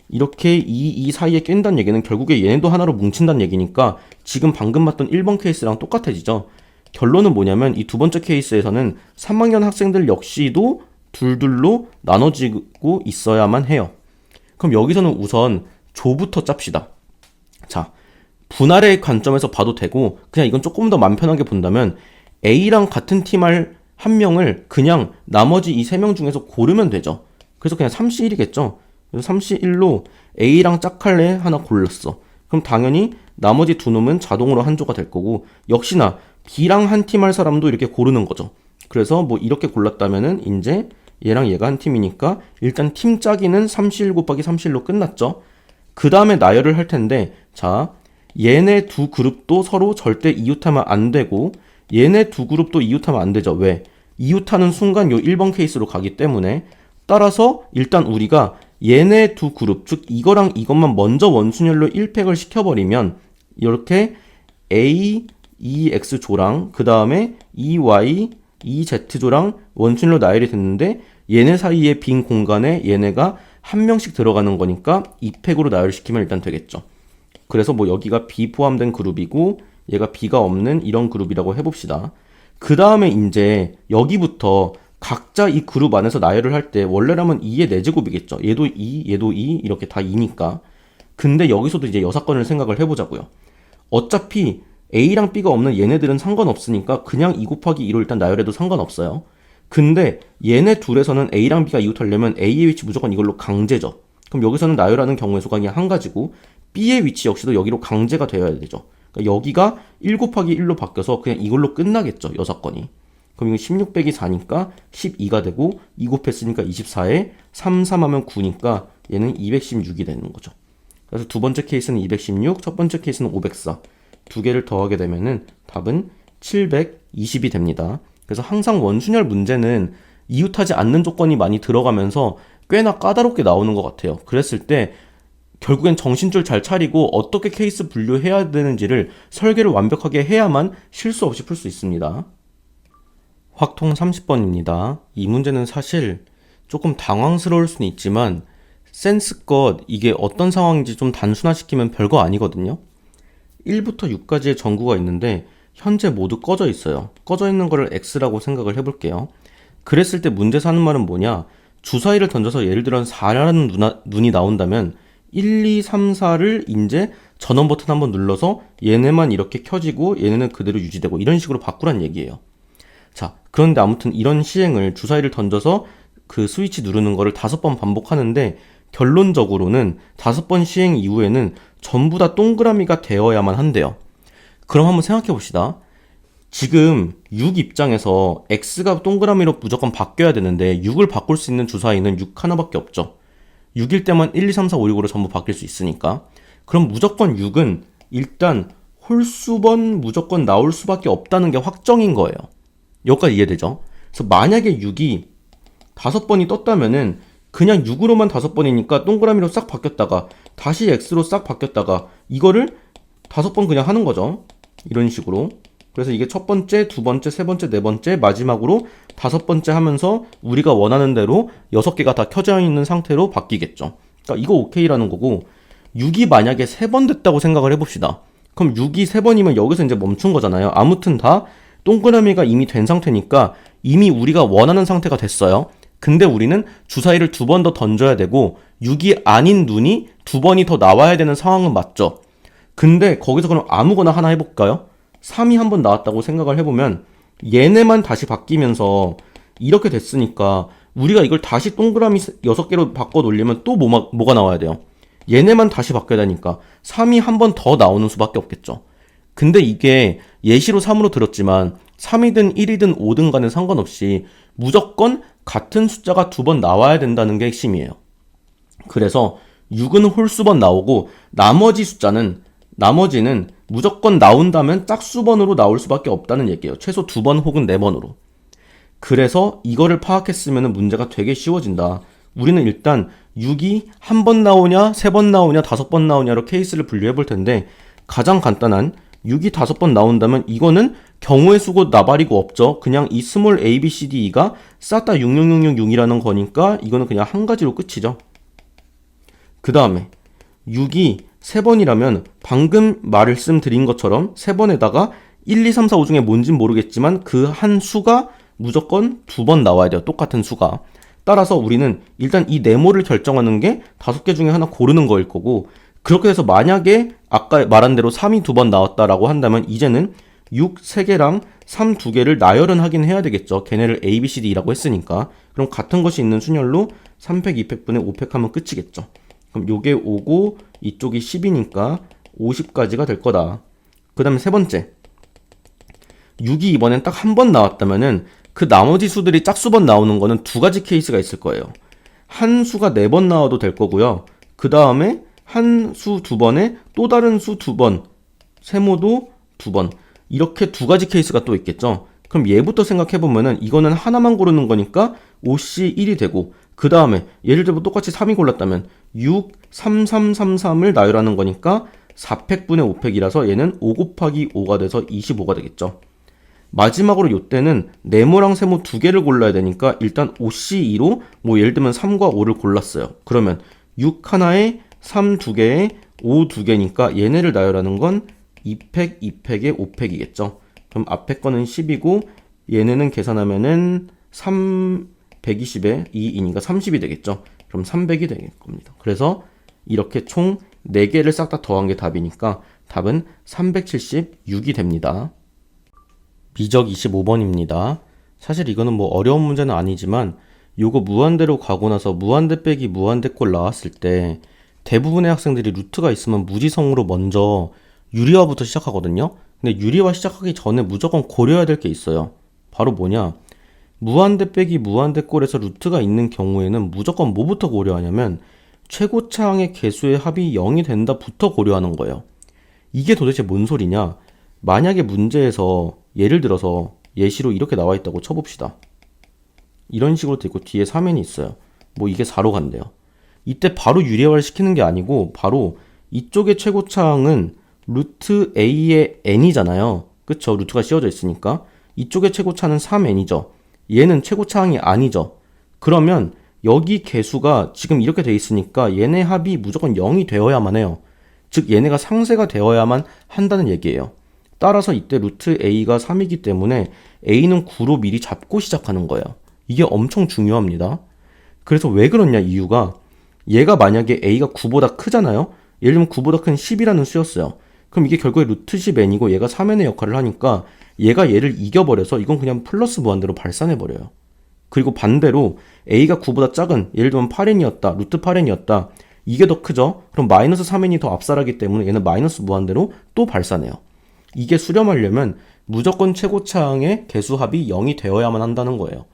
이렇게 2 사이에 낀다는 얘기는 결국에 얘네도 하나로 뭉친다는 얘기니까 지금 방금 봤던 1번 케이스랑 똑같아지죠. 결론은 뭐냐면 이 두 번째 케이스에서는 3학년 학생들 역시도 둘둘로 나눠지고 있어야만 해요. 그럼 여기서는 우선 조부터 짭시다. 자, 분할의 관점에서 봐도 되고 그냥 이건 조금 더 맘 편하게 본다면 A랑 같은 팀 할 한 명을 그냥 나머지 이 세 명 중에서 고르면 되죠. 그래서 그냥 3C1이겠죠. 그래서 3C1로 A랑 짝할래 하나 골랐어. 그럼 당연히 나머지 두 놈은 자동으로 한 조가 될 거고, 역시나 B랑 한 팀 할 사람도 이렇게 고르는 거죠. 그래서 뭐 이렇게 골랐다면은 이제 얘랑 얘가 한 팀이니까 일단 팀 짜기는 3C1 곱하기 3C1로 끝났죠. 그 다음에 나열을 할 텐데, 자, 얘네 두 그룹도 서로 절대 이웃하면 안 되고, 얘네 두 그룹도 이웃하면 안 되죠. 왜? 이웃하는 순간 요 1번 케이스로 가기 때문에, 따라서 일단 우리가 얘네 두 그룹, 즉 이거랑 이것만 먼저 원순열로 1팩을 시켜버리면 이렇게 A, EX조랑 그 다음에 EY, EZ조랑 원순열로 나열이 됐는데, 얘네 사이에 빈 공간에 얘네가 한 명씩 들어가는 거니까 2팩으로 나열시키면 일단 되겠죠. 그래서 뭐 여기가 B 포함된 그룹이고 얘가 B가 없는 이런 그룹이라고 해봅시다. 그 다음에 이제 여기부터 각자 이 그룹 안에서 나열을 할 때 원래라면 2의 4제곱이겠죠. 얘도 2, 얘도 2 이렇게 다 2니까. 근데 여기서도 이제 여사건을 생각을 해보자고요. 어차피 A랑 B가 없는 얘네들은 상관없으니까 그냥 2 곱하기 2로 일단 나열해도 상관없어요. 근데 얘네 둘에서는 A랑 B가 이웃하려면 A의 위치 무조건 이걸로 강제죠. 그럼 여기서는 나열하는 경우의 수가 그냥 한 가지고 B의 위치 역시도 여기로 강제가 되어야 되죠. 그러니까 여기가 1 곱하기 1로 바뀌어서 그냥 이걸로 끝나겠죠. 여사건이. 그럼 이거 16 빼기 4니까 12가 되고 2 곱했으니까 24에 3, 3 하면 9니까 얘는 216이 되는 거죠. 그래서 두 번째 케이스는 216, 첫 번째 케이스는 504. 두 개를 더하게 되면은 답은 720이 됩니다. 그래서 항상 원순열 문제는 이웃하지 않는 조건이 많이 들어가면서 꽤나 까다롭게 나오는 것 같아요. 그랬을 때 결국엔 정신줄 잘 차리고 어떻게 케이스 분류해야 되는지를 설계를 완벽하게 해야만 실수 없이 풀 수 있습니다. 확통 30번입니다. 이 문제는 사실 조금 당황스러울 수는 있지만 센스껏 이게 어떤 상황인지 좀 단순화시키면 별거 아니거든요. 1부터 6까지의 전구가 있는데 현재 모두 꺼져 있어요. 꺼져 있는 거를 X라고 생각을 해볼게요. 그랬을 때 문제에서 하는 말은 뭐냐? 주사위를 던져서 예를 들어 4라는 눈이 나온다면 1, 2, 3, 4를 이제 전원 버튼 한번 눌러서 얘네만 이렇게 켜지고 얘네는 그대로 유지되고 이런 식으로 바꾸란 얘기예요. 자, 그런데 아무튼 이런 시행을 주사위를 던져서 그 스위치 누르는 거를 5번 반복하는데 결론적으로는 5번 시행 이후에는 전부 다 동그라미가 되어야만 한대요. 그럼 한번 생각해 봅시다. 지금 6 입장에서 X가 동그라미로 무조건 바뀌어야 되는데 6을 바꿀 수 있는 주사위는 6 하나밖에 없죠. 6일 때만 1, 2, 3, 4, 5, 6으로 전부 바뀔 수 있으니까. 그럼 무조건 6은 일단 홀수번 무조건 나올 수밖에 없다는 게 확정인 거예요. 여기까지 이해되죠? 그래서 만약에 6이 5번이 떴다면은 그냥 6으로만 5번이니까 동그라미로 싹 바뀌었다가 다시 X로 싹 바뀌었다가 이거를 5번 그냥 하는 거죠. 이런 식으로. 그래서 이게 첫 번째, 두 번째, 세 번째, 네 번째, 마지막으로 5번째 하면서 우리가 원하는 대로 6개가 다 켜져 있는 상태로 바뀌겠죠. 그러니까 이거 오케이라는 거고 6이 만약에 3번 됐다고 생각을 해봅시다. 그럼 6이 3번이면 여기서 이제 멈춘 거잖아요. 아무튼 다 동그라미가 이미 된 상태니까 이미 우리가 원하는 상태가 됐어요. 근데 우리는 주사위를 2번 더 던져야 되고 6이 아닌 눈이 2번이 더 나와야 되는 상황은 맞죠. 근데 거기서 그럼 아무거나 하나 해볼까요? 3이 한 번 나왔다고 생각을 해보면 얘네만 다시 바뀌면서 이렇게 됐으니까 우리가 이걸 다시 동그라미 6개로 바꿔 놓으려면 또 뭐가 나와야 돼요? 얘네만 다시 바뀌어야 되니까 3이 한 번 더 나오는 수밖에 없겠죠. 근데 이게 예시로 3으로 들었지만 3이든 1이든 5든 간에 상관없이 무조건 같은 숫자가 2번 나와야 된다는 게 핵심이에요. 그래서 6은 홀수번 나오고 나머지는 무조건 나온다면 짝수번으로 나올 수밖에 없다는 얘기예요. 최소 2번 혹은 4번으로. 그래서 이거를 파악했으면 문제가 되게 쉬워진다. 우리는 일단 6이 한 번 나오냐, 3번 나오냐, 5번 나오냐로 케이스를 분류해 볼 텐데 가장 간단한 6이 5번 나온다면 이거는 경우의 수고 나발이고 없죠. 그냥 이 스몰 a, b, c, d, e가 싹 다 66666이라는 거니까 이거는 그냥 한 가지로 끝이죠. 그 다음에 6이 3번이라면 방금 말씀드린 것처럼 3번에다가 1, 2, 3, 4, 5 중에 뭔진 모르겠지만 그 한 수가 무조건 2번 나와야 돼요. 똑같은 수가. 따라서 우리는 일단 이 네모를 결정하는 게 5개 중에 하나 고르는 거일 거고, 그렇게 해서 만약에 아까 말한 대로 3이 2번 나왔다라고 한다면 이제는 6 3개랑 3 2개를 나열은 하긴 해야 되겠죠. 걔네를 A, B, C, D라고 했으니까. 그럼 같은 것이 있는 순열로 3팩, 2팩분의 5팩 하면 끝이겠죠. 그럼 요게 5고 이쪽이 10이니까 50까지가 될 거다. 그 다음에 세 번째. 6이 이번엔 딱 한 번 나왔다면은 그 나머지 수들이 짝수번 나오는 거는 두 가지 케이스가 있을 거예요. 한 수가 4번 나와도 될 거고요. 그 다음에 한 수 2번에 또 다른 수 2번, 세모도 2번. 이렇게 두 가지 케이스가 또 있겠죠. 그럼 얘부터 생각해보면은 이거는 하나만 고르는 거니까 5C1이 되고, 그 다음에 예를 들어 똑같이 3이 골랐다면 6, 3, 3, 3, 3을 나열하는 거니까 4팩분의 5팩이라서 얘는 5 곱하기 5가 돼서 25가 되겠죠. 마지막으로 요때는 네모랑 세모 두 개를 골라야 되니까 일단 5C2로 뭐 예를 들면 3과 5를 골랐어요. 그러면 6 하나에 3 두 개에 5 두 개니까 얘네를 나열하는 건 2팩, 2팩에 5팩이겠죠. 그럼 앞에 거는 10이고 얘네는 계산하면은 120에 2이니까 30이 되겠죠. 그럼 300이 될 겁니다. 그래서 이렇게 총 4개를 싹 다 더한 게 답이니까 답은 376이 됩니다. 미적 25번입니다. 사실 이거는 뭐 어려운 문제는 아니지만 요거 무한대로 가고 나서 무한대 빼기 무한대 꼴 나왔을 때 대부분의 학생들이 루트가 있으면 무지성으로 먼저 유리화부터 시작하거든요. 근데 유리화 시작하기 전에 무조건 고려해야 될 게 있어요. 바로 뭐냐? 무한대 빼기 무한대 꼴에서 루트가 있는 경우에는 무조건 뭐부터 고려하냐면 최고차항의 개수의 합이 0이 된다부터 고려하는 거예요. 이게 도대체 뭔 소리냐? 만약에 문제에서 예를 들어서 예시로 이렇게 나와 있다고 쳐봅시다. 이런 식으로 돼 있고 뒤에 3n이 있어요. 뭐 이게 4로 간대요. 이때 바로 유리화를 시키는 게 아니고 바로 이쪽의 최고차항은 루트 a의 n이잖아요. 그쵸? 루트가 씌워져 있으니까. 이쪽의 최고차는 3n이죠. 얘는 최고차항이 아니죠. 그러면 여기 개수가 지금 이렇게 돼 있으니까 얘네 합이 무조건 0이 되어야만 해요. 즉 얘네가 상쇄가 되어야만 한다는 얘기예요. 따라서 이때 루트 a가 3이기 때문에 a는 9로 미리 잡고 시작하는 거예요. 이게 엄청 중요합니다. 그래서 왜 그러냐 이유가 얘가 만약에 a가 9보다 크잖아요. 예를 들면 9보다 큰 10이라는 수였어요. 그럼 이게 결국에 루트 10n이고 얘가 3n의 역할을 하니까 얘가 얘를 이겨버려서 이건 그냥 플러스 무한대로 발산해버려요. 그리고 반대로 a가 9보다 작은 예를 들면 8n이었다. 루트 8n이었다. 이게 더 크죠? 그럼 마이너스 3n이 더 압살하기 때문에 얘는 마이너스 무한대로 또 발산해요. 이게 수렴하려면 무조건 최고차항의 개수합이 0이 되어야만 한다는 거예요.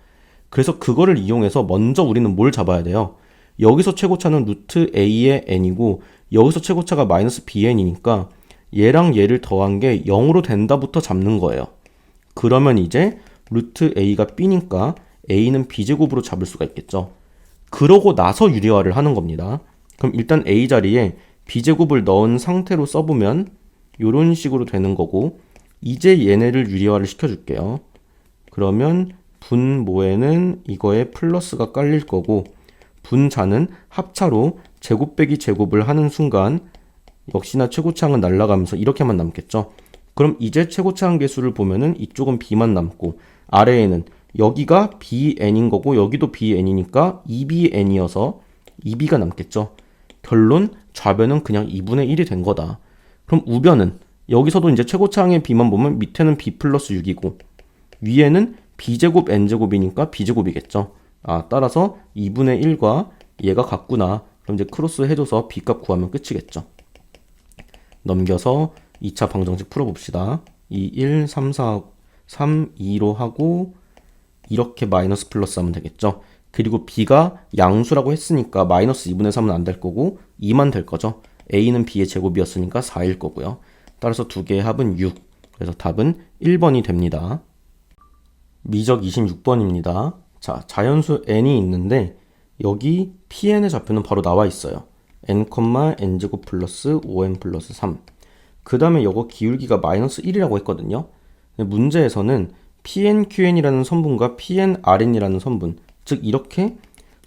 그래서 그거를 이용해서 먼저 우리는 뭘 잡아야 돼요? 여기서 최고차는 루트 a의 n이고 여기서 최고차가 마이너스 bn이니까 얘랑 얘를 더한 게 0으로 된다부터 잡는 거예요. 그러면 이제 루트 a가 b니까 a는 b제곱으로 잡을 수가 있겠죠. 그러고 나서 유리화를 하는 겁니다. 그럼 일단 a 자리에 b제곱을 넣은 상태로 써보면 이런 식으로 되는 거고 이제 얘네를 유리화를 시켜줄게요. 그러면 분모에는 이거에 플러스가 깔릴 거고 분자는 합차로 제곱 빼기 제곱을 하는 순간 역시나 최고차항은 날아가면서 이렇게만 남겠죠. 그럼 이제 최고차항 개수를 보면은 이쪽은 b만 남고 아래에는 여기가 bn인 거고 여기도 bn이니까 2bn이어서 2b가 남겠죠. 결론 좌변은 그냥 2분의 1이 된 거다. 그럼 우변은 여기서도 이제 최고차항의 b만 보면 밑에는 b 플러스 6이고 위에는 b제곱 n제곱이니까 b제곱이겠죠. 따라서 2분의 1과 얘가 같구나. 그럼 이제 크로스 해줘서 b값 구하면 끝이겠죠. 넘겨서 2차 방정식 풀어봅시다. 2, 1, 3, 4, 3, 2로 하고 이렇게 마이너스 플러스 하면 되겠죠. 그리고 b가 양수라고 했으니까 마이너스 2분의 3은 안 될 거고 2만 될 거죠. a는 b의 제곱이었으니까 4일 거고요. 따라서 두 개의 합은 6. 그래서 답은 1번이 됩니다. 미적 26번입니다. 자, 자연수 n이 있는데 여기 pn의 좌표는 바로 나와 있어요. n, n제곱 플러스 5n 플러스 3. 그 다음에 이거 기울기가 마이너스 1이라고 했거든요. 문제에서는 pnqn이라는 선분과 pnrn이라는 선분, 즉 이렇게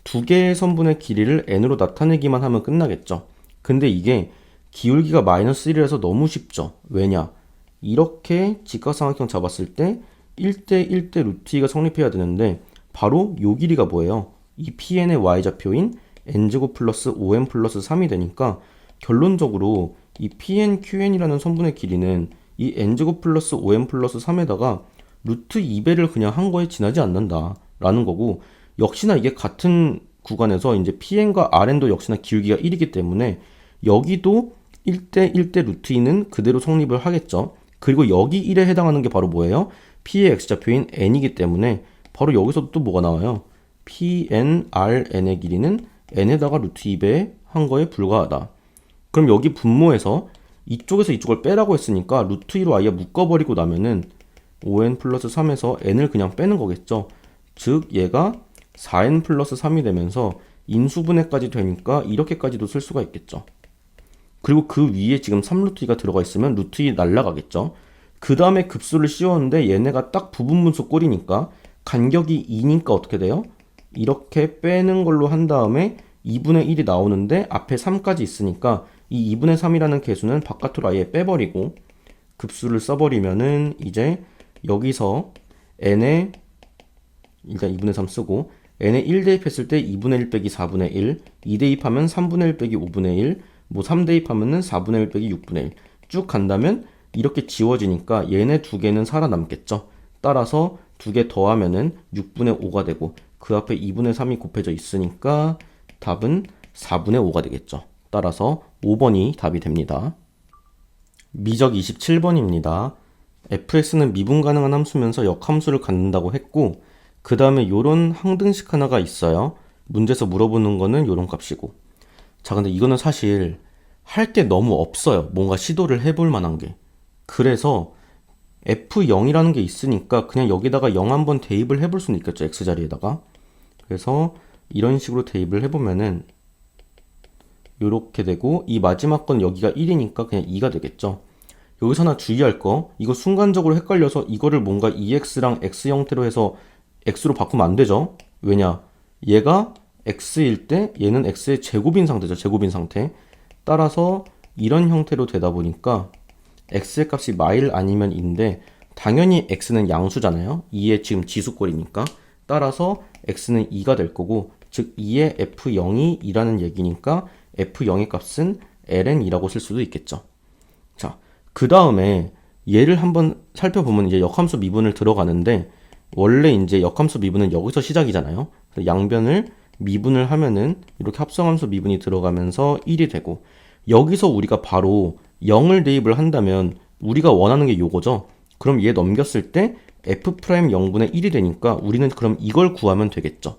두 개의 선분의 길이를 n으로 나타내기만 하면 끝나겠죠. 근데 이게 기울기가 마이너스 1이라서 너무 쉽죠. 왜냐? 이렇게 직각삼각형 잡았을 때 1대 1대 루트 2가 성립해야 되는데 바로 요 길이가 뭐예요? 이 pn의 y좌표인 n제곱 플러스 5n 플러스 3이 되니까 결론적으로 이 pnqn이라는 선분의 길이는 이 n제곱 플러스 5n 플러스 3에다가 루트 2배를 그냥 한 거에 지나지 않는다 라는 거고, 역시나 이게 같은 구간에서 이제 PN과 RN도 역시나 기울기가 1이기 때문에 여기도 1대 1대 루트 2는 그대로 성립을 하겠죠. 그리고 여기 1에 해당하는 게 바로 뭐예요? P의 X좌표인 N이기 때문에 바로 여기서 또 뭐가 나와요? PN, RN의 길이는 N에다가 루트 2배 한 거에 불과하다. 그럼 여기 분모에서 이쪽에서 이쪽을 빼라고 했으니까 루트 2로 아예 묶어버리고 나면은 5n 플러스 3에서 n을 그냥 빼는 거겠죠. 즉 얘가 4n 플러스 3이 되면서 인수분해까지 되니까 이렇게까지도 쓸 수가 있겠죠. 그리고 그 위에 지금 3루트 2가 들어가 있으면 루트 2 날라가겠죠. 그 다음에 급수를 씌웠는데 얘네가 딱 부분분수 꼴이니까 간격이 2니까 어떻게 돼요? 이렇게 빼는 걸로 한 다음에 2분의 1이 나오는데 앞에 3까지 있으니까 이 2분의 3이라는 개수는 바깥으로 아예 빼버리고 급수를 써버리면은 이제 여기서 n에 일단 2분의 3 쓰고 n에 1 대입했을 때 2분의 1 빼기 4분의 1, 2 대입하면 3분의 1 빼기 5분의 1, 뭐 3 대입하면은 4분의 1 빼기 6분의 1 쭉 간다면 이렇게 지워지니까 얘네 두 개는 살아남겠죠. 따라서 두 개 더하면은 6분의 5가 되고 그 앞에 2분의 3이 곱해져 있으니까 답은 4분의 5가 되겠죠. 따라서 5번이 답이 됩니다. 미적 27번입니다. fx는 미분 가능한 함수면서 역함수를 갖는다고 했고, 그 다음에 요런 항등식 하나가 있어요. 문제에서 물어보는 거는 요런 값이고. 자, 근데 이거는 사실 할 게 너무 없어요. 뭔가 시도를 해볼 만한 게. 그래서 f0이라는 게 있으니까 그냥 여기다가 0 한번 대입을 해볼 수는 있겠죠. x자리에다가. 그래서 이런 식으로 대입을 해보면은 요렇게 되고, 이 마지막 건 여기가 1이니까 그냥 2가 되겠죠. 여기서 하나 주의할 거, 이거 순간적으로 헷갈려서 이거를 뭔가 EX랑 X 형태로 해서 X로 바꾸면 안 되죠. 왜냐? 얘가 X일 때 얘는 X의 제곱인 상태죠. 제곱인 상태. 따라서 이런 형태로 되다 보니까 X의 값이 마일 아니면 인데, 당연히 X는 양수잖아요. 2의 지금 지수꼴이니까. 따라서 X는 2가 될 거고, 즉 2의 F0이 2라는 얘기니까 F0의 값은 ln이라고 쓸 수도 있겠죠. 자, 그 다음에 얘를 한번 살펴보면 이제 역함수 미분을 들어가는데, 원래 이제 역함수 미분은 여기서 시작이잖아요. 그래서 양변을 미분을 하면은 이렇게 합성함수 미분이 들어가면서 1이 되고, 여기서 우리가 바로 0을 대입을 한다면 우리가 원하는 게 요거죠. 그럼 얘 넘겼을 때 f'0분의 1이 되니까 우리는 그럼 이걸 구하면 되겠죠.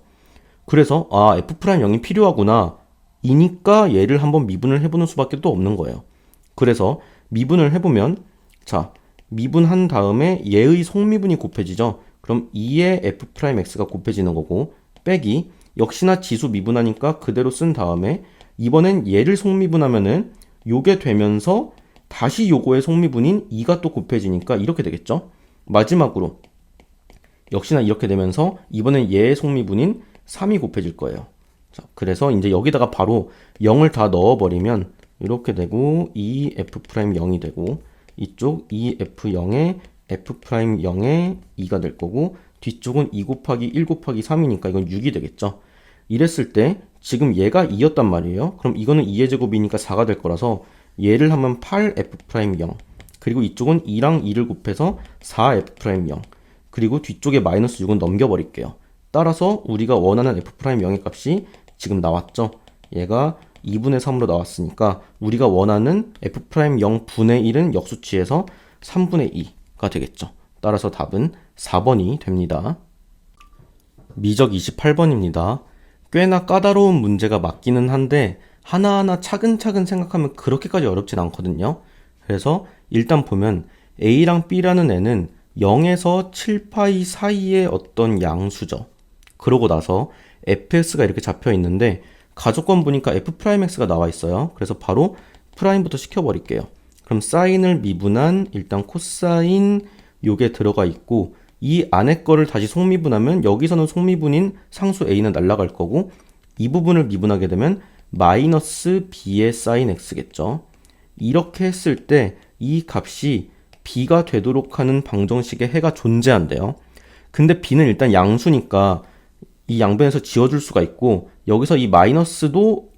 그래서 f'0이 필요하구나 이니까 얘를 한번 미분을 해보는 수밖에 또 없는 거예요. 그래서 미분을 해보면, 자, 미분한 다음에 얘의 속미분이 곱해지죠. 그럼 2의 f'x가 곱해지는 거고, 빼기 역시나 지수 미분하니까 그대로 쓴 다음에 이번엔 얘를 속미분하면은 요게 되면서 다시 요거의 속미분인 2가 또 곱해지니까 이렇게 되겠죠. 마지막으로 역시나 이렇게 되면서 이번엔 얘의 속미분인 3이 곱해질 거예요. 자, 그래서 이제 여기다가 바로 0을 다 넣어버리면 이렇게 되고 2f'0이 되고, 이쪽 2f0에 f'0에 2가 될 거고, 뒤쪽은 2 곱하기 1 곱하기 3이니까 이건 6이 되겠죠. 이랬을 때 지금 얘가 2였단 말이에요. 그럼 이거는 2의 제곱이니까 4가 될 거라서 얘를 하면 8f'0, 그리고 이쪽은 2랑 2를 곱해서 4f'0, 그리고 뒤쪽에 마이너스 6은 넘겨버릴게요. 따라서 우리가 원하는 f'0의 값이 지금 나왔죠. 얘가 2분의 3으로 나왔으니까 우리가 원하는 f'0 분의 1은 역수치에서 3분의 2가 되겠죠. 따라서 답은 4번이 됩니다. 미적 28번입니다. 꽤나 까다로운 문제가 맞기는 한데 하나하나 차근차근 생각하면 그렇게까지 어렵진 않거든요. 그래서 일단 보면 A랑 B라는 애는 0에서 7파이 사이의 어떤 양수죠. 그러고 나서 fx가 이렇게 잡혀 있는데 가족권 보니까 f'x가 나와 있어요. 그래서 바로 프라임부터 시켜버릴게요. 그럼 사인을 미분한 일단 코사인 요게 들어가 있고, 이 안에 거를 다시 속미분하면 여기서는 속미분인 상수 a는 날아갈 거고, 이 부분을 미분하게 되면 마이너스 b의 사인 x겠죠. 이렇게 했을 때 이 값이 b가 되도록 하는 방정식의 해가 존재한대요. 근데 b는 일단 양수니까 이 양변에서 지워줄 수가 있고, 여기서 이 마이너스도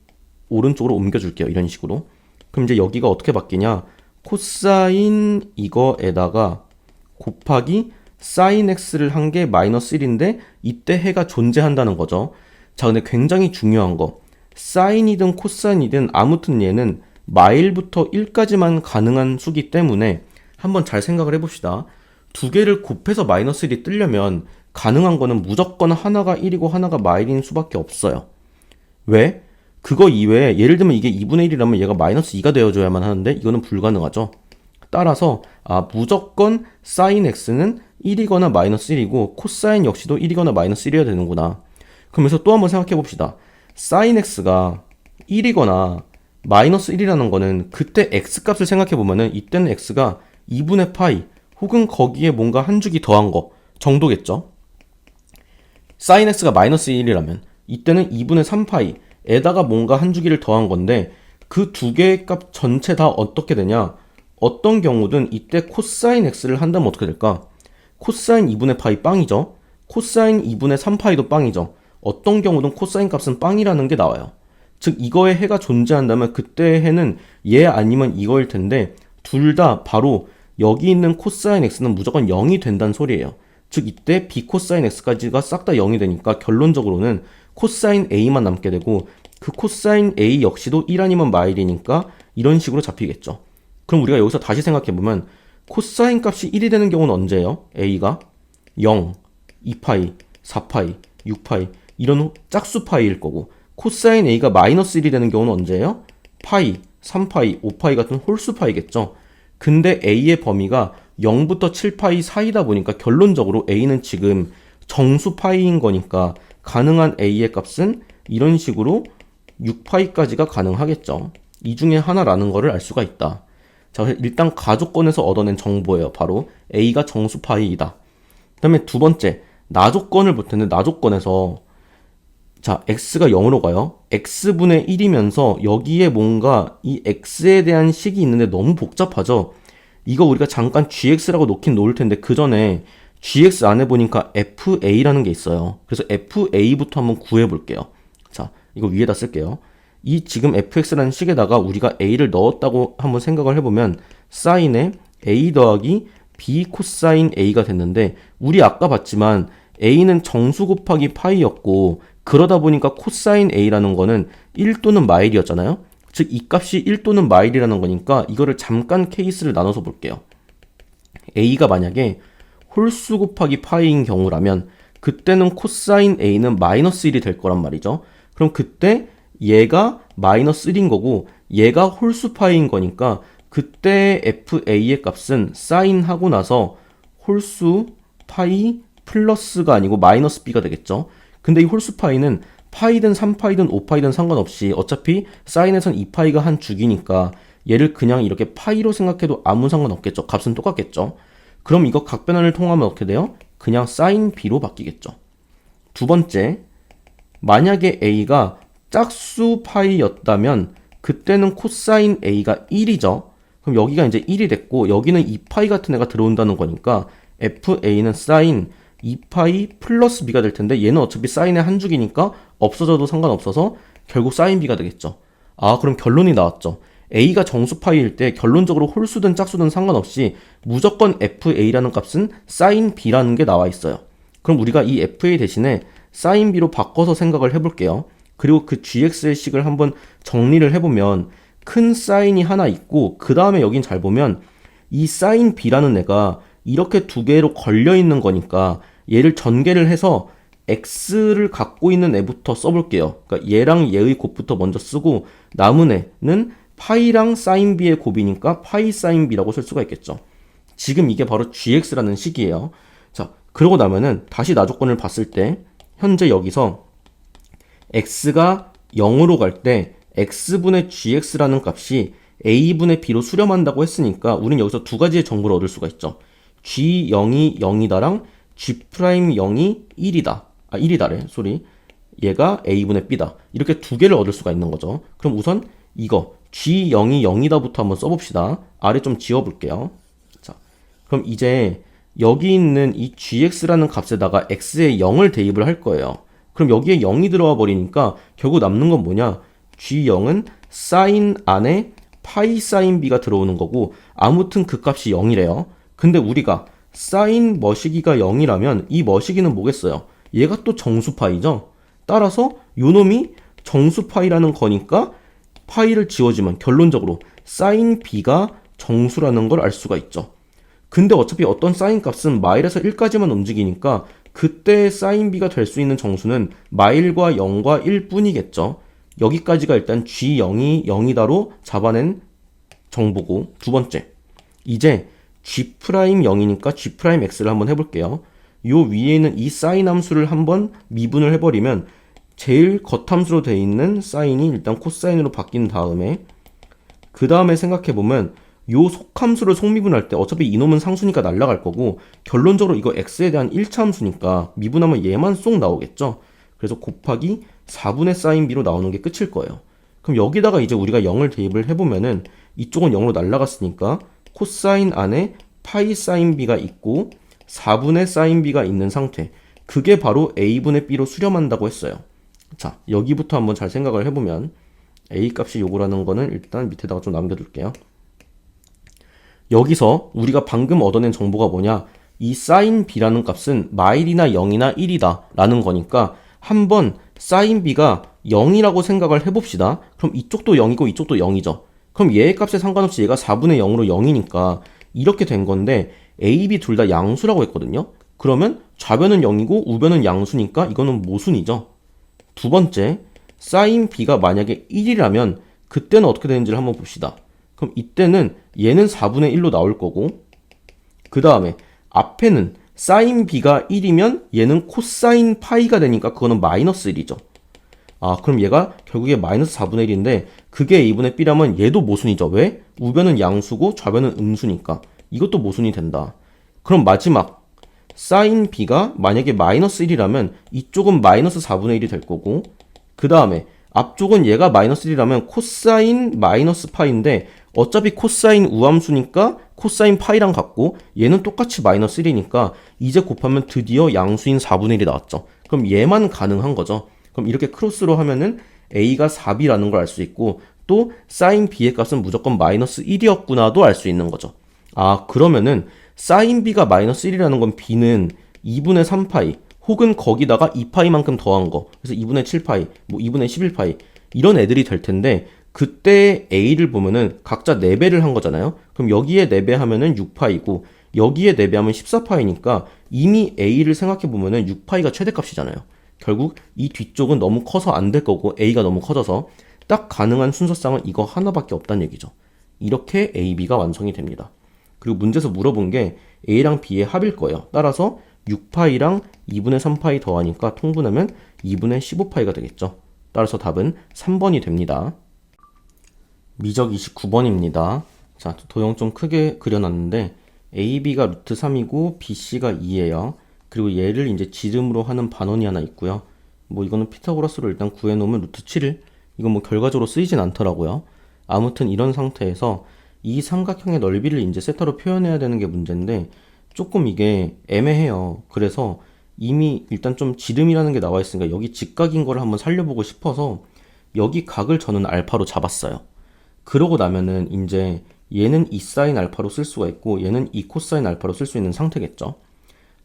오른쪽으로 옮겨줄게요. 이런 식으로. 그럼 이제 여기가 어떻게 바뀌냐? 코사인 이거에다가 곱하기 사인 x를 한 게 마이너스 1인데 이때 해가 존재한다는 거죠. 자, 근데 굉장히 중요한 거. 사인이든 코사인이든 아무튼 얘는 마일부터 1까지만 가능한 수기 때문에 한번 잘 생각을 해봅시다. 두 개를 곱해서 마이너스 1이 뜨려면 가능한 거는 무조건 하나가 1이고 하나가 마일인 수밖에 없어요. 왜? 그거 이외에 예를 들면 이게 2분의 1이라면 얘가 마이너스 2가 되어줘야만 하는데 이거는 불가능하죠. 따라서 무조건 사인 x는 1이거나 마이너스 1이고 코사인 역시도 1이거나 마이너스 1이어야 되는구나. 그러면서 또 한번 생각해 봅시다. 사인 x가 1이거나 마이너스 1이라는 거는 그때 x 값을 생각해 보면은 이때는 x가 2분의 파이 혹은 거기에 뭔가 한 주기 더한 거 정도겠죠. 사인 x가 마이너스 1이라면 이때는 2분의 3파이 에다가 뭔가 한 주기를 더한 건데 그 두 개의 값 전체 다 어떻게 되냐? 어떤 경우든 이때 코사인 x를 한다면 어떻게 될까? 코사인 2분의 파이 빵이죠. 코사인 2분의 3파이도 빵이죠. 어떤 경우든 코사인 값은 빵이라는 게 나와요. 즉 이거의 해가 존재한다면 그때의 해는 얘 아니면 이거일 텐데 둘 다 바로 여기 있는 코사인 x는 무조건 0이 된다는 소리예요. 즉 이때 비코사인 x까지가 싹 다 0이 되니까 결론적으로는 코사인 a만 남게 되고 그 코사인 a 역시도 1 아니면 마일이니까 이런 식으로 잡히겠죠. 그럼 우리가 여기서 다시 생각해보면 코사인 값이 1이 되는 경우는 언제예요? a가 0, 2파이, 4파이, 6파이 이런 짝수 파이일 거고 코사인 a가 마이너스 1이 되는 경우는 언제예요? 파이, 3파이, 5파이 같은 홀수 파이겠죠. 근데 a의 범위가 0부터 7파이 사이다 보니까 결론적으로 a는 지금 정수 파이인 거니까 가능한 a의 값은 이런 식으로 6파이까지가 가능하겠죠. 이 중에 하나라는 거를 알 수가 있다. 자, 일단 가조건에서 얻어낸 정보예요. 바로 a가 정수 파이이다. 그 다음에 두 번째, 나조건을 볼 텐데 나조건에서 자, x가 0으로 가요. x분의 1이면서 여기에 뭔가 이 x에 대한 식이 있는데 너무 복잡하죠. 이거 우리가 잠깐 gx라고 놓긴 놓을 텐데 그 전에 gx 안에 보니까 fa라는 게 있어요. 그래서 fa부터 한번 구해 볼게요. 자, 이거 위에다 쓸게요. 이 지금 fx라는 식에다가 우리가 a를 넣었다고 한번 생각을 해보면 사인에 a 더하기 b 코사인 a가 됐는데 우리 아까 봤지만 a는 정수 곱하기 파이였고 그러다 보니까 코사인 a라는 거는 1 또는 마일이었잖아요. 즉 이 값이 1 또는 마일이라는 거니까 이거를 잠깐 케이스를 나눠서 볼게요. a가 만약에 홀수 곱하기 파이인 경우라면 그때는 코사인 a는 마이너스 1이 될 거란 말이죠. 그럼 그때 얘가 마이너스 1인 거고 얘가 홀수 파이인 거니까 그때 fa의 값은 사인 하고 나서 홀수 파이 플러스가 아니고 마이너스 b가 되겠죠. 근데 이 홀수 파이는 파이든 3파이든 5파이든 상관없이 어차피 사인에선 2파이가 한 주기니까 얘를 그냥 이렇게 파이로 생각해도 아무 상관없겠죠. 값은 똑같겠죠. 그럼 이거 각변환을 통하면 어떻게 돼요? 그냥 사인 b로 바뀌겠죠. 두 번째, 만약에 a가 짝수 파이였다면 그때는 코사인 a가 1이죠. 그럼 여기가 이제 1이 됐고 여기는 2파이 같은 애가 들어온다는 거니까 fa는 사인 2파이 플러스 b가 될 텐데 얘는 어차피 사인의 한 주기니까 없어져도 상관없어서 결국 사인 b가 되겠죠. 그럼 결론이 나왔죠. a가 정수 파이일 때 결론적으로 홀수든 짝수든 상관없이 무조건 fa라는 값은 사인 b라는 게 나와 있어요. 그럼 우리가 이 fa 대신에 사인 b로 바꿔서 생각을 해볼게요. 그리고 그 gx의 식을 한번 정리를 해보면 큰 사인이 하나 있고 그 다음에 여긴 잘 보면 이 사인 b라는 애가 이렇게 두 개로 걸려있는 거니까 얘를 전개를 해서 x를 갖고 있는 애부터 써볼게요. 그러니까 얘랑 얘의 곱부터 먼저 쓰고 남은 애는 파이랑 사인 b의 곱이니까 파이 사인 b라고 쓸 수가 있겠죠. 지금 이게 바로 gx라는 식이에요. 자, 그러고 나면은 다시 나조건을 봤을 때 현재 여기서 x가 0으로 갈 때 x분의 gx라는 값이 a분의 b로 수렴한다고 했으니까 우린 여기서 두 가지의 정보를 얻을 수가 있죠. g0이 0이다랑 g'0이 1이다. 1이다래. 소리. 얘가 a분의 b다. 이렇게 두 개를 얻을 수가 있는 거죠. 그럼 우선 이거 g0이 0이다부터 한번 써봅시다. 아래 좀 지워볼게요. 자, 그럼 이제 여기 있는 이 gx라는 값에다가 x에 0을 대입을 할 거예요. 그럼 여기에 0이 들어와 버리니까 결국 남는 건 뭐냐? g0은 사인 안에 파이 사인 b가 들어오는 거고 아무튼 그 값이 0이래요. 근데 우리가 사인 머시기가 0이라면 이 머시기는 뭐겠어요? 얘가 또 정수 파이죠. 따라서 요 놈이 정수 파이라는 거니까 파이를 지워주면 결론적으로 사인 b가 정수라는 걸 알 수가 있죠. 근데 어차피 어떤 사인 값은 마일에서 1까지만 움직이니까 그때 사인 b가 될 수 있는 정수는 마일과 0과 1 뿐이겠죠. 여기까지가 일단 G0이 0이다로 잡아낸 정보고, 두 번째, 이제 G'0이니까 G'X를 한번 해볼게요. 요 위에 있는 이 사인 함수를 한번 미분을 해버리면 제일 겉함수로 되어 있는 사인이 일단 코사인으로 바뀐 다음에 그 다음에 생각해보면 요 속함수를 속미분할 때 어차피 이놈은 상수니까 날라갈 거고 결론적으로 이거 x에 대한 1차 함수니까 미분하면 얘만 쏙 나오겠죠. 그래서 곱하기 4분의 사인 b로 나오는 게 끝일 거예요. 그럼 여기다가 이제 우리가 0을 대입을 해보면은 이쪽은 0으로 날라갔으니까 코사인 안에 파이 사인 b가 있고 4분의 사인 b가 있는 상태, 그게 바로 a분의 b로 수렴한다고 했어요. 자, 여기부터 한번 잘 생각을 해보면 a 값이 요거라는 거는 일단 밑에다가 좀 남겨둘게요. 여기서 우리가 방금 얻어낸 정보가 뭐냐, 이 사인 b라는 값은 마일이나 0이나 1이다 라는 거니까 한번 사인 b가 0이라고 생각을 해봅시다. 그럼 이쪽도 0이고 이쪽도 0이죠. 그럼 얘의 값에 상관없이 얘가 4분의 0으로 0이니까 이렇게 된 건데 a, b 둘 다 양수라고 했거든요. 그러면 좌변은 0이고 우변은 양수니까 이거는 모순이죠. 두 번째, 사인 b가 만약에 1이라면 그때는 어떻게 되는지를 한번 봅시다. 그럼 이때는 얘는 4분의 1로 나올 거고, 그 다음에 앞에는 사인 b가 1이면 얘는 코사인 파이가 되니까 그거는 마이너스 1이죠. 아, 그럼 얘가 결국에 마이너스 4분의 1인데 그게 a분의 b라면 얘도 모순이죠. 왜? 우변은 양수고 좌변은 음수니까 이것도 모순이 된다. 그럼 마지막 사인 b가 만약에 마이너스 1이라면 이쪽은 마이너스 4분의 1이 될 거고, 그 다음에 앞쪽은 얘가 마이너스 1이라면 코사인 마이너스 파이인데 어차피 코사인 우함수니까 코사인 파이랑 같고 얘는 똑같이 마이너스 1이니까 이제 곱하면 드디어 양수인 4분의 1이 나왔죠. 그럼 얘만 가능한 거죠. 그럼 이렇게 크로스로 하면은 a가 4b라는 걸 알 수 있고 또 사인 b의 값은 무조건 마이너스 1이었구나도 알 수 있는 거죠. 아, 그러면은 사인 b가 마이너스 1이라는 건 b는 2분의 3파이 혹은 거기다가 2파이만큼 더한 거, 그래서 2분의 7파이, 뭐 2분의 11파이 이런 애들이 될 텐데 그때 a를 보면은 각자 4배를 한 거잖아요. 그럼 여기에 4배 하면은 6파이고 여기에 4배 하면 14파이니까 이미 a를 생각해 보면은 6파이가 최대값이잖아요. 결국 이 뒤쪽은 너무 커서 안 될 거고 a가 너무 커져서 딱 가능한 순서상은 이거 하나밖에 없다는 얘기죠. 이렇게 a, b가 완성이 됩니다. 그리고 문제에서 물어본 게 a랑 b의 합일 거예요. 따라서 6파이랑 2분의 3파이 더하니까 통분하면 2분의 15파이가 되겠죠. 따라서 답은 3번이 됩니다. 미적 29번입니다. 자, 도형 좀 크게 그려놨는데 AB가 루트 3이고 BC가 2예요. 그리고 얘를 이제 지름으로 하는 반원이 하나 있고요. 뭐 이거는 피타고라스로 일단 구해놓으면 루트 7일. 이건 뭐 결과적으로 쓰이진 않더라고요. 아무튼 이런 상태에서 이 삼각형의 넓이를 이제 세타로 표현해야 되는 게 문제인데 조금 이게 애매해요. 그래서 이미 일단 좀 지름이라는 게 나와 있으니까 여기 직각인 거를 한번 살려보고 싶어서 여기 각을 저는 알파로 잡았어요. 그러고 나면은 이제 얘는 2사인 알파로 쓸 수가 있고 얘는 2코사인 알파로 쓸 수 있는 상태겠죠.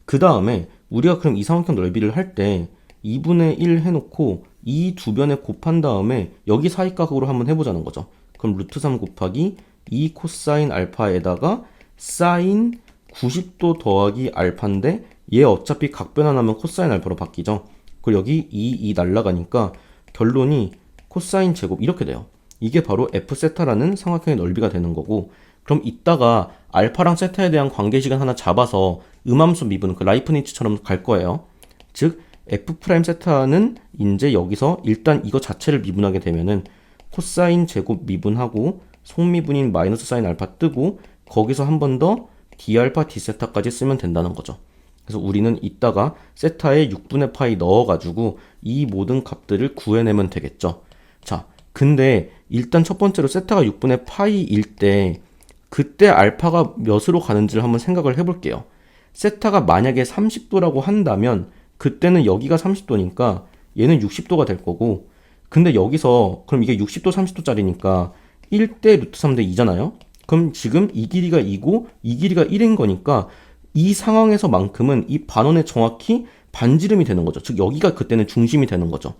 그 다음에 우리가 그럼 이 삼각형 넓이를 할 때 2분의 1 해놓고 이 두 변에 곱한 다음에 여기 사이각으로 한번 해보자는 거죠. 그럼 루트 3 곱하기 2 코사인 알파에다가 사인 90도 더하기 알파인데 얘 어차피 각 변환하면 코사인 알파로 바뀌죠. 그리고 여기 2 날라가니까 결론이 코사인 제곱 이렇게 돼요. 이게 바로 f세타라는 삼각형의 넓이가 되는 거고, 그럼 이따가 알파랑 세타에 대한 관계식은 하나 잡아서 음함수 미분, 그 라이프니츠처럼 갈 거예요. 즉 f' 세타는 이제 여기서 일단 이거 자체를 미분하게 되면은 코사인 제곱 미분하고 속미분인 마이너스 사인 알파 뜨고 거기서 한 번 더 d알파 d세타까지 쓰면 된다는 거죠. 그래서 우리는 이따가 세타에 6분의 파이 넣어가지고 이 모든 값들을 구해내면 되겠죠. 자, 근데 일단 첫 번째로 세타가 6분의 파이일 때 그때 알파가 몇으로 가는지를 한번 생각을 해볼게요. 세타가 만약에 30도라고 한다면 그때는 여기가 30도니까 얘는 60도가 될 거고, 근데 여기서 그럼 이게 60도 30도짜리니까 1대 루트 3 대 2잖아요. 그럼 지금 이 길이가 2고 이 길이가 1인 거니까 이 상황에서만큼은 이 반원에 정확히 반지름이 되는 거죠. 즉 여기가 그때는 중심이 되는 거죠.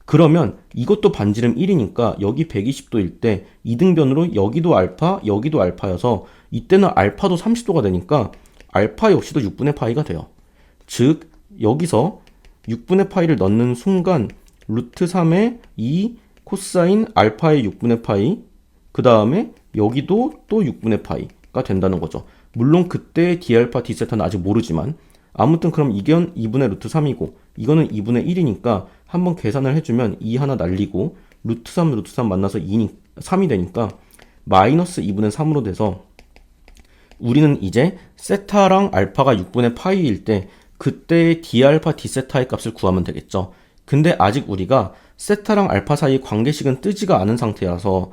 그러면 이것도 반지름 1이니까 여기 120도일 때 이등변으로 여기도 알파, 여기도 알파여서 이때는 알파도 30도가 되니까 알파 역시도 6분의 파이가 돼요. 즉 여기서 6분의 파이를 넣는 순간 루트 3의 2 코사인 알파의 6분의 파이, 그 다음에 여기도 또 6분의 파이가 된다는 거죠. 물론 그때의 d알파 d세타는 아직 모르지만 아무튼 그럼 이건 2분의 루트 3이고 이거는 2분의 1이니까 한번 계산을 해주면 2 하나 날리고 루트 3 만나서 3이 되니까 마이너스 2분의 3으로 돼서 우리는 이제 세타랑 알파가 6분의 파이일 때 그때의 d알파 d세타의 값을 구하면 되겠죠. 근데 아직 우리가 세타랑 알파 사이 관계식은 뜨지가 않은 상태라서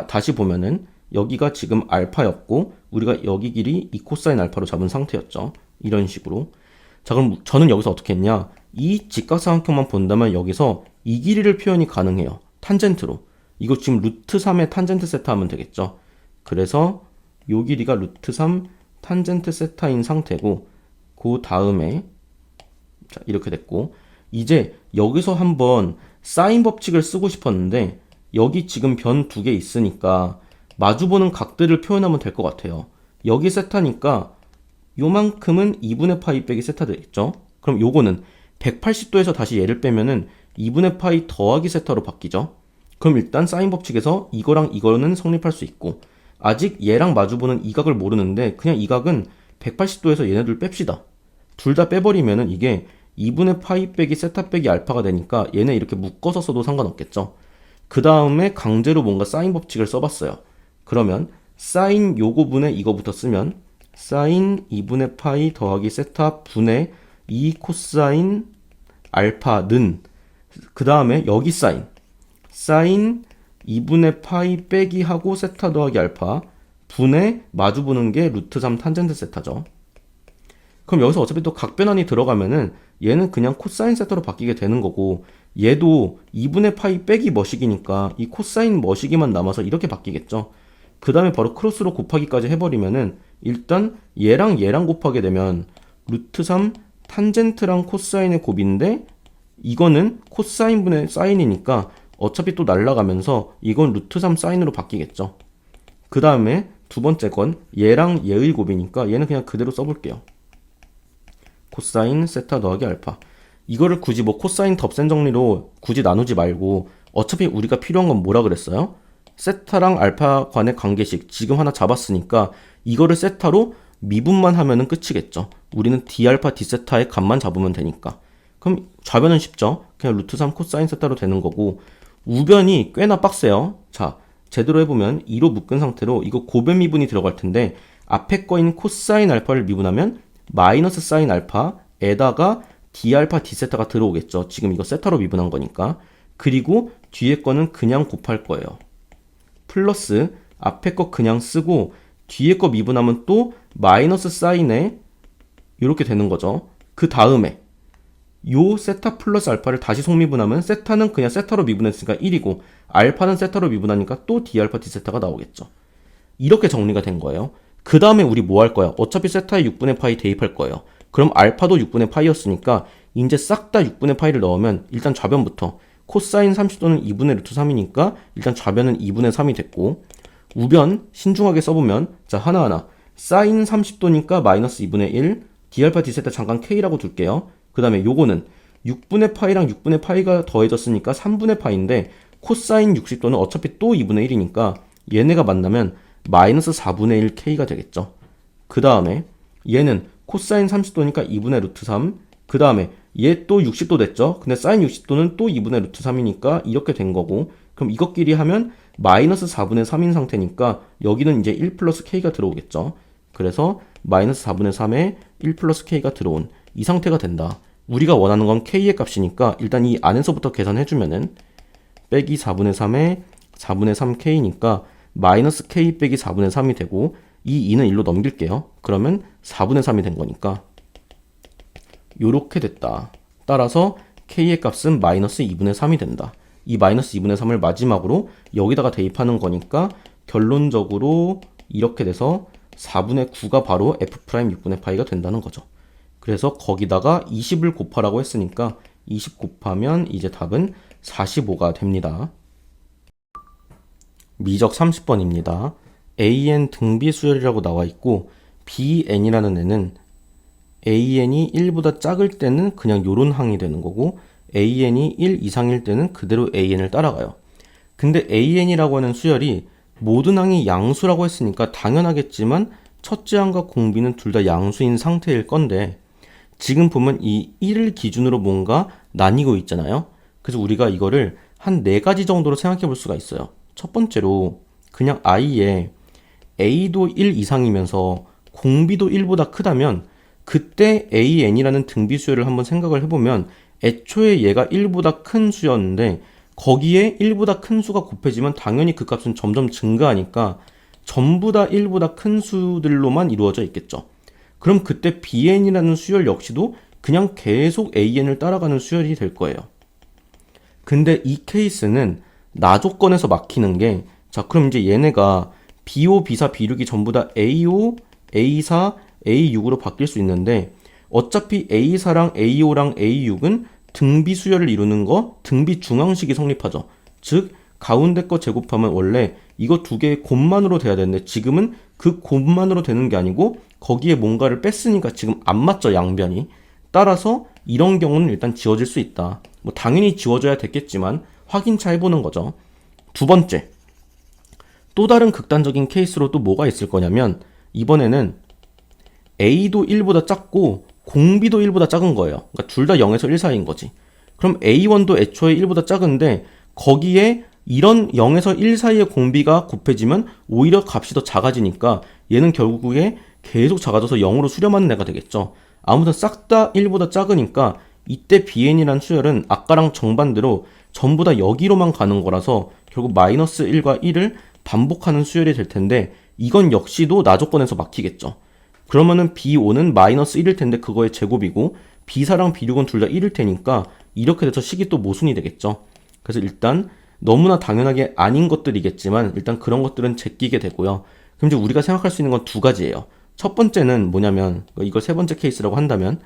다시 보면은 여기가 지금 알파였고 우리가 여기 길이 2 코사인 알파로 잡은 상태였죠. 이런 식으로. 자, 그럼 저는 여기서 어떻게 했냐? 이 직각삼각형만 본다면 여기서 이 길이를 표현이 가능해요. 탄젠트로. 이거 지금 루트 3의 탄젠트 세타 하면 되겠죠. 그래서 요 길이가 루트 3 탄젠트 세타인 상태고 그 다음에 자, 이렇게 됐고 이제 여기서 한번 사인 법칙을 쓰고 싶었는데 여기 지금 변 두 개 있으니까 마주보는 각들을 표현하면 될 것 같아요. 여기 세타니까 요만큼은 2분의 파이 빼기 세타 되겠죠? 그럼 요거는 180도에서 다시 얘를 빼면은 2분의 파이 더하기 세타로 바뀌죠? 그럼 일단 사인 법칙에서 이거랑 이거는 성립할 수 있고 아직 얘랑 마주보는 이 각을 모르는데 그냥 이 각은 180도에서 얘네들 뺍시다. 둘 다 빼버리면은 이게 2분의 파이 빼기 세타 빼기 알파가 되니까 얘네 이렇게 묶어서 써도 상관없겠죠? 그 다음에 강제로 뭔가 사인 법칙을 써봤어요. 그러면 사인 요거분의 이거부터 쓰면 사인 2분의 파이 더하기 세타 분의 2 코사인 알파는 그 다음에 여기 사인 2분의 파이 빼기 하고 세타 더하기 알파 분의 마주보는 게 루트 3 탄젠트 세타죠. 그럼 여기서 어차피 또 각변환이 들어가면은 얘는 그냥 코사인 세타로 바뀌게 되는 거고 얘도 2분의 파이 빼기 머시기니까 이 코사인 머시기만 남아서 이렇게 바뀌겠죠. 그 다음에 바로 크로스로 곱하기까지 해버리면은 일단 얘랑 곱하게 되면 루트 3 탄젠트랑 코사인의 곱인데 이거는 코사인 분의 사인이니까 어차피 또 날라가면서 이건 루트 3 사인으로 바뀌겠죠. 그 다음에 두 번째 건 얘랑 얘의 곱이니까 얘는 그냥 그대로 써볼게요. 코사인 세타 더하기 알파. 이거를 굳이 뭐 코사인 덥센 정리로 굳이 나누지 말고 어차피 우리가 필요한 건 뭐라 그랬어요? 세타랑 알파 간의 관계식 지금 하나 잡았으니까 이거를 세타로 미분만 하면은 끝이겠죠. 우리는 d알파 d세타의 값만 잡으면 되니까. 그럼 좌변은 쉽죠. 그냥 루트 3 코사인 세타로 되는 거고 우변이 꽤나 빡세요. 자, 제대로 해보면 2로 묶은 상태로 이거 고변 미분이 들어갈 텐데 앞에 거인 코사인 알파를 미분하면 마이너스 사인 알파에다가 d알파 d세타가 들어오겠죠. 지금 이거 세타로 미분한 거니까. 그리고 뒤에 거는 그냥 곱할 거예요. 플러스 앞에 거 그냥 쓰고 뒤에 거 미분하면 또 마이너스 사인에 이렇게 되는 거죠. 그 다음에 요 세타 플러스 알파를 다시 속미분하면 세타는 그냥 세타로 미분했으니까 1이고 알파는 세타로 미분하니까 또 d알파 d세타가 나오겠죠. 이렇게 정리가 된 거예요. 그 다음에 우리 뭐 할 거야? 어차피 세타에 6분의 파이 대입할 거예요. 그럼 알파도 6분의 파이였으니까 이제 싹 다 6분의 파이를 넣으면 일단 좌변부터 코사인 30도는 2분의 루트 3이니까 일단 좌변은 2분의 3이 됐고 우변 신중하게 써보면 자 하나하나 사인 30도니까 마이너스 2분의 1 d알파 d세타 잠깐 k라고 둘게요. 그 다음에 요거는 6분의 파이랑 6분의 파이가 더해졌으니까 3분의 파이인데 코사인 60도는 어차피 또 2분의 1이니까 얘네가 만나면 마이너스 4분의 1 k가 되겠죠. 그 다음에 얘는 코사인 30도니까 2분의 루트 3 그 다음에 얘 또 60도 됐죠. 근데 사인 60도는 또 2분의 루트 3이니까 이렇게 된 거고 그럼 이것끼리 하면 마이너스 4분의 3인 상태니까 여기는 이제 1 플러스 k가 들어오겠죠. 그래서 마이너스 4분의 3에 1 플러스 k가 들어온 이 상태가 된다. 우리가 원하는 건 k의 값이니까 일단 이 안에서부터 계산해주면은 빼기 4분의 3에 4분의 3k니까 마이너스 k 빼기 4분의 3이 되고 이 2는 1로 넘길게요. 그러면 4분의 3이 된 거니까 요렇게 됐다. 따라서 k의 값은 마이너스 2분의 3이 된다. 이 마이너스 2분의 3을 마지막으로 여기다가 대입하는 거니까 결론적으로 이렇게 돼서 4분의 9가 바로 f 프라임 6분의 파이가 된다는 거죠. 그래서 거기다가 20을 곱하라고 했으니까 20 곱하면 이제 답은 45가 됩니다. 미적 30번입니다. AN 등비 수열이라고 나와 있고 BN이라는 애는 AN이 1보다 작을 때는 그냥 요런 항이 되는 거고 AN이 1 이상일 때는 그대로 AN을 따라가요. 근데 AN이라고 하는 수열이 모든 항이 양수라고 했으니까 당연하겠지만 첫째 항과 공비는 둘 다 양수인 상태일 건데 지금 보면 이 1을 기준으로 뭔가 나뉘고 있잖아요. 그래서 우리가 이거를 한 4가지 정도로 생각해 볼 수가 있어요. 첫 번째로 그냥 아예 A도 1 이상이면서 공비도 1보다 크다면 그때 AN이라는 등비 수열을 한번 생각을 해보면 애초에 얘가 1보다 큰 수였는데 거기에 1보다 큰 수가 곱해지면 당연히 그 값은 점점 증가하니까 전부 다 1보다 큰 수들로만 이루어져 있겠죠. 그럼 그때 BN이라는 수열 역시도 그냥 계속 AN을 따라가는 수열이 될 거예요. 근데 이 케이스는 나 조건에서 막히는 게, 자, 그럼 이제 얘네가 B5, B4, B6이 전부 다 A5, A4, A6으로 바뀔 수 있는데 어차피 A4랑 A5랑 A6은 등비 수열을 이루는 거 등비 중항식이 성립하죠. 즉 가운데 거 제곱하면 원래 이거 두 개의 곱만으로 돼야 되는데 지금은 그 곱만으로 되는 게 아니고 거기에 뭔가를 뺐으니까 지금 안 맞죠, 양변이. 따라서 이런 경우는 일단 지워질 수 있다. 뭐 당연히 지워져야 됐겠지만 확인차 해보는 거죠. 두 번째, 또 다른 극단적인 케이스로 또 뭐가 있을 거냐면 이번에는 A도 1보다 작고 공비도 1보다 작은 거예요. 그러니까 둘 다 0에서 1 사이인 거지. 그럼 A1도 애초에 1보다 작은데 거기에 이런 0에서 1 사이의 공비가 곱해지면 오히려 값이 더 작아지니까 얘는 결국에 계속 작아져서 0으로 수렴하는 애가 되겠죠. 아무튼 싹 다 1보다 작으니까 이때 BN이란 수열은 아까랑 정반대로 전부 다 여기로만 가는 거라서 결국 마이너스 1과 1을 반복하는 수열이 될 텐데 이건 역시도 나 조건에서 막히겠죠. 그러면은 B5는 마이너스 1일 텐데 그거의 제곱이고 B4랑 B6은 둘 다 1일 테니까 이렇게 돼서 식이 또 모순이 되겠죠. 그래서 일단 너무나 당연하게 아닌 것들이겠지만 일단 그런 것들은 제끼게 되고요. 그럼 이제 우리가 생각할 수 있는 건 두 가지예요. 첫 번째는 뭐냐면 이걸 세 번째 케이스라고 한다면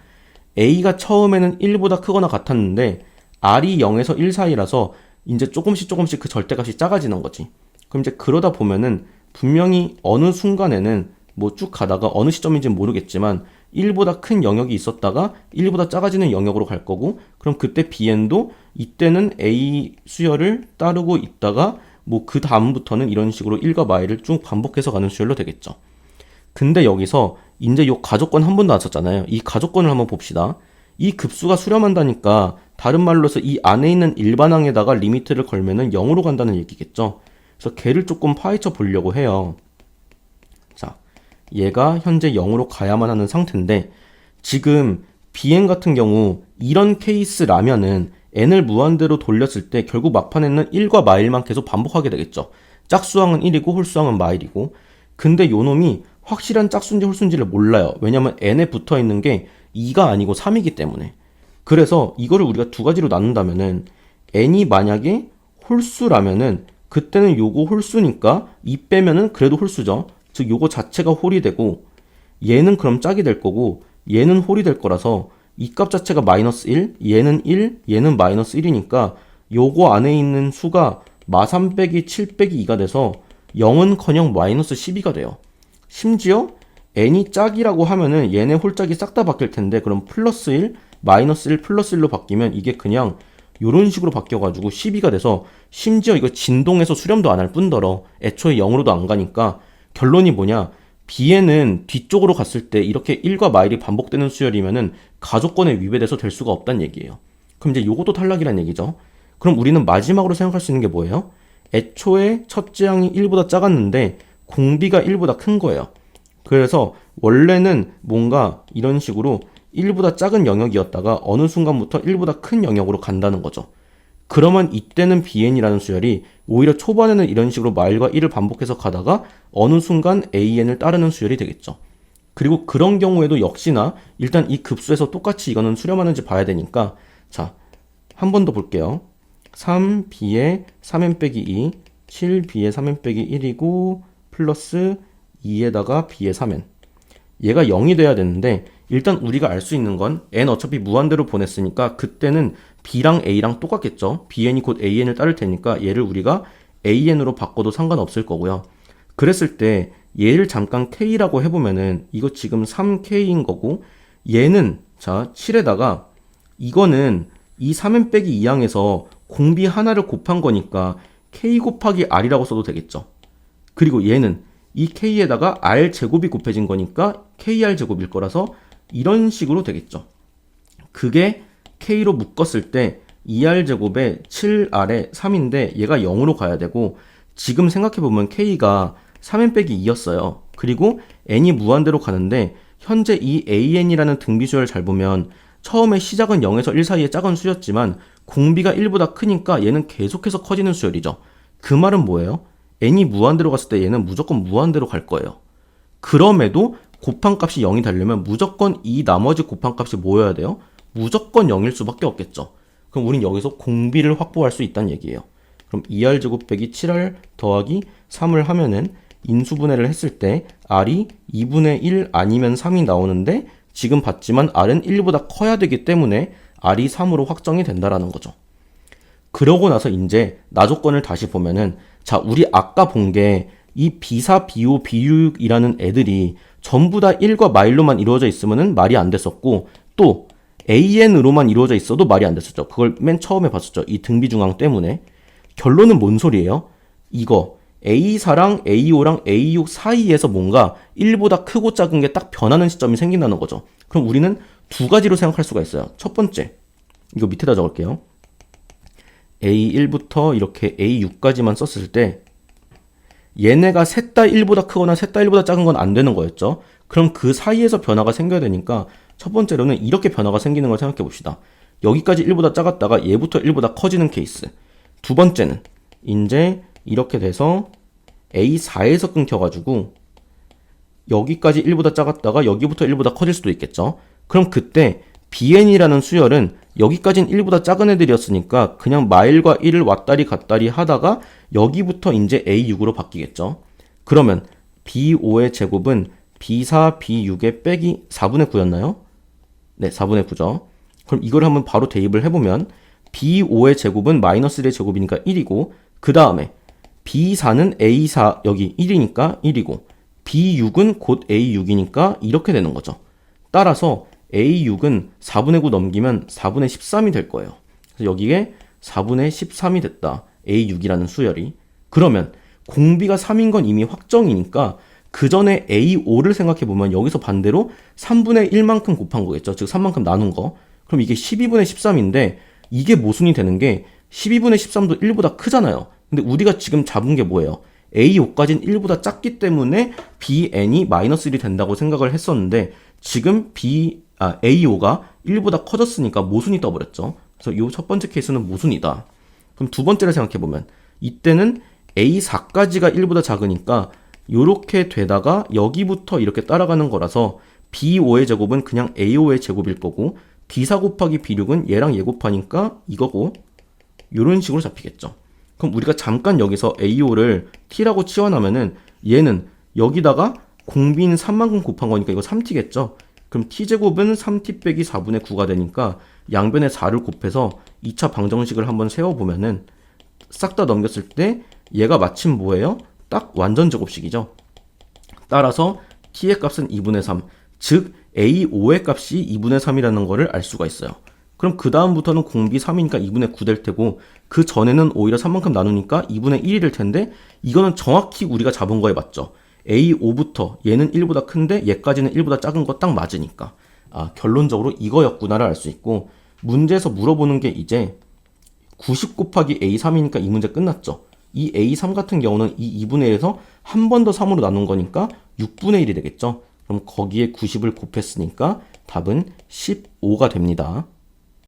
A가 처음에는 1보다 크거나 같았는데 R이 0에서 1 사이라서 이제 조금씩 그 절대값이 작아지는 거지. 그럼 이제 그러다 보면은 분명히 어느 순간에는 뭐 쭉 가다가 어느 시점인지는 모르겠지만 1보다 큰 영역이 있었다가 1보다 작아지는 영역으로 갈 거고 그럼 그때 BN도 이때는 A 수열을 따르고 있다가 뭐 그 다음부터는 이런 식으로 1과 마이를 쭉 반복해서 가는 수열로 되겠죠. 근데 여기서 이제 요 가족권 한 번 나왔었잖아요. 이 가족권을 한번 봅시다. 이 급수가 수렴한다니까 다른 말로 해서 이 안에 있는 일반항에다가 리미트를 걸면은 0으로 간다는 얘기겠죠. 그래서 걔를 조금 파헤쳐 보려고 해요. 자, 얘가 현재 0으로 가야만 하는 상태인데 지금 BN 같은 경우 이런 케이스라면은 n을 무한대로 돌렸을 때 결국 막판에는 1과 마일만 계속 반복하게 되겠죠. 짝수항은 1이고 홀수항은 마일이고 근데 요놈이 확실한 짝수인지 홀수인지를 몰라요. 왜냐면 n에 붙어 있는 게 2가 아니고 3이기 때문에. 그래서 이거를 우리가 두 가지로 나눈다면은 n이 만약에 홀수라면은 그때는 요거 홀수니까 2 빼면은 그래도 홀수죠. 즉 요거 자체가 홀이 되고 얘는 그럼 짝이 될 거고 얘는 홀이 될 거라서 이 값 자체가 마이너스 1, 얘는 1, 얘는 마이너스 1이니까 요거 안에 있는 수가 마3 빼기 7 빼기 2가 돼서 0은커녕 마이너스 12가 돼요. 심지어 n이 짝이라고 하면은 얘네 홀짝이 싹 다 바뀔 텐데 그럼 플러스 1, 마이너스 1, 플러스 1로 바뀌면 이게 그냥 요런 식으로 바뀌어가지고 12가 돼서 심지어 이거 진동해서 수렴도 안 할 뿐더러 애초에 0으로도 안 가니까 결론이 뭐냐? B에는 뒤쪽으로 갔을 때 이렇게 1과 마일이 반복되는 수열이면은 가족권에 위배돼서 될 수가 없다는 얘기예요. 그럼 이제 요것도 탈락이란 얘기죠. 그럼 우리는 마지막으로 생각할 수 있는 게 뭐예요? 애초에 첫째 항이 1보다 작았는데 공비가 1보다 큰 거예요. 그래서 원래는 뭔가 이런 식으로 1보다 작은 영역이었다가 어느 순간부터 1보다 큰 영역으로 간다는 거죠. 그러면 이때는 BN이라는 수열이 오히려 초반에는 이런 식으로 마일과 1을 반복해서 가다가 어느 순간 AN을 따르는 수열이 되겠죠. 그리고 그런 경우에도 역시나 일단 이 급수에서 똑같이 이거는 수렴하는지 봐야 되니까 자, 한 번 더 볼게요. 3B에 3N 빼기 2 7b의 3n 빼기 1이고 플러스 2에다가 b의 3n. 얘가 0이 돼야 되는데 일단 우리가 알 수 있는 건 n 어차피 무한대로 보냈으니까 그때는 b랑 a랑 똑같겠죠. bn이 곧 an을 따를 테니까 얘를 우리가 an으로 바꿔도 상관없을 거고요. 그랬을 때 얘를 잠깐 k라고 해보면은 이거 지금 3k인 거고 얘는 자 7에다가 이거는 이 3n 빼기 2항에서 공비 하나를 곱한 거니까 k 곱하기 r이라고 써도 되겠죠. 그리고 얘는 이 k에다가 r 제곱이 곱해진 거니까 kr 제곱일 거라서 이런 식으로 되겠죠. 그게 k로 묶었을 때 2r 제곱에 7r에 3인데 얘가 0으로 가야 되고 지금 생각해보면 k가 3n 빼기 2였어요. 그리고 n이 무한대로 가는데 현재 이 an이라는 등비수열 잘 보면 처음에 시작은 0에서 1 사이의 작은 수였지만 공비가 1보다 크니까 얘는 계속해서 커지는 수열이죠. 그 말은 뭐예요? n이 무한대로 갔을 때 얘는 무조건 무한대로 갈 거예요. 그럼에도 곱한 값이 0이 되려면 무조건 이 나머지 곱한 값이 뭐여야 돼요? 무조건 0일 수밖에 없겠죠. 그럼 우린 여기서 공비를 확보할 수 있다는 얘기예요. 그럼 2r 제곱 빼기 7r 더하기 3을 하면은 인수분해를 했을 때 r이 2분의 1 아니면 3이 나오는데 지금 봤지만 r은 1보다 커야 되기 때문에 r이 3으로 확정이 된다라는 거죠. 그러고 나서 이제 나조건을 다시 보면은 자 우리 아까 본 게 이 B4, B5, B6이라는 애들이 전부 다 1과 마일로만 이루어져 있으면은 말이 안 됐었고 또 AN으로만 이루어져 있어도 말이 안 됐었죠. 그걸 맨 처음에 봤었죠. 이 등비중앙 때문에. 결론은 뭔 소리예요? 이거 A4랑 A5랑 A6 사이에서 뭔가 1보다 크고 작은 게 딱 변하는 시점이 생긴다는 거죠. 그럼 우리는 두 가지로 생각할 수가 있어요. 첫 번째, 이거 밑에다 적을게요. A1부터 이렇게 A6까지만 썼을 때 얘네가 셋 다 1보다 크거나 셋 다 1보다 작은 건 안 되는 거였죠. 그럼 그 사이에서 변화가 생겨야 되니까 첫 번째로는 이렇게 변화가 생기는 걸 생각해 봅시다. 여기까지 1보다 작았다가 얘부터 1보다 커지는 케이스. 두 번째는 이제 이렇게 돼서 A4에서 끊겨가지고 여기까지 1보다 작았다가 여기부터 1보다 커질 수도 있겠죠. 그럼 그때 BN이라는 수열은 여기까지는 1보다 작은 애들이었으니까 그냥 마일과 1을 왔다리 갔다리 하다가 여기부터 이제 A6으로 바뀌겠죠. 그러면 B5의 제곱은 B4, B6의 빼기 4분의 9였나요? 네, 4분의 9죠. 그럼 이걸 한번 바로 대입을 해보면 B5의 제곱은 마이너스 1의 제곱이니까 1이고 그 다음에 B4는 A4 여기 1이니까 1이고 B6은 곧 A6이니까 이렇게 되는 거죠. 따라서 A6은 4분의 9 넘기면 4분의 13이 될 거예요. 그래서 여기에 4분의 13이 됐다. A6이라는 수열이. 그러면 공비가 3인 건 이미 확정이니까 그 전에 A5를 생각해보면 여기서 반대로 3분의 1만큼 곱한 거겠죠. 즉 3만큼 나눈 거. 그럼 이게 12분의 13인데 이게 모순이 되는 게 12분의 13도 1보다 크잖아요. 근데 우리가 지금 잡은 게 뭐예요? A5까지는 1보다 작기 때문에 BN이 마이너스 1이 된다고 생각을 했었는데 지금 A5가 1보다 커졌으니까 모순이 떠버렸죠. 그래서 이 첫 번째 케이스는 모순이다. 그럼 두 번째를 생각해보면 이때는 A4까지가 1보다 작으니까 요렇게 되다가 여기부터 이렇게 따라가는 거라서 B5의 제곱은 그냥 A5의 제곱일 거고 B4 곱하기 B6은 얘랑 얘 곱하니까 이거고 요런 식으로 잡히겠죠. 그럼 우리가 잠깐 여기서 A5를 T라고 치워나면은 얘는 여기다가 공비는 3만큼 곱한 거니까 이거 3T겠죠. 그럼 T제곱은 3T 빼기 4분의 9가 되니까 양변에 4를 곱해서 2차 방정식을 한번 세워보면은 싹 다 넘겼을 때 얘가 마침 뭐예요? 딱 완전 제곱식이죠. 따라서 T의 값은 2분의 3, 즉 A5의 값이 2분의 3이라는 거를 알 수가 있어요. 그럼 그 다음부터는 공비 3이니까 2분의 9 될 테고 그 전에는 오히려 3만큼 나누니까 2분의 1이 될 텐데 이거는 정확히 우리가 잡은 거에 맞죠. A5부터 얘는 1보다 큰데 얘까지는 1보다 작은 거 딱 맞으니까 결론적으로 이거였구나를 알 수 있고 문제에서 물어보는 게 이제 90 곱하기 A3이니까 이 문제 끝났죠. 이 A3 같은 경우는 이 2분의 1에서 한 번 더 3으로 나눈 거니까 6분의 1이 되겠죠. 그럼 거기에 90을 곱했으니까 답은 15가 됩니다.